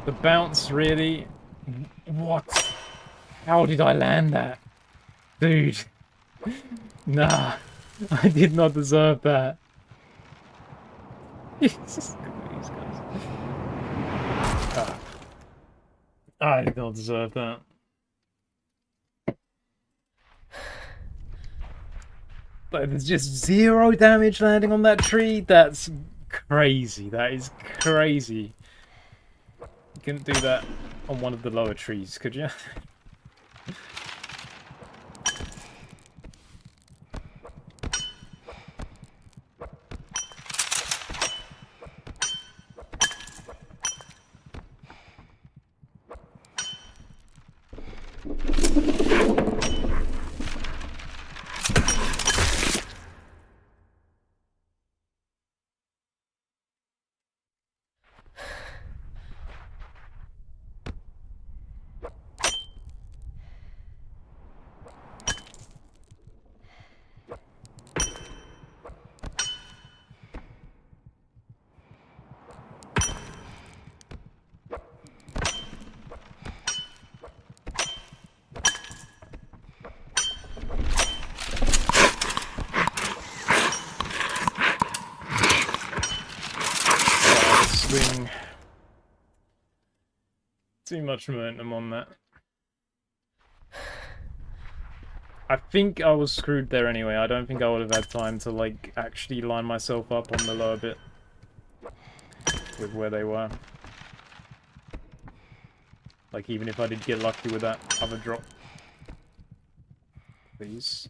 The bounce, really? What? How did I land that? Dude. Nah. I did not deserve that. Jesus Christ, guys. Ah. I did not deserve that. But there's just 0 damage landing on that tree? That's crazy. That is crazy. You couldn't do that on one of the lower trees, could you? Swing. Too much momentum on that. I think I was screwed there anyway. I don't think I would have had time to, like, actually line myself up on the lower bit with where they were. Like, even if I did get lucky with that other drop. Please.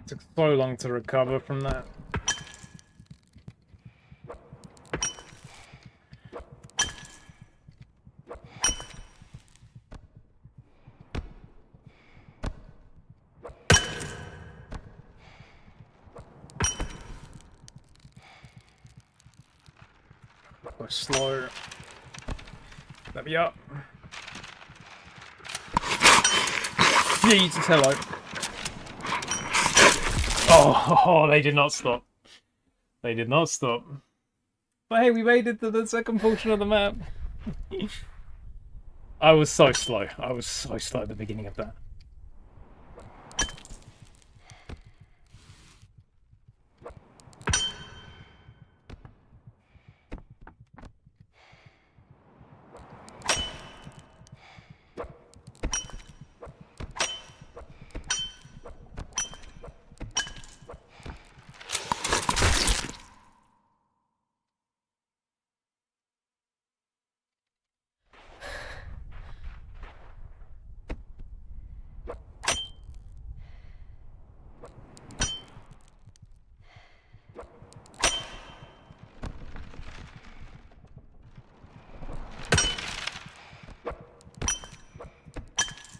Took so long to recover from that. Go slow. Let me up. Jesus, hello. Oh, they did not stop. They did not stop. But hey, we made it to the second portion of the map. I was so slow. I was so slow at the beginning of that.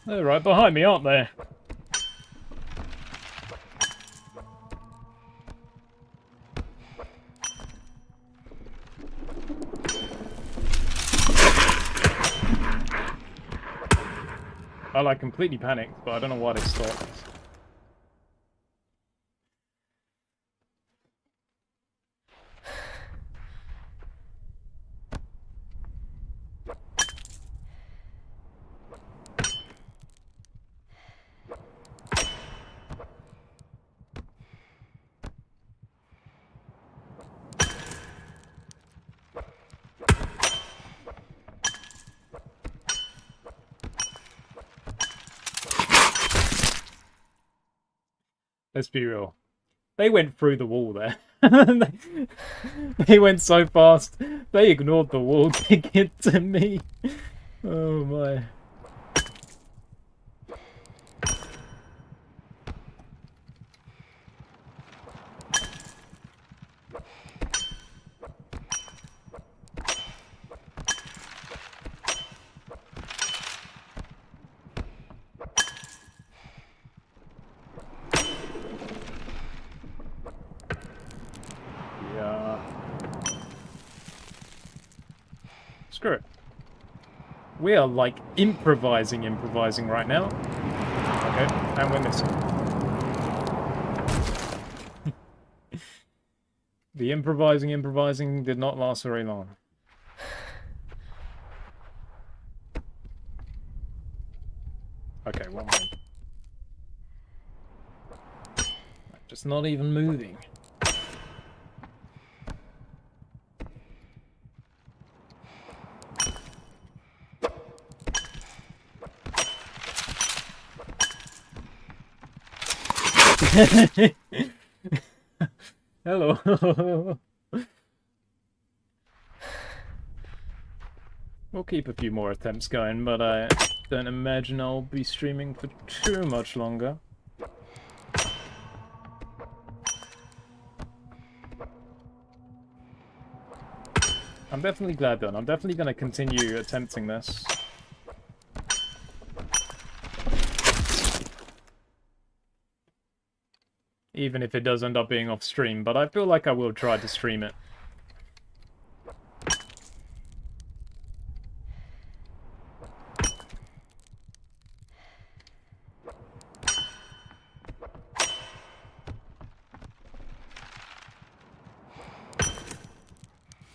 They're right behind me, aren't they? I like completely panicked, but I don't know why they stopped. Let's be real. They went through the wall there. They went so fast. They ignored the wall to get to me. Oh my. Screw it. We are like improvising right now. Okay, and we're missing. The improvising did not last very long. Okay, one way. Just not even moving. Hello. We'll keep a few more attempts going, but I don't imagine I'll be streaming for too much longer. I'm definitely glad though. I'm definitely going to continue attempting this. Even if it does end up being off stream, but I feel like I will try to stream it.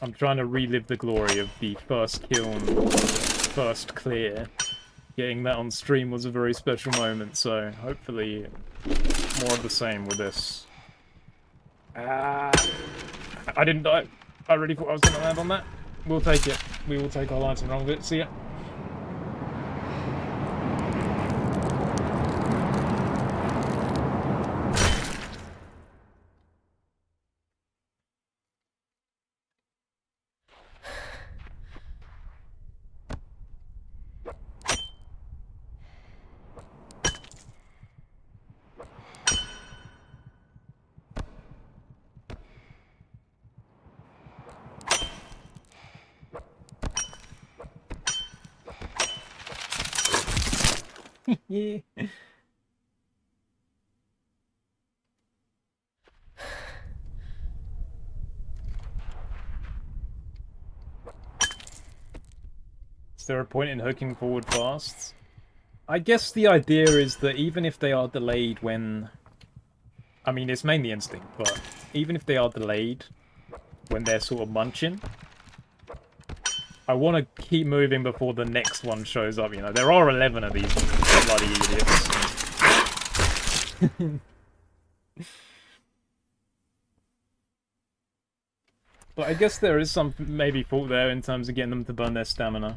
I'm trying to relive the glory of the first kill and first clear. Getting that on stream was a very special moment, so hopefully more of the same with this. I didn't die. I really thought I was going to land on that. We'll take it. We will take our lives and run with it. See ya. Yeah. Is there a point in hooking forward fast? I guess the idea is that even if they are delayed when... I mean, it's mainly instinct, but even if they are delayed when they're sort of munching, I want to keep moving before the next one shows up, you know. There are 11 of these bloody idiots. But I guess there is some maybe fault there in terms of getting them to burn their stamina.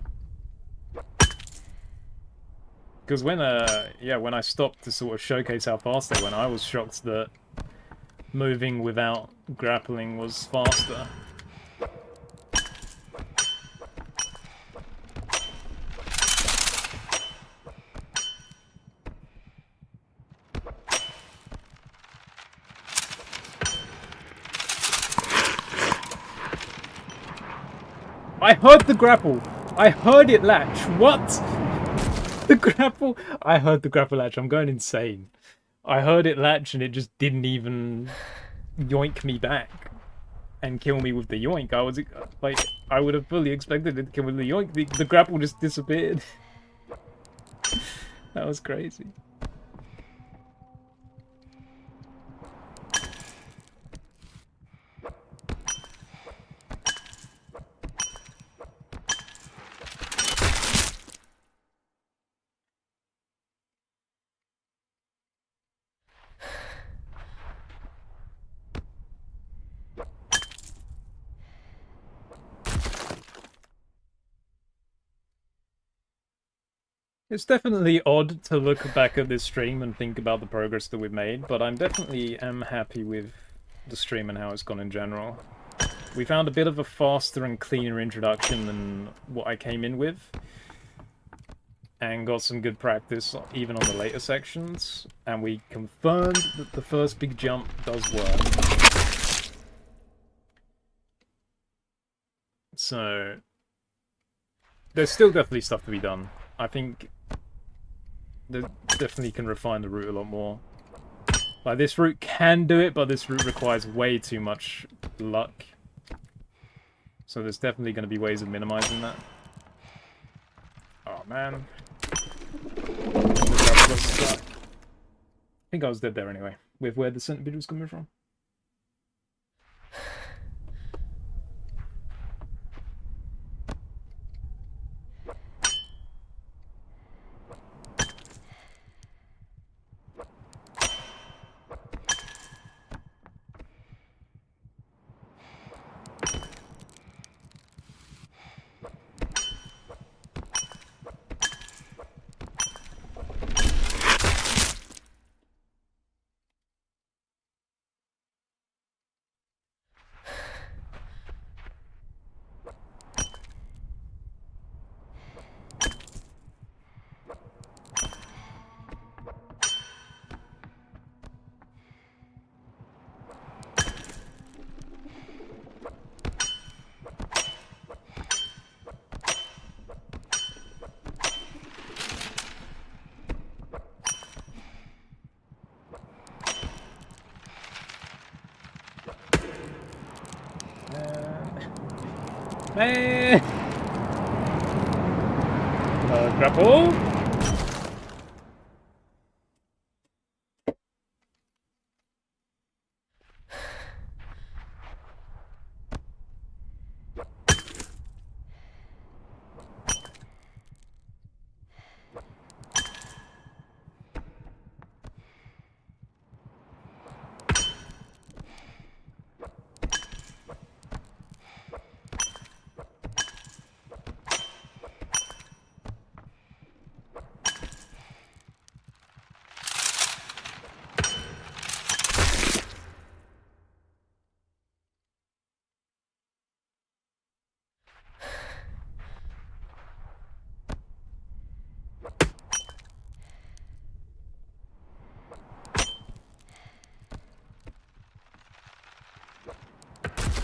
Because when I stopped to sort of showcase how fast they went, I was shocked that moving without grappling was faster. I heard the grapple. I heard it latch. What? The grapple. I heard the grapple latch. I'm going insane. I heard it latch and it just didn't even yoink me back and kill me with the yoink. I was like, I would have fully expected it to kill with the yoink. The grapple just disappeared. That was crazy. It's definitely odd to look back at this stream and think about the progress that we've made, but I'm definitely am happy with the stream and how it's gone in general. We found a bit of a faster and cleaner introduction than what I came in with, and got some good practice even on the later sections, and we confirmed that the first big jump does work. So, there's still definitely stuff to be done. I think they definitely can refine the route a lot more. Like, this route can do it, but this route requires way too much luck. So there's definitely going to be ways of minimizing that. Oh, man. I think I was dead there anyway, with where the centipede was coming from. Man! Grapple!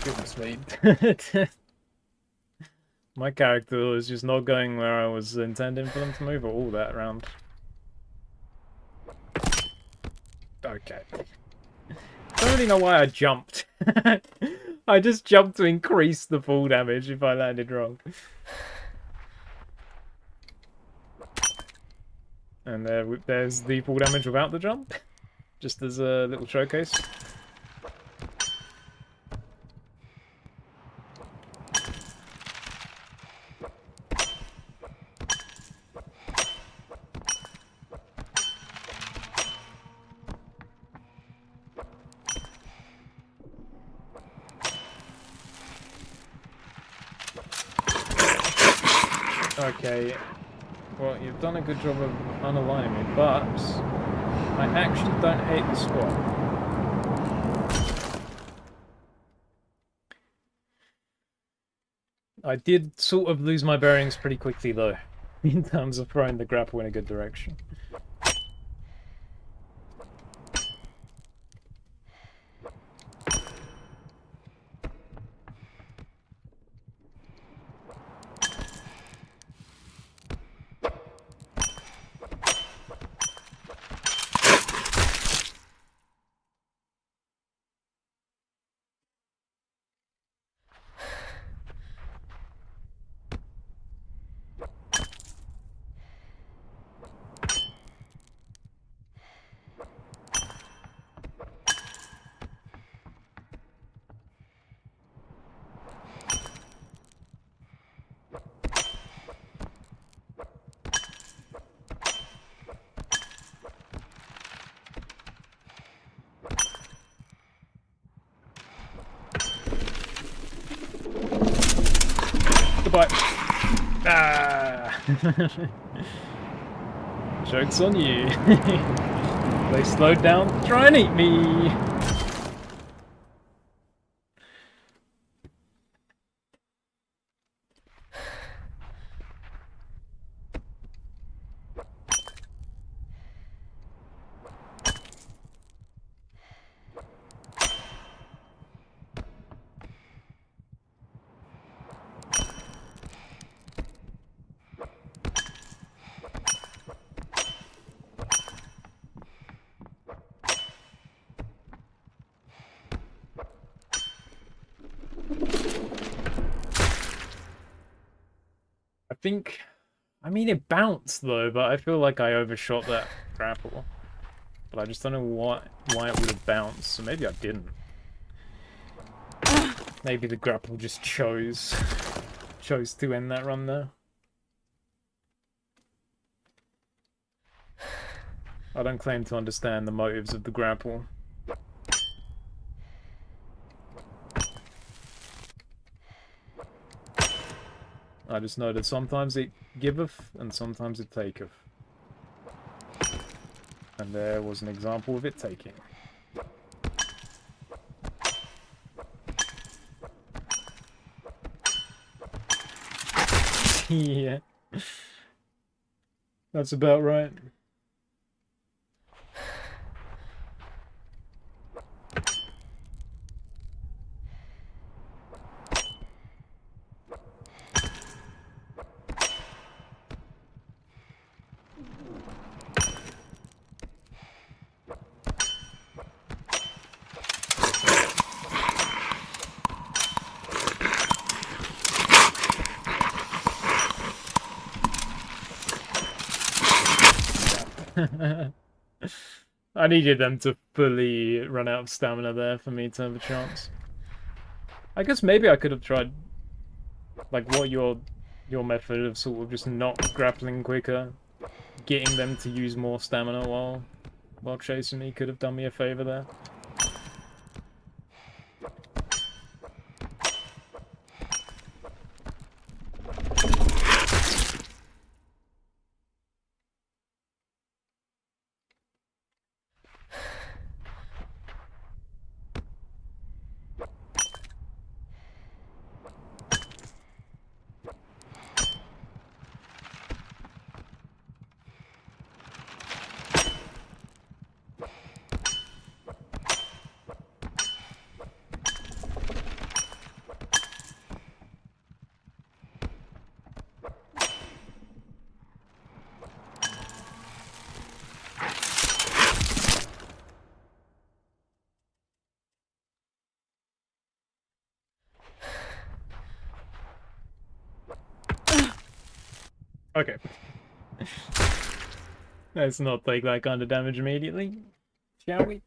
Goodness me. My character was just not going where I was intending for them to move all that round. Okay. I don't really know why I jumped. I just jumped to increase the fall damage if I landed wrong. And there's the fall damage without the jump. Just as a little showcase. Okay, well, you've done a good job of unaligning me, but I actually don't hate the squat. I did sort of lose my bearings pretty quickly, though, in terms of throwing the grapple in a good direction. Goodbye. Ah! Joke's on you. They slowed down to try and eat me. I mean, it bounced though, but I feel like I overshot that grapple. But I just don't know why it would have bounced, so maybe I didn't. Maybe the grapple just chose to end that run there. I don't claim to understand the motives of the grapple. I just know that sometimes it giveth and sometimes it taketh. And there was an example of it taking. Yeah. That's about right. I needed them to fully run out of stamina there for me to have a chance. I guess maybe I could have tried, like, what your method of sort of just not grappling quicker, getting them to use more stamina while chasing me could have done me a favor there. Okay. Let's not take that kind of damage immediately, shall we?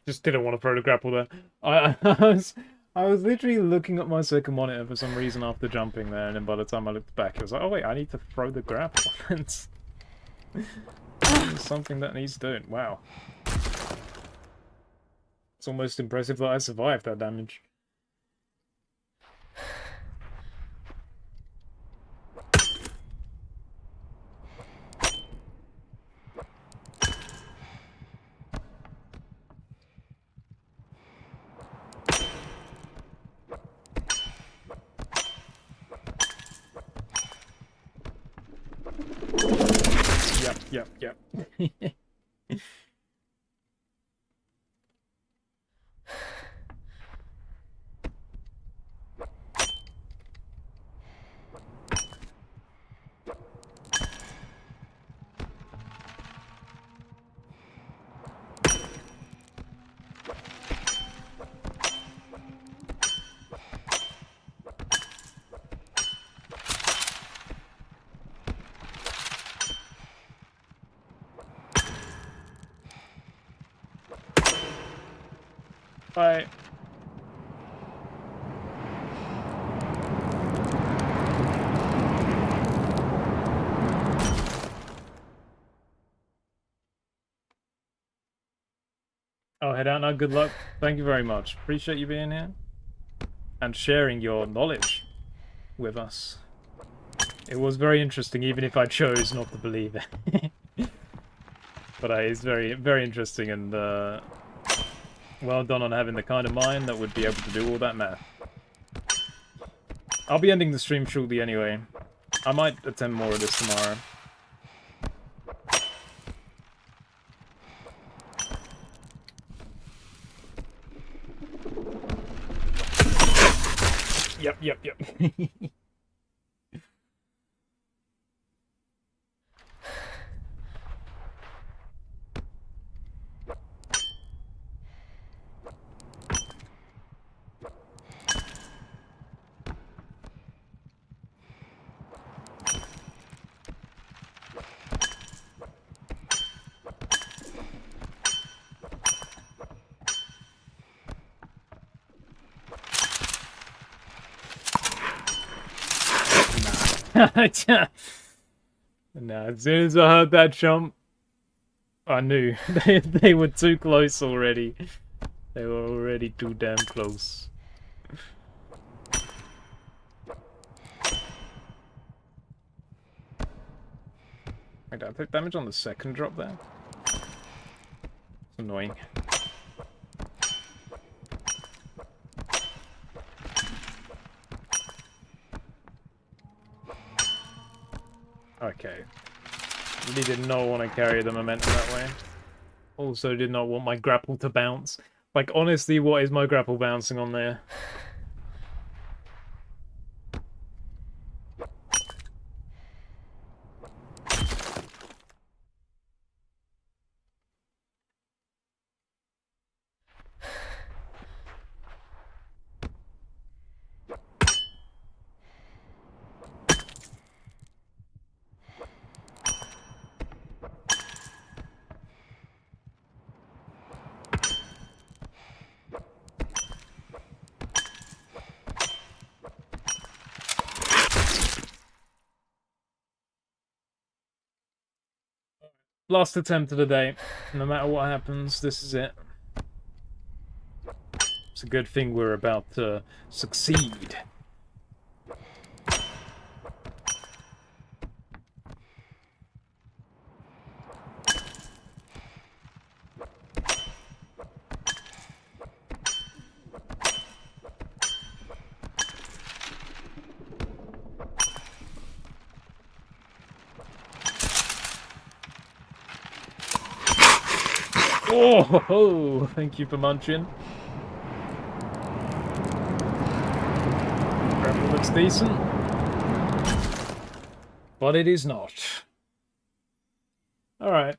Just didn't want to throw the grapple there. I was literally looking at my second monitor for some reason after jumping there, and then by the time I looked back, I was like, oh wait, I need to throw the grapple. It's something that needs doing. Wow. It's almost impressive that I survived that damage. Yep. Bye. I'll head out now. Good luck. Thank you very much. Appreciate you being here and sharing your knowledge with us. It was very interesting, even if I chose not to believe it. But it's very, very interesting, and well done on having the kind of mind that would be able to do all that math. I'll be ending the stream shortly anyway. I might attempt more of this tomorrow. Yep. Nah, as soon as I heard that jump, I knew they were too close already. They were already too damn close. Wait, did I take damage on the second drop there? It's annoying. Okay. Really did not want to carry the momentum that way. Also did not want my grapple to bounce. Like, honestly, what is my grapple bouncing on there? Last attempt of the day. No matter what happens, this is it. It's a good thing we're about to succeed. Oh, thank you for munching. Grapple looks decent, but it is not. Alright.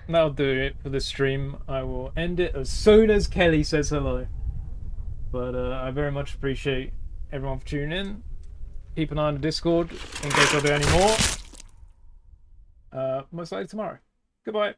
That'll do it for this stream. I will end it as soon as Kelly says hello. But I very much appreciate everyone for tuning in. Keep an eye on the Discord in case I do any more. Most likely tomorrow. Goodbye.